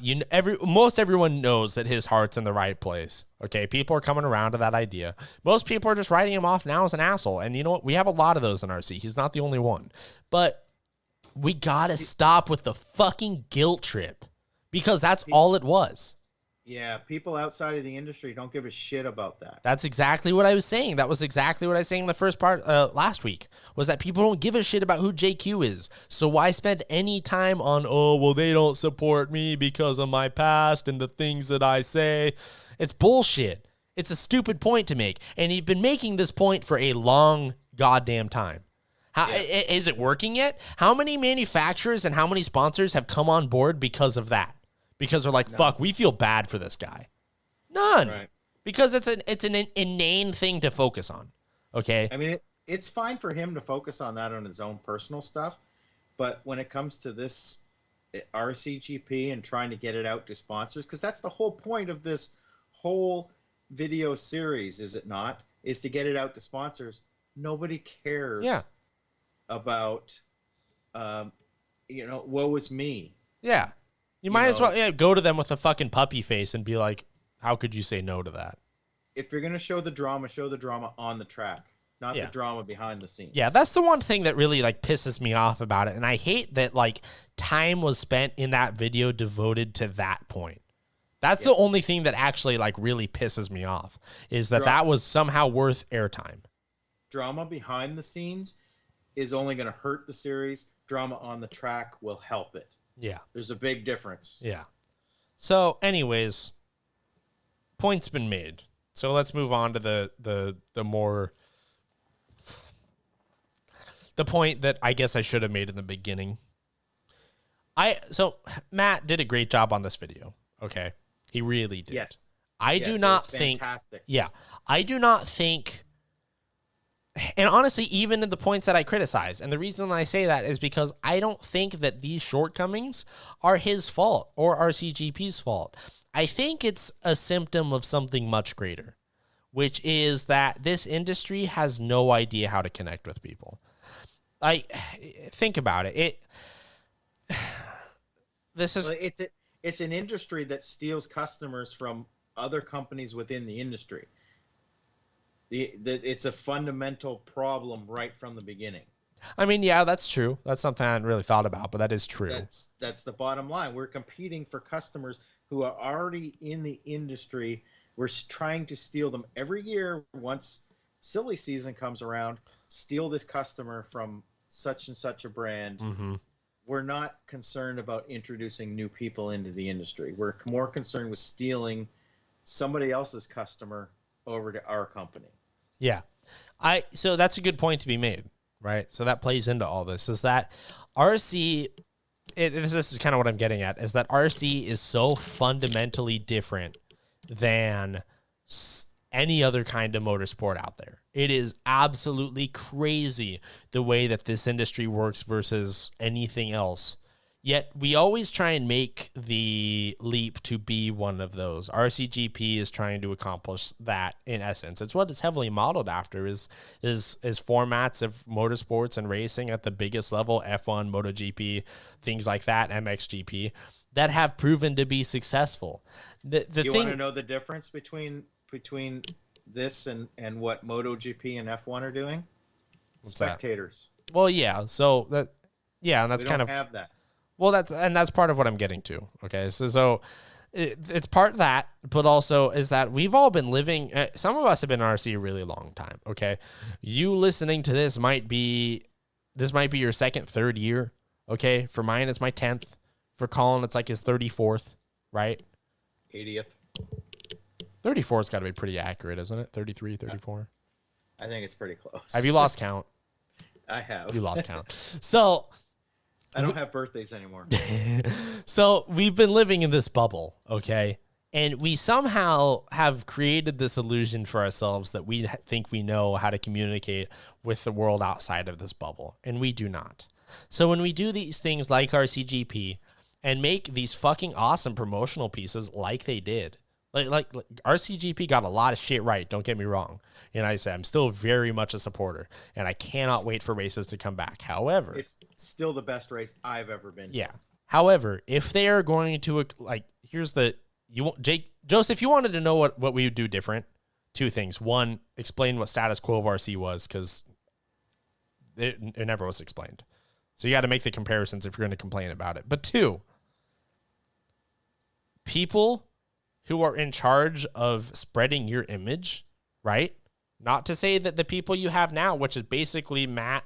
most everyone knows that his heart's in the right place. Okay? People are coming around to that idea. Most people are just writing him off now as an asshole. And you know what? We have a lot of those in RC. He's not the only one. But we got to stop with the fucking guilt trip because that's all it was. Yeah, people outside of the industry don't give a shit about that. That's exactly what I was saying. That was exactly what I was saying in the first part last week, was that people don't give a shit about who JQ is. So why spend any time on, they don't support me because of my past and the things that I say? It's bullshit. It's a stupid point to make. And you've been making this point for a long goddamn time. Is it working yet? How many manufacturers and how many sponsors have come on board because of that? Because they're like, fuck, we feel bad for this guy. None. Right. Because it's an inane thing to focus on. Okay? I mean, it's fine for him to focus on that on his own personal stuff. But when it comes to this RCGP and trying to get it out to sponsors, because that's the whole point of this whole video series, is it not? is to get it out to sponsors. Nobody cares about, woe is me. Yeah. You might as well go to them with a fucking puppy face and be like, how could you say no to that? If you're going to show the drama on the track, not the drama behind the scenes. Yeah, that's the one thing that really like pisses me off about it. And I hate that like time was spent in that video devoted to that point. That's the only thing that actually like really pisses me off, is that that was somehow worth airtime. Drama behind the scenes is only going to hurt the series. Drama on the track will help it. Yeah. There's a big difference. Yeah. So anyways, point's been made. So let's move on to the point that I guess I should have made in the beginning. So Matt did a great job on this video. Okay. He really did. Yes. I do not think. Fantastic. Yeah. I do not think. And honestly, even in the points that I criticize, and the reason I say that is because I don't think that these shortcomings are his fault or RCGP's fault. I think it's a symptom of something much greater, which is that this industry has no idea how to connect with people. Think about it. It's an industry that steals customers from other companies within the industry. It's a fundamental problem right from the beginning. I mean, yeah, that's true. That's something I hadn't really thought about, but that is true. That's the bottom line. We're competing for customers who are already in the industry. We're trying to steal them every year. Once silly season comes around, steal this customer from such and such a brand. Mm-hmm. We're not concerned about introducing new people into the industry. We're more concerned with stealing somebody else's customer over to our company. Yeah. So that's a good point to be made, right? So that plays into all this, is that RC, this is kind of what I'm getting at, is that RC is so fundamentally different than any other kind of motorsport out there. It is absolutely crazy the way that this industry works versus anything else. Yet we always try and make the leap to be one of those. RCGP is trying to accomplish that in essence. It's what it's heavily modeled after is formats of motorsports and racing at the biggest level, F1, MotoGP, things like that, MXGP, that have proven to be successful. You want to know the difference between this and what MotoGP and F1 are doing? What's spectators. That? Well, yeah. So and that's we kind don't of have that. Well, that's part of what I'm getting to. Okay, so it's part of that, but also is that we've all been living. Some of us have been in RC a really long time. Okay, you listening to this might be your second, third year. Okay, for mine it's my 10th. For Colin, it's like his 34th, right? 80th. 34's got to be pretty accurate, isn't it? 33, 34. I think it's pretty close. Have you lost count? I have. You lost count. So. I don't have birthdays anymore. So we've been living in this bubble, okay? And we somehow have created this illusion for ourselves that we think we know how to communicate with the world outside of this bubble, and we do not. So when we do these things like RCGP and make these fucking awesome promotional pieces like they did, like RCGP got a lot of shit right, don't get me wrong. And I say I'm still very much a supporter, and I cannot wait for races to come back. However, it's still the best race I've ever been to. Yeah. However, if they are going to Joseph, you wanted to know what we would do different. Two things. One, explain what status quo of RC was, because it never was explained. So you got to make the comparisons if you're going to complain about it. But two, people who are in charge of spreading your image, right? Not to say that the people you have now, which is basically Matt,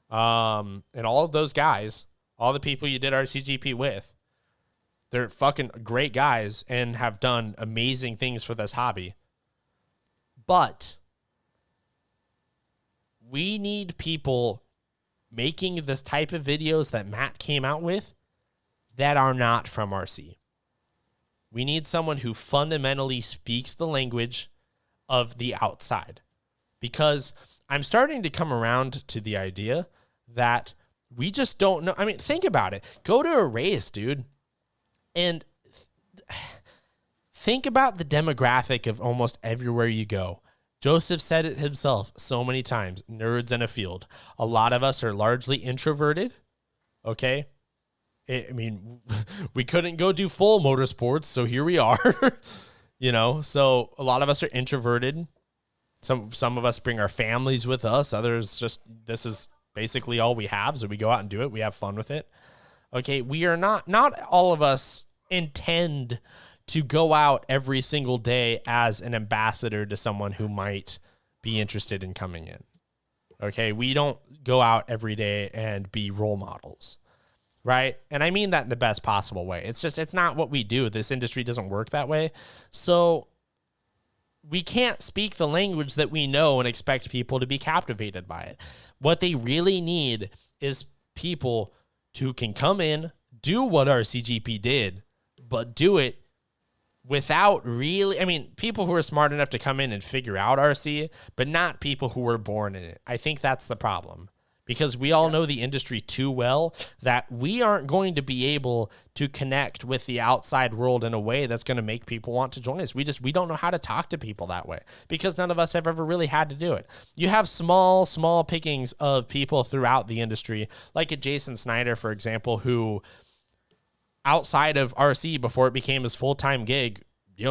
and all of those guys, all the people you did RCGP with, they're fucking great guys and have done amazing things for this hobby. But we need people making this type of videos that Matt came out with that are not from RC. We need someone who fundamentally speaks the language of the outside, because I'm starting to come around to the idea that we just don't know. I mean, think about it. Go to a race, dude, and think about the demographic of almost everywhere you go. Joseph said it himself so many times, nerds in a field. A lot of us are largely introverted, okay? I mean, we couldn't go do full motorsports, so here we are, you know? So a lot of us are introverted. Some of us bring our families with us. Others just, this is basically all we have, so we go out and do it. We have fun with it. Okay, we are not all of us intend to go out every single day as an ambassador to someone who might be interested in coming in. Okay, we don't go out every day and be role models, right? And I mean that in the best possible way. It's not what we do. This industry doesn't work that way. So we can't speak the language that we know and expect people to be captivated by it. What they really need is people who can come in, do what our CGP did, but do it without really, I mean, people who are smart enough to come in and figure out RC, but not people who were born in it. I think that's the problem, because we all know the industry too well that we aren't going to be able to connect with the outside world in a way that's going to make people want to join us. We don't know how to talk to people that way, because none of us have ever really had to do it. You have small pickings of people throughout the industry, like a Jason Snyder, for example, who outside of RC before it became his full-time gig,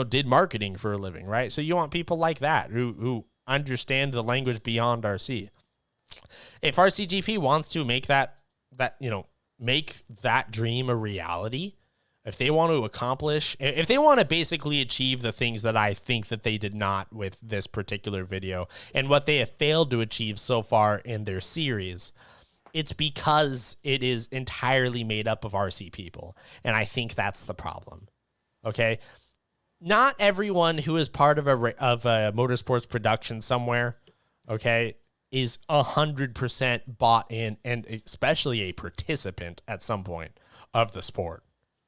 did marketing for a living, right? So you want people like that who understand the language beyond RC. If RCGP wants to make make that dream a reality, if they want to accomplish, if they want to basically achieve the things that I think that they did not with this particular video and what they have failed to achieve so far in their series, it's because it is entirely made up of RC people. And I think that's the problem. Okay. Not everyone who is part of a motorsports production somewhere, okay, is 100% bought in, and especially a participant at some point of the sport.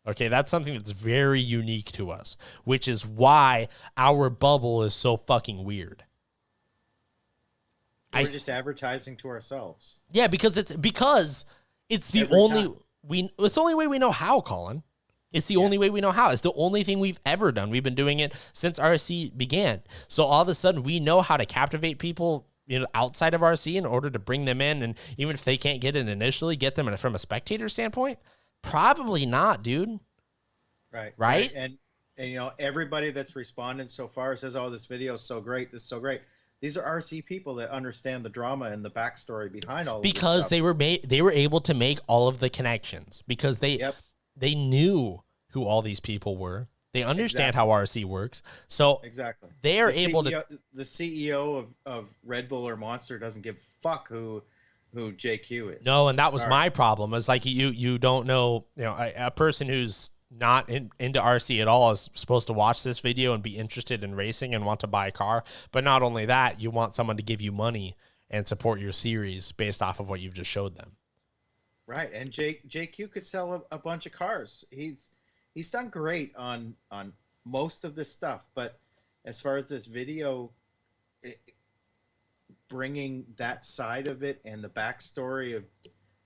Okay. That's something that's very unique to us, which is why our bubble is so fucking weird. We're just advertising to ourselves. Yeah, because it's the only way we know how, Colin. It's the only way we know how. It's the only thing we've ever done. We've been doing it since RC began. So all of a sudden we know how to captivate people, outside of RC in order to bring them in, and even if they can't get it initially, get them from a spectator standpoint? Probably not, dude. Right? And everybody that's responded so far says, "Oh, this video is so great. This is so great." These are RC people that understand the drama and the backstory behind all of this stuff. Because they were able to make all of the connections, because they knew who all these people were. They understand how RC works. So they are able to. The CEO of Red Bull or Monster doesn't give a fuck who JQ is. No, and that was my problem. It's like you don't know, a person who's not into RC at all is supposed to watch this video and be interested in racing and want to buy a car. But not only that, you want someone to give you money and support your series based off of what you've just showed them. Right. And JQ could sell a bunch of cars. He's done great on most of this stuff. But as far as this video, bringing that side of it and the backstory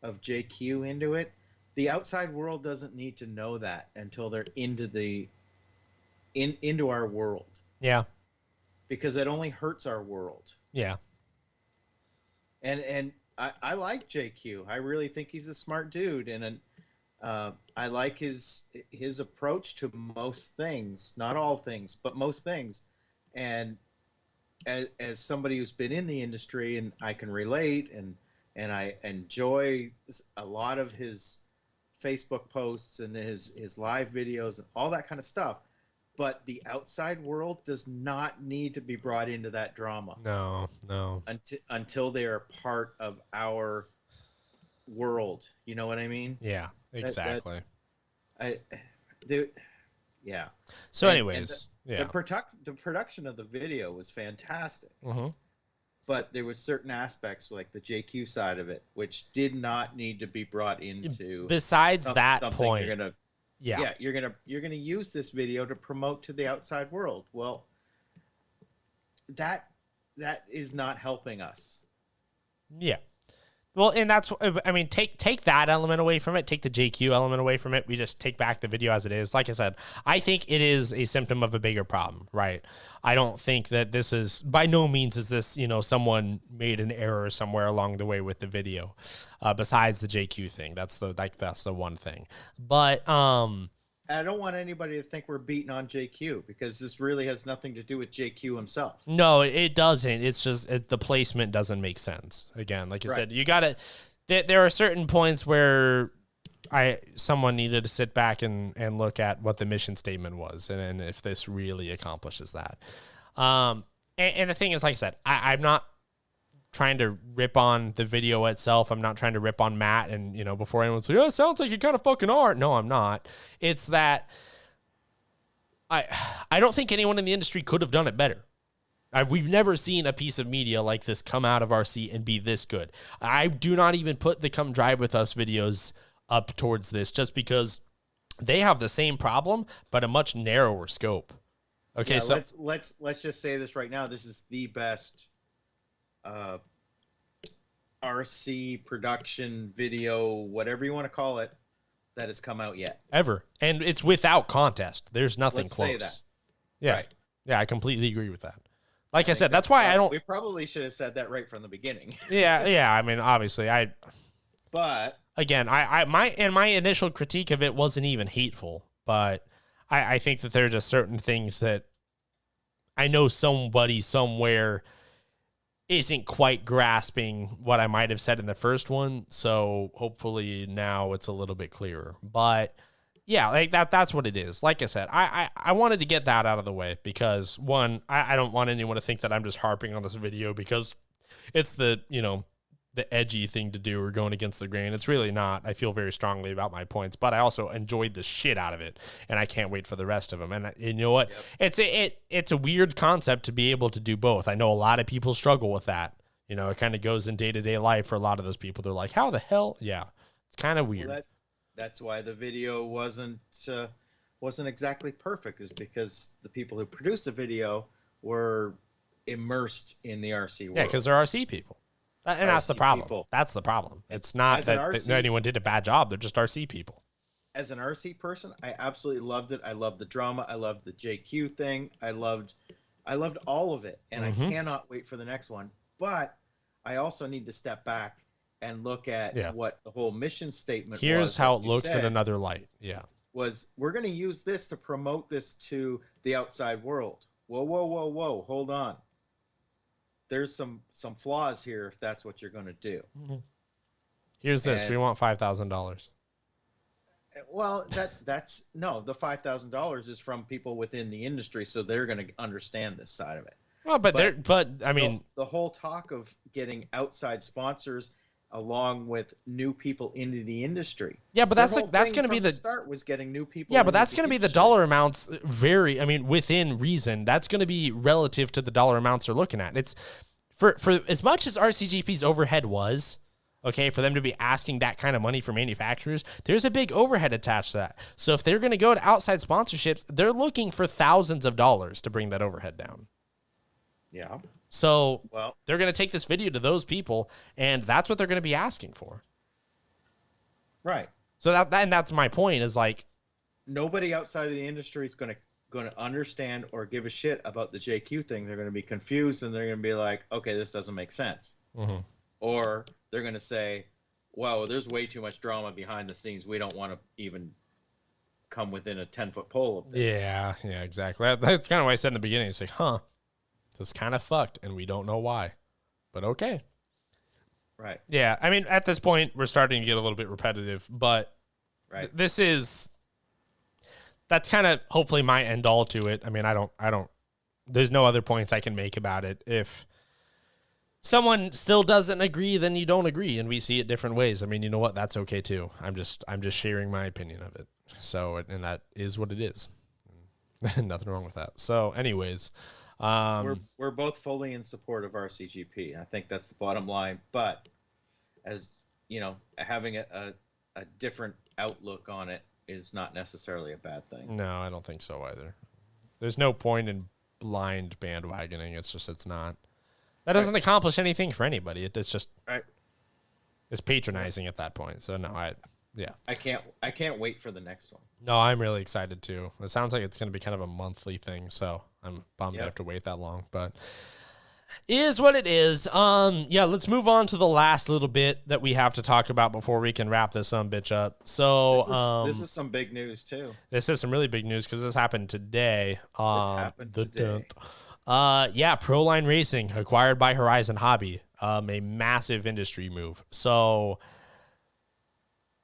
of JQ into it, the outside world doesn't need to know that until they're into our world. Yeah. Because it only hurts our world. Yeah. And I like JQ. I really think he's a smart dude, and I like his approach to most things, not all things, but most things. And as somebody who's been in the industry, and I can relate, and I enjoy a lot of his Facebook posts and his live videos and all that kind of stuff. But the outside world does not need to be brought into that drama. No. Until they are part of our world. You know what I mean? Yeah, exactly. Yeah. So anyways, the production of the video was fantastic. Mm-hmm. But there was certain aspects, like the JQ side of it, which did not need to be brought into. Besides that point, you're gonna use this video to promote to the outside world. Well, that is not helping us. Yeah, Well, and that's, I mean, take that element away from it, take the JQ element away from it. We just take back the video as it is. Like I said, I think it is a symptom of a bigger problem, right? I don't think that this is, by no means is this, someone made an error somewhere along the way with the video, besides the JQ thing. That's the one thing. But, I don't want anybody to think we're beating on JQ because this really has nothing to do with JQ himself. No, it doesn't. It's just the placement doesn't make sense. Again, like you said, you got to. There are certain points where someone needed to sit back and look at what the mission statement was, and if this really accomplishes that. And the thing is, like I said, I'm not trying to rip on the video itself. I'm not trying to rip on Matt and, before anyone says, it sounds like you kind of fucking are. No, I'm not. It's that I don't think anyone in the industry could have done it better. We've never seen a piece of media like this come out of RC and be this good. I do not even put the Come Drive With Us videos up towards this just because they have the same problem, but a much narrower scope. Okay. Yeah, so let's just say this right now. This is the best RC production video, whatever you want to call it, that has come out yet. Ever. And it's without contest. There's nothing Let's close. say that. Yeah. Right. Yeah, I completely agree with that. Like I said, that's why I don't. We probably should have said that right from the beginning. Yeah. I mean, obviously, But again, my initial critique of it wasn't even hateful, but I think that there are just certain things that I know somebody somewhere isn't quite grasping what I might have said in the first one. So hopefully now it's a little bit clearer. But yeah, like that's what it is. Like I said, I wanted to get that out of the way because one, I don't want anyone to think that I'm just harping on this video because it's the edgy thing to do or going against the grain. It's really not. I feel very strongly about my points, but I also enjoyed the shit out of it, and I can't wait for the rest of them. And you know what? Yep. It's a weird concept to be able to do both. I know a lot of people struggle with that. It kind of goes in day-to-day life for a lot of those people. They're like, how the hell? Yeah, it's kind of weird. Well, that's why the video wasn't exactly perfect, is because the people who produced the video were immersed in the RC world. Yeah, because they're RC people. And that's the problem. People. That's the problem. It's not that anyone did a bad job. They're just RC people. As an RC person, I absolutely loved it. I loved the drama. I loved the JQ thing. I loved all of it. And I cannot wait for the next one. But I also need to step back and look at what the whole mission statement was. Here's how it looks in another light. Yeah. Was we're going to use this to promote this to the outside world. Whoa. Hold on. There's some flaws here if that's what you're going to do. Here's this. We want $5,000. Well, that's no. The $5,000 is from people within the industry, so they're going to understand this side of it. Well, but I mean, the whole talk of getting outside sponsors along with new people into the industry. Yeah, but that's going to be the start was getting new people. Yeah, but that's going to be the dollar amounts within reason. That's going to be relative to the dollar amounts they're looking at. It's for as much as RCGP's overhead was, okay, for them to be asking that kind of money for manufacturers, there's a big overhead attached to that. So if they're going to go to outside sponsorships, they're looking for thousands of dollars to bring that overhead down. Yeah. So they're going to take this video to those people, and that's what they're going to be asking for. Right. So that's my point, is like, nobody outside of the industry is going to understand or give a shit about the JQ thing. They're going to be confused, and they're going to be like, okay, this doesn't make sense. Mm-hmm. Or they're going to say, wow, there's way too much drama behind the scenes. We don't want to even come within a 10-foot pole of this. Yeah, exactly. That's kind of what I said in the beginning. It's like, it's kind of fucked, and we don't know why, but okay. Right. Yeah, I mean, at this point, we're starting to get a little bit repetitive, but that's kind of hopefully my end all to it. I mean, I don't, there's no other points I can make about it. If someone still doesn't agree, then you don't agree, and we see it different ways. I mean, you know what? That's okay too. I'm just sharing my opinion of it. So, and that is what it is. Nothing wrong with that. So anyways, we're both fully in support of RCGP. I think that's the bottom line. But as you know, having a different outlook on it is not necessarily a bad thing. No, I don't think so either. There's no point in blind bandwagoning. It's not. That doesn't accomplish anything for anybody. It's just right. It's patronizing at that point. So no, I can't wait for the next one. No, I'm really excited too. It sounds like it's going to be kind of a monthly thing, so I'm bummed I have to wait that long, but is what it is. Yeah, let's move on to the last little bit that we have to talk about before we can wrap this bitch up. So this is some big news too. This is some really big news because this happened today. This happened today. 10th. Yeah, Proline Racing acquired by Horizon Hobby. A massive industry move. So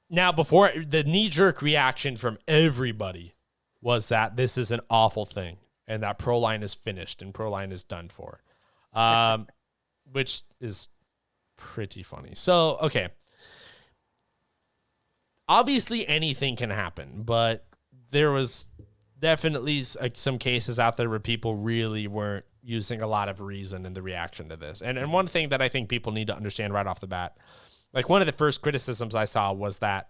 now, before the knee-jerk reaction from everybody was that this is an awful thing and that Proline is finished and Proline is done for, which is pretty funny. So, okay. Obviously, anything can happen, but there was definitely some cases out there where people really weren't using a lot of reason in the reaction to this. And one thing that I think people need to understand right off the bat, like one of the first criticisms I saw was that,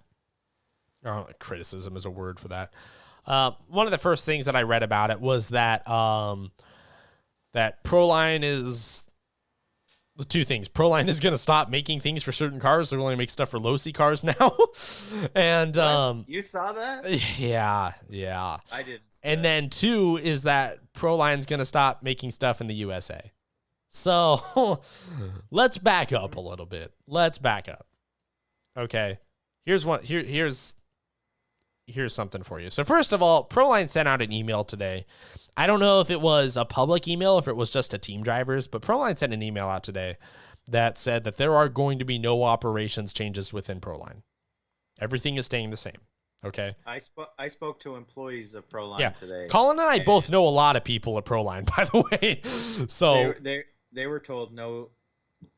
criticism is a word for that. One of the first things that I read about it was that that Proline is two things. Proline is going to stop making things for certain cars. They're only make stuff for low-C cars now. And you saw that? Yeah. I didn't. And then two is that Proline's going to stop making stuff in the USA. So let's back up a little bit. Let's back up. Okay. Here's something for you. So first of all, Proline sent out an email today. I don't know if it was a public email, if it was just to team drivers, but Proline sent an email out today that said that there are going to be no operations changes within Proline. Everything is staying the same. Okay. I spoke to employees of Proline today. Colin and I both know a lot of people at Proline, by the way. So they were told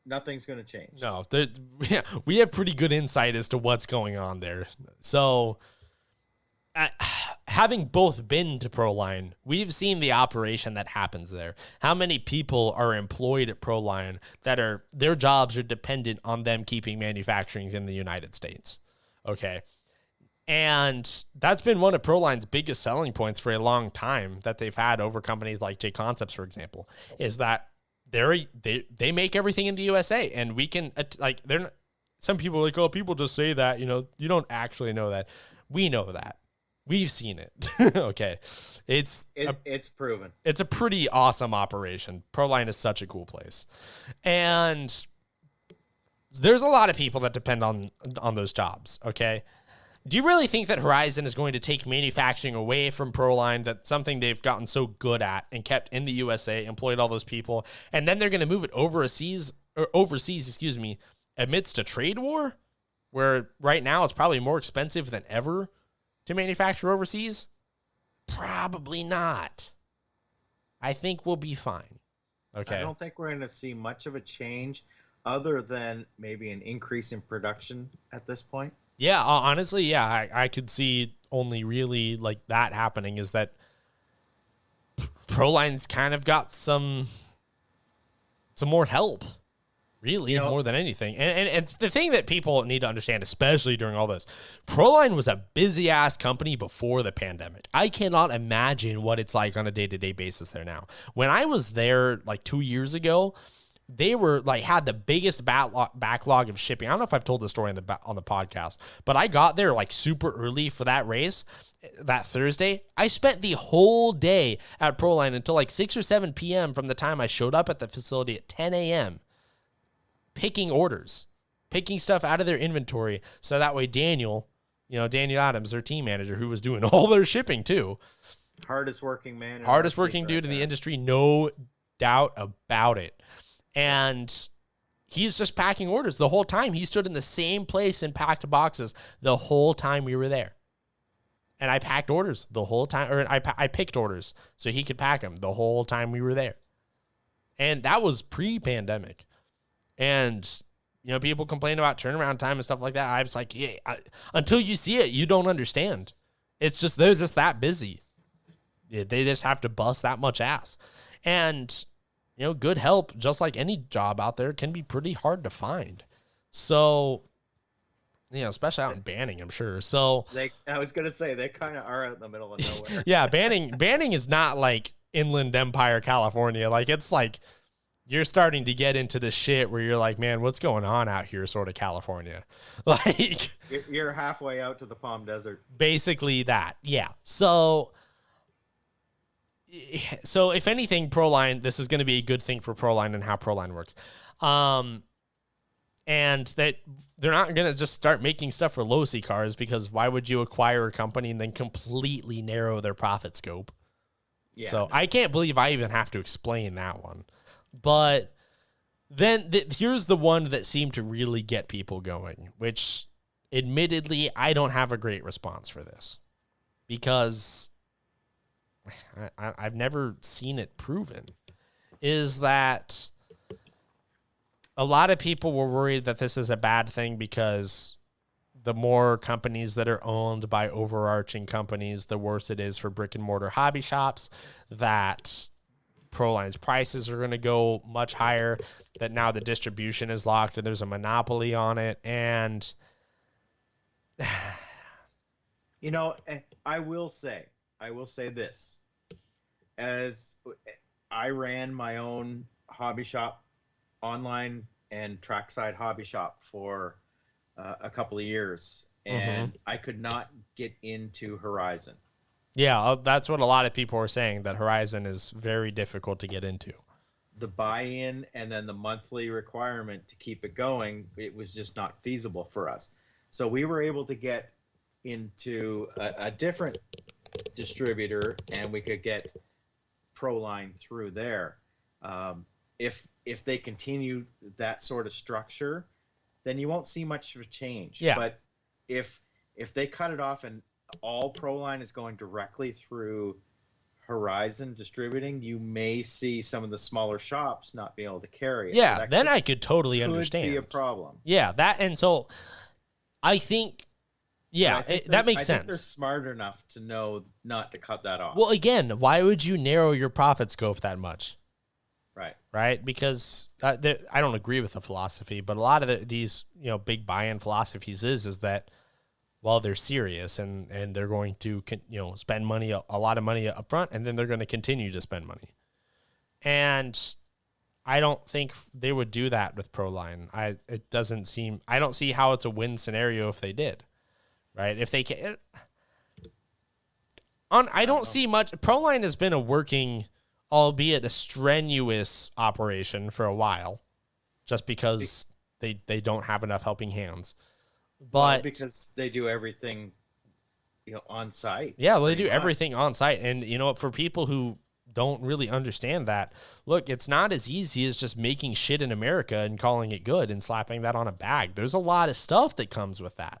nothing's going to change. No, we have pretty good insight as to what's going on there. So having both been to Proline, we've seen the operation that happens there. How many people are employed at Proline that their jobs are dependent on them keeping manufacturing in the United States? Okay. And that's been one of Proline's biggest selling points for a long time that they've had over companies like J Concepts, for example, is that they make everything in the USA, and we can some people are like, oh, people just say that, you don't actually know that. We know that. We've seen it. Okay. It's proven. It's a pretty awesome operation. Proline is such a cool place. And there's a lot of people that depend on those jobs. Okay. Do you really think that Horizon is going to take manufacturing away from Proline, that's something they've gotten so good at and kept in the USA, employed all those people, and then they're going to move it overseas, amidst a trade war where right now it's probably more expensive than ever to manufacture overseas? Probably not. I think we'll be fine. Okay. I don't think we're going to see much of a change other than maybe an increase in production at this point. Yeah, honestly, yeah, I could see only really like that happening is that Proline's kind of got some more help, really, more than anything. And the thing that people need to understand, especially during all this, Proline was a busy-ass company before the pandemic. I cannot imagine what it's like on a day-to-day basis there now. When I was there like 2 years ago, they were had the biggest backlog of shipping. I don't know if I've told this story on the podcast, but I got there super early for that race that Thursday. I spent the whole day at Proline until 6 or 7 p.m. from the time I showed up at the facility at 10 a.m. picking orders, picking stuff out of their inventory. So that way Daniel Adams, their team manager, who was doing all their shipping too. Hardest working man. Hardest working dude in the industry. No doubt about it. And he's just packing orders the whole time. He stood in the same place and packed boxes the whole time we were there. And I packed orders the whole time, or I picked orders so he could pack them the whole time we were there. And that was pre-pandemic. And, people complain about turnaround time and stuff like that. I was like, yeah, until you see it, you don't understand. It's just, they're just that busy. They just have to bust that much ass. And good help, just like any job out there, can be pretty hard to find. So, especially out in Banning, I'm sure. So I was gonna say they kind of are out in the middle of nowhere. Yeah, Banning is not like Inland Empire, California. It's you're starting to get into the shit where you're like, man, what's going on out here, sort of California? Like, You're halfway out to the Palm Desert. Basically that. Yeah. So if anything, Proline, this is going to be a good thing for Proline and how Proline works. And that they're not going to just start making stuff for low-C cars, because why would you acquire a company and then completely narrow their profit scope? Yeah. So I can't believe I even have to explain that one. But then here's the one that seemed to really get people going, which admittedly I don't have a great response for this, because I've never seen it proven, is that a lot of people were worried that this is a bad thing because the more companies that are owned by overarching companies, the worse it is for brick and mortar hobby shops, that Proline's prices are going to go much higher, that now the distribution is locked and there's a monopoly on it. And you know, I will say this, as I ran my own hobby shop, online and trackside hobby shop, for a couple of years, and I could not get into Horizon. Yeah, that's what a lot of people are saying, that Horizon is very difficult to get into. The buy-in and then the monthly requirement to keep it going, it was just not feasible for us. So we were able to get into a different distributor, and we could get Proline through there. If they continue that sort of structure, then you won't see much of a change. Yeah. But if they cut it off and all Proline is going directly through Horizon distributing, you may see some of the smaller shops not be able to carry it. Yeah, so then I could totally understand. Could be a problem. Yeah, and so I think, yeah, that makes sense. I think they're smart enough to know not to cut that off. Well, again, why would you narrow your profit scope that much? Right, because I don't agree with the philosophy, but a lot of these big buy-in philosophies is that, well, they're serious and they're going to spend money, a lot of money up front, and then they're going to continue to spend money. And I don't think they would do that with Proline. I don't see how it's a win scenario if they did. Right, if they can. I don't see much. Proline has been a working, albeit a strenuous operation for a while, just because they don't have enough helping hands. But because they do everything, on site. Yeah, well, they do everything on site, and for people who don't really understand that, look, it's not as easy as just making shit in America and calling it good and slapping that on a bag. There's a lot of stuff that comes with that.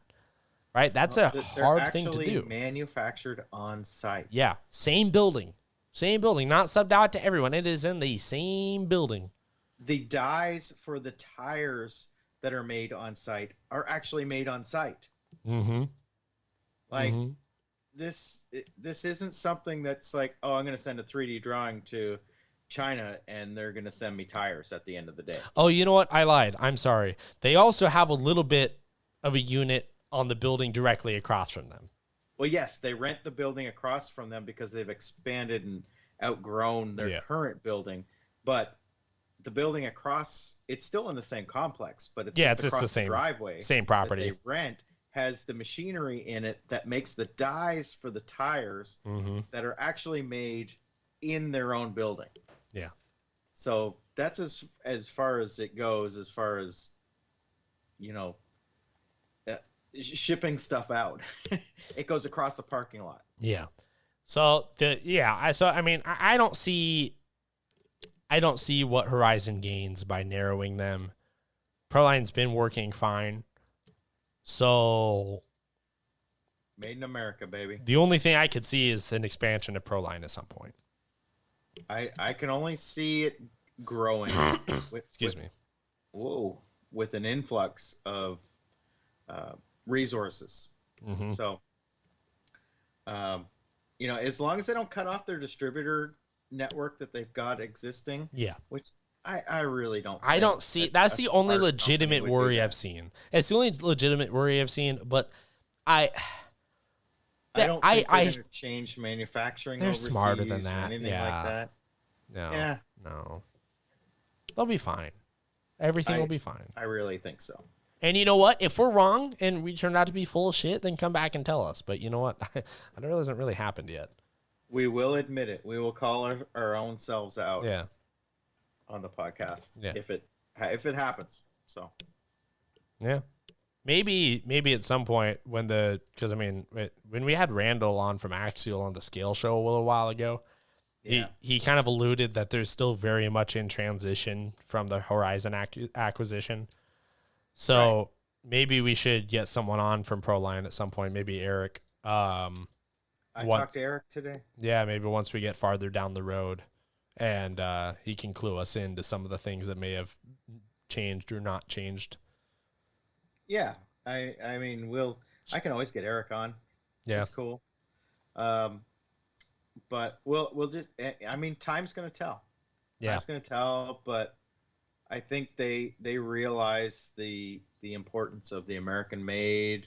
Right, that's a hard thing to do. Manufactured on site. Yeah, same building, not subbed out to everyone. It is in the same building. The dies for the tires that are made on site are actually made on site. Mm-hmm. Like this isn't something that's like, oh, I'm going to send a 3D drawing to China and they're going to send me tires at the end of the day. Oh, you know what? I lied. I'm sorry. They also have a little bit of a unit on the building directly across from them. Well, yes, they rent the building across from them because they've expanded and outgrown their current building. But the building across, it's still in the same complex, but it's just the same driveway. Same property. That they rent has the machinery in it that makes the dies for the tires that are actually made in their own building. Yeah. So that's as far as it goes, as far as, shipping stuff out. It goes across the parking lot. Yeah. So I don't see what Horizon gains by narrowing them. Proline's been working fine. So made in America, baby. The only thing I could see is an expansion of Proline at some point. I can only see it growing with an influx of resources. So as long as they don't cut off their distributor network that they've got existing, which I really don't see. That's the only legitimate worry I've seen. It's the only legitimate worry I've seen, but I don't think they're going to change manufacturing. They're smarter than that. Anything like that. No. They'll be fine. Everything will be fine. I really think so. And you know what? If we're wrong and we turn out to be full of shit, then come back and tell us. But you know what? That hasn't really happened yet. We will admit it. We will call our own selves out. Yeah. On the podcast. Yeah. If it happens. So. Yeah. Maybe at some point when when we had Randall on from Axial on the Scale Show a little while ago, he kind of alluded that there's still very much in transition from the Horizon acquisition. So maybe we should get someone on from Proline at some point. Maybe Eric. I talked to Eric today. Yeah, maybe once we get farther down the road, and he can clue us into some of the things that may have changed or not changed. Yeah, I mean, I can always get Eric on. Yeah, that's cool. But we'll just. I mean, time's gonna tell. Yeah, time's gonna tell. But I think they realize the importance of the American made.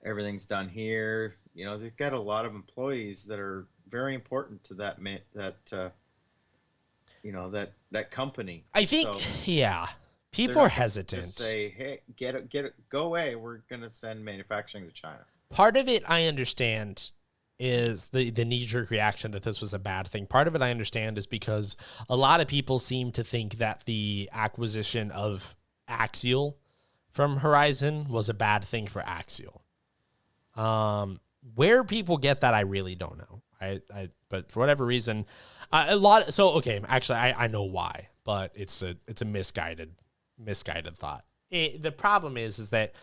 Everything's done here. You know, they've got a lot of employees that are very important to that company. I think, so, people are hesitant. To say, hey, get it, go away. We're gonna send manufacturing to China. Part of it I understand is the knee-jerk reaction that this was a bad thing. Part of it I understand is because a lot of people seem to think that the acquisition of Axial from Horizon was a bad thing for Axial. Where people get that, I really don't know. But for whatever reason, actually, I know why, but it's a misguided thought. The problem is that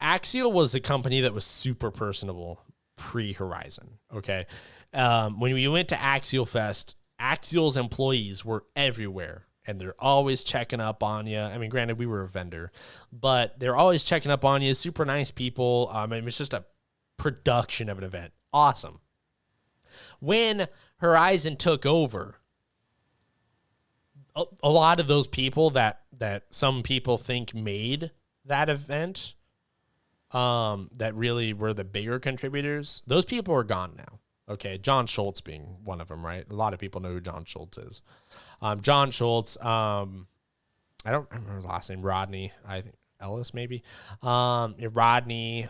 Axial was a company that was super personable pre-Horizon. Okay, when we went to Axial Fest, Axial's employees were everywhere. And they're always checking up on you. I mean, granted, we were a vendor, but they're always checking up on you. Super nice people. It's just a production of an event. Awesome. When Horizon took over, a lot of those people that some people think made that event, that really were the bigger contributors, those people are gone now. Okay, John Schultz being one of them, right? A lot of people know who John Schultz is. John Schultz, I don't remember his last name, Rodney, I think Ellis maybe. Rodney,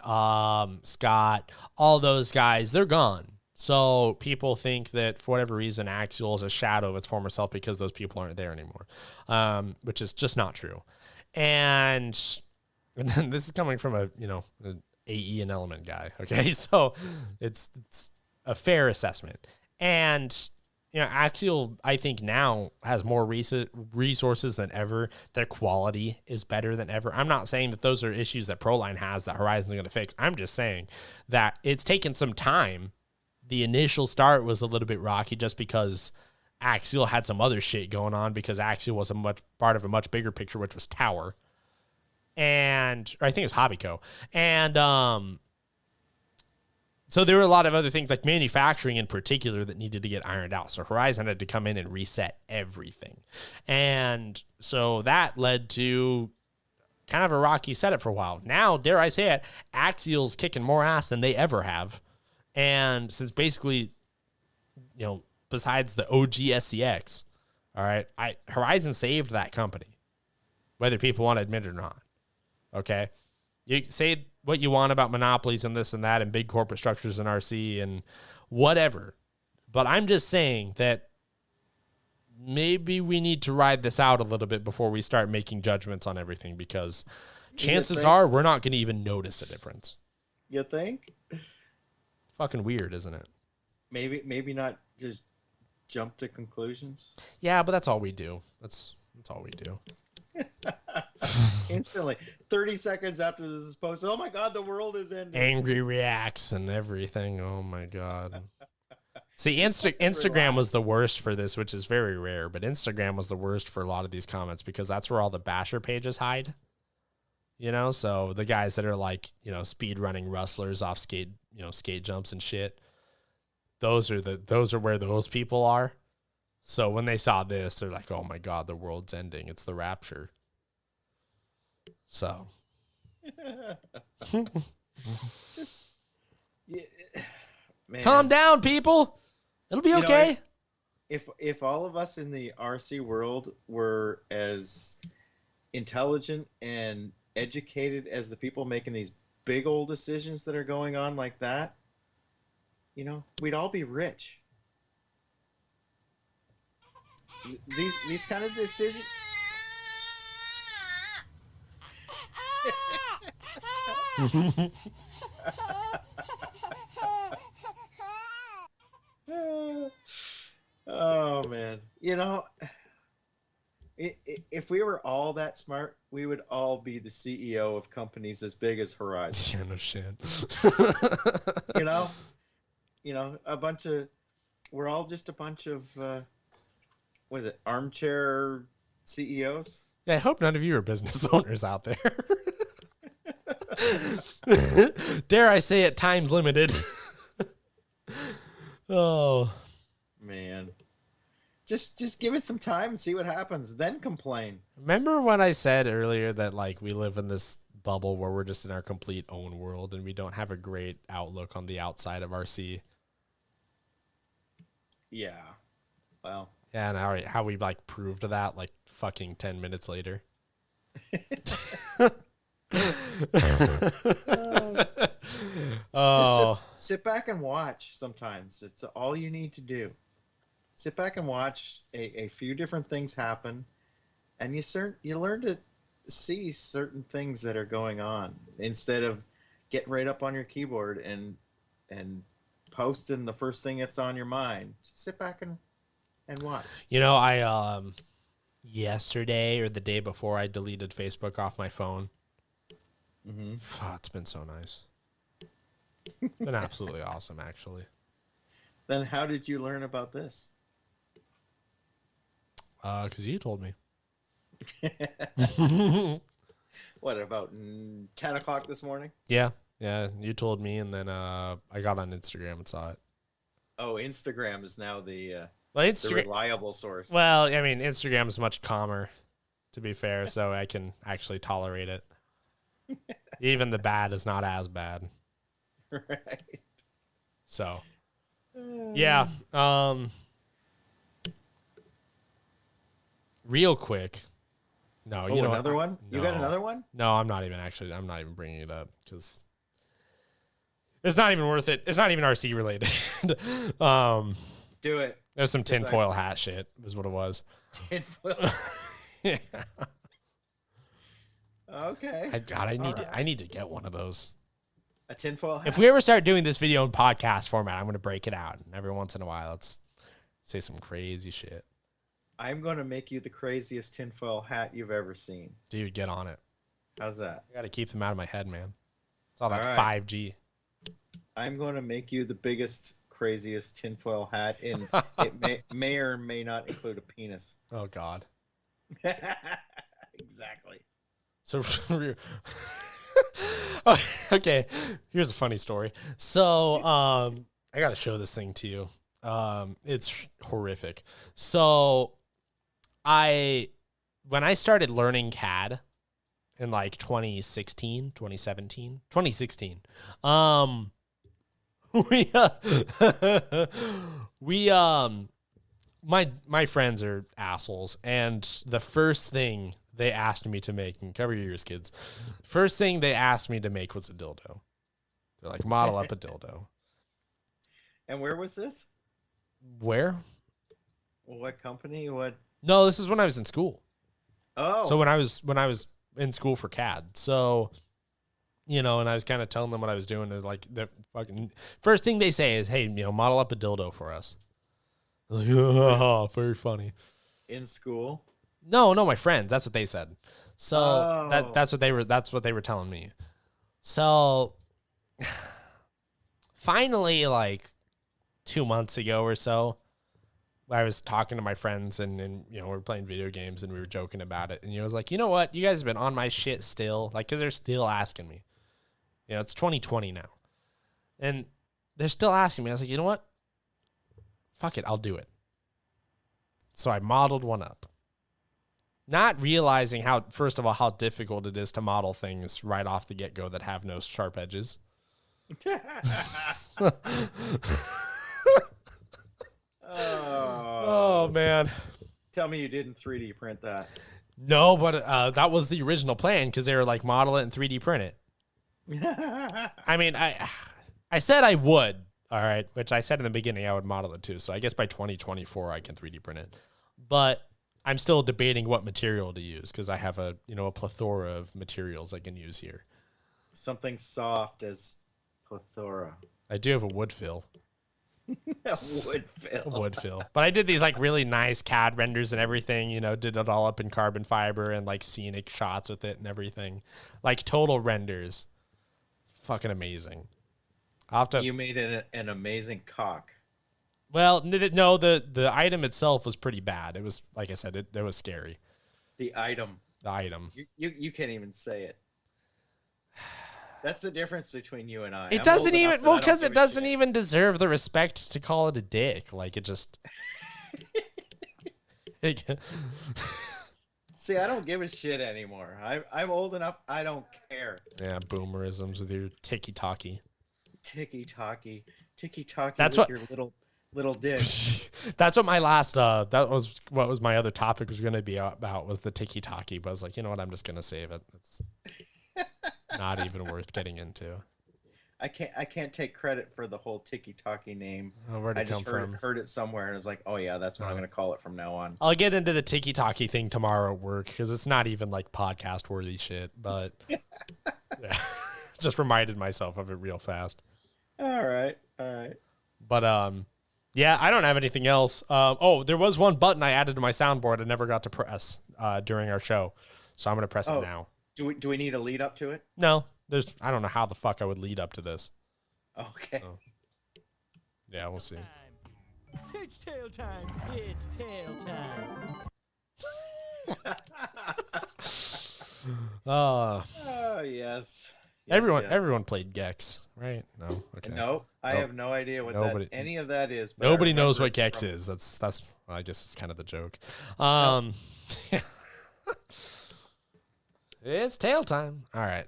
Scott, all those guys, they're gone. So people think that for whatever reason, Axial is a shadow of its former self because those people aren't there anymore, which is just not true. And then this is coming from an AE and Element guy. Okay, so it's a fair assessment. And Axial, I think now has more resources than ever. Their quality is better than ever. I'm not saying that those are issues that Proline has that Horizon's going to fix. I'm just saying that it's taken some time. The initial start was a little bit rocky just because Axial had some other shit going on, because Axial was part of a much bigger picture, which was Tower. Or I think it was Hobbyco. And so there were a lot of other things like manufacturing in particular that needed to get ironed out. So Horizon had to come in and reset everything. And so that led to kind of a rocky setup for a while. Now, dare I say it, Axial's kicking more ass than they ever have. And since basically, besides the OG SCX, all right, Horizon saved that company, whether people want to admit it or not. Okay? You say what you want about monopolies and this and that and big corporate structures in RC and whatever. But I'm just saying that maybe we need to ride this out a little bit before we start making judgments on everything, because chances are we're not going to even notice a difference. You think? Fucking weird, isn't it? Maybe not just jump to conclusions. Yeah, but that's all we do. That's all we do. Instantly 30 seconds after this is posted, oh my god, the world is ending. Angry reacts and everything. Oh my god. See, Instagram was the worst for this, which is very rare, but Instagram was the worst for a lot of these comments because that's where all the basher pages hide. So the guys that are like, speed running rustlers off skate jumps and shit, those are where those people are. So when they saw this, they're like, oh my god, the world's ending. It's the rapture. So. Man. Calm down, people. It'll be okay. if all of us in the RC world were as intelligent and educated as the people making these big old decisions that are going on like that, we'd all be rich. These kind of decisions. Oh man, if we were all that smart, we would all be the CEO of companies as big as Horizon. Yeah, no shit. We're all just a bunch of what is it, armchair CEOs? Yeah, I hope none of you are business owners out there. Dare I say it, time's limited. Oh man, just give it some time and see what happens, then complain. Remember when I said earlier that like we live in this bubble where we're just in our complete own world and we don't have a great outlook on the outside of RC? Yeah. Well. Yeah, and how we like proved that like fucking 10 minutes later. Just sit back and watch sometimes. It's all you need to do. Sit back and watch a few different things happen, and you learn to see certain things that are going on instead of getting right up on your keyboard and posting the first thing that's on your mind. Just sit back and watch. I yesterday or the day before I deleted Facebook off my phone. Mm-hmm. Oh, it's been so nice. It's been absolutely awesome, actually. Then how did you learn about this? Because you told me. What, about 10 o'clock this morning? Yeah, you told me, and then I got on Instagram and saw it. Oh, Instagram is now the the reliable source. Well, I mean, Instagram is much calmer, to be fair, so I can actually tolerate it. Even the bad is not as bad. Right. So, yeah. Real quick. No, you know another one? No. You got another one? No, I'm not even bringing it up because it's not even worth it. It's not even RC related. Do it. There's some tinfoil hat shit is what it was. Tinfoil. Yeah. Okay. I need to get one of those. A tinfoil hat. If we ever start doing this video in podcast format, I'm going to break it out. And every once in a while, let's say some crazy shit. I'm going to make you the craziest tinfoil hat you've ever seen. Dude, get on it. How's that? I got to keep them out of my head, man. It's all that All right. 5G. I'm going to make you the biggest, craziest tinfoil hat, and it may or may not include a penis. Oh, God. Exactly. So, okay, here's a funny story. So, I got to show this thing to you. It's horrific. So, when I started learning CAD in like 2016, my friends are assholes, and the first thing they asked me to make, and cover your ears, kids. First thing they asked me to make was a dildo. They're like, model up a dildo. And where was this? Where? What company? What? No, this is when I was in school. Oh. So when I was in school for CAD. So, and I was kind of telling them what I was doing. They're like, the fucking first thing they say is, "Hey, model up a dildo for us." I was like, oh, very funny. In school? No, my friends. That's what they said. So that's what they were telling me. So finally, like 2 months ago or so, I was talking to my friends and we were playing video games and we were joking about it. And I was like, you know what? You guys have been on my shit still, like, because they're still asking me. It's 2020 now, and they're still asking me. I was like, you know what? Fuck it, I'll do it. So I modeled one up. Not realizing first of all, how difficult it is to model things right off the get-go that have no sharp edges. Oh man. Tell me you didn't 3D print that. No, but that was the original plan because they were like model it and 3D print it. I mean, I said I would. All right, which I said in the beginning I would model it too. So I guess by 2024 I can 3D print it. But I'm still debating what material to use because I have a plethora of materials I can use here. Something soft as plethora. I do have a wood fill. Wood fill. But I did these like really nice CAD renders and everything, did it all up in carbon fiber and like scenic shots with it and everything. Like total renders. Fucking amazing. You made an amazing cock. Well, no, the item itself was pretty bad. It was, like I said, it was scary. The item. You can't even say it. That's the difference between you and I. It doesn't even, well, because it doesn't even deserve the respect to call it a dick. Like it just. See, I don't give a shit anymore. I'm old enough. I don't care. Yeah, boomerisms with your ticky-tacky. Ticky-tacky. Ticky-tacky That's with what, your little dick. That's what my last, that was what was my other topic was going to be about was the ticky-tacky. But I was like, you know what? I'm just going to save it. It's not even worth getting into. I can't take credit for the whole tiki-taki name. Oh, where'd it come from? Heard it somewhere and was like, oh yeah, that's what I'm going to call it from now on. I'll get into the tiki-taki thing tomorrow at work because it's not even like podcast worthy shit, but yeah, just reminded myself of it real fast. All right. But yeah, I don't have anything else. There was one button I added to my soundboard I never got to press during our show, so I'm going to press it now. Do we need a lead up to it? No. I don't know how the fuck I would lead up to this. Okay. So, yeah, we'll see. It's tail time. It's tail time. Oh yes. Everyone played Gex, right? No. Okay. No, I have no idea what any of that is. But nobody knows what Gex is. That's. Well, I guess it's kind of the joke. It's tail time. All right.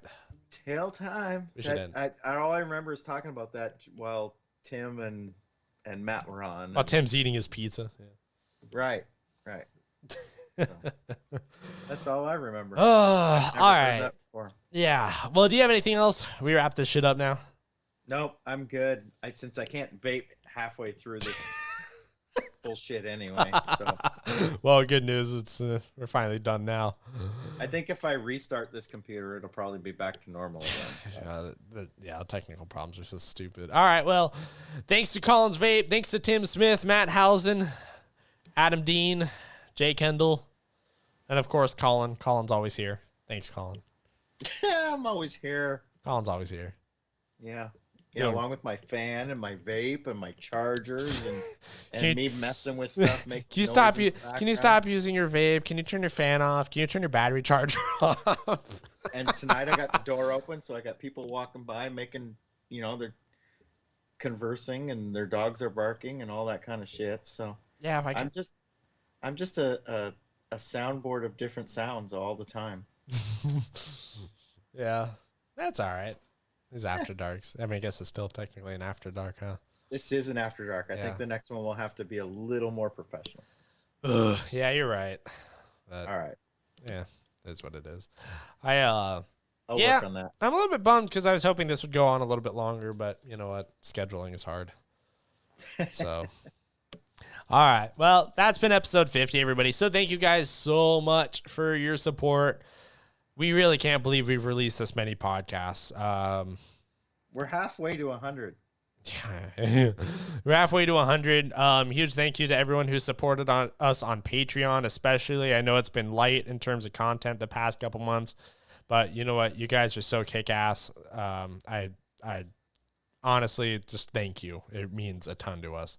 Tail time. We should end. All I remember is talking about that while Tim and Matt were on. Oh, Tim's eating his pizza. Yeah. Right. So, that's all I remember. Oh, all right. Yeah. Well, do you have anything else? We wrap this shit up now. Nope, I'm good. Since I can't vape halfway through this bullshit anyway. So. Well, good news. It's we're finally done now. I think if I restart this computer, it'll probably be back to normal again. Yeah, technical problems are so stupid. All right, well, thanks to Colin's Vape. Thanks to Tim Smith, Matt Howson, Adam Dean, Jay Kendall, and of course Colin. Colin's always here. Thanks, Colin. I'm always here. Colin's always here. Yeah. Yeah, along with my fan and my vape and my chargers and me messing with stuff. Can you stop using your vape? Can you turn your fan off? Can you turn your battery charger off? And tonight I got the door open, so I got people walking by making, they're conversing and their dogs are barking and all that kind of shit. So yeah, I'm just a soundboard of different sounds all the time. Yeah, that's all right. These after darks. I mean, I guess it's still technically an after dark, huh? This is an after dark. I think the next one will have to be a little more professional. Yeah, you're right. But, all right. Yeah, that's what it is. I'll work on that. I'm a little bit bummed because I was hoping this would go on a little bit longer, but you know what? Scheduling is hard. So, all right. Well, that's been episode 50, everybody. So thank you guys so much for your support. We really can't believe we've released this many podcasts. We're halfway to 100. Yeah. We're halfway to 100. Huge thank you to everyone who supported us on Patreon, especially. I know it's been light in terms of content the past couple months, but you know what? You guys are so kick-ass. I honestly just thank you. It means a ton to us.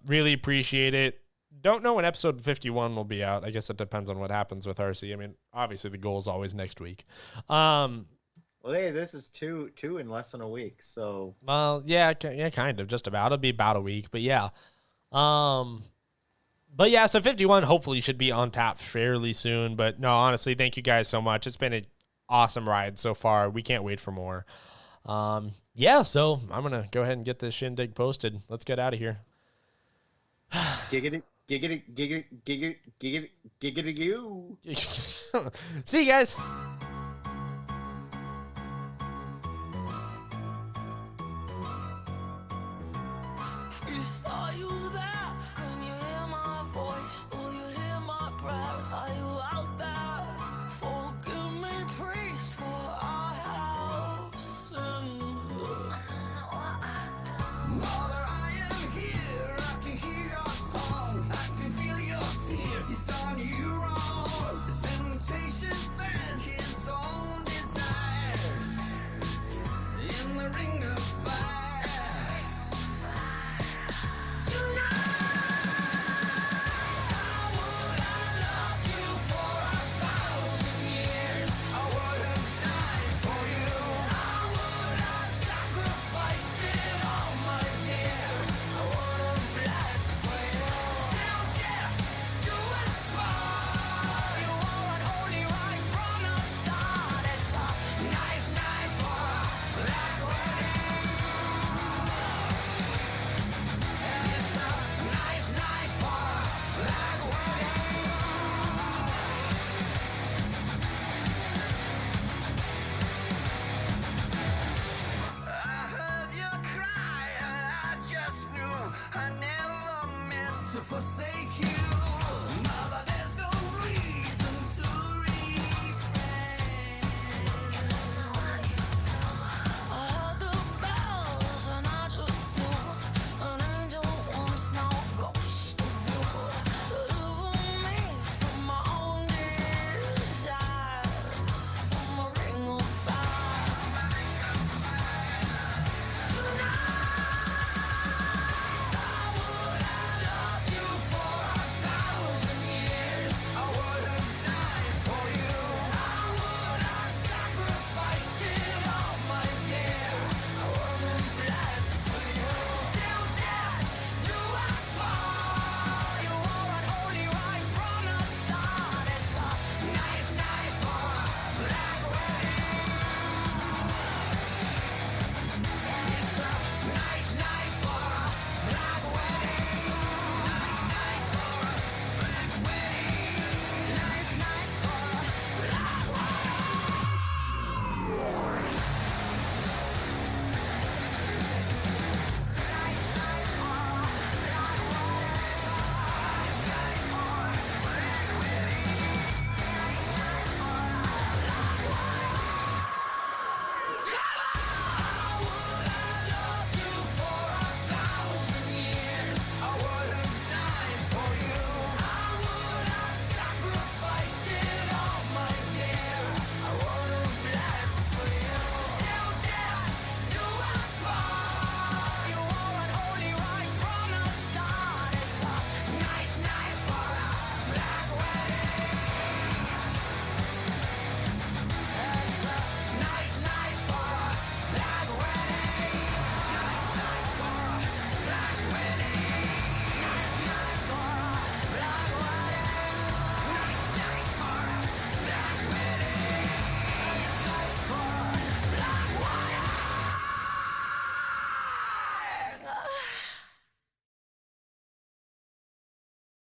Really appreciate it. Don't know when episode 51 will be out. I guess it depends on what happens with RC. I mean, obviously the goal is always next week. Well, hey, this is two in less than a week. So, well, yeah, kind of, just about. It'll be about a week, but yeah. But yeah, so 51 hopefully should be on tap fairly soon. But no, honestly, thank you guys so much. It's been an awesome ride so far. We can't wait for more. Yeah, so I'm gonna go ahead and get this shindig posted. Let's get out of here. Giggity, giggity, giggity, giggity, giggity, giggity, you. See you guys.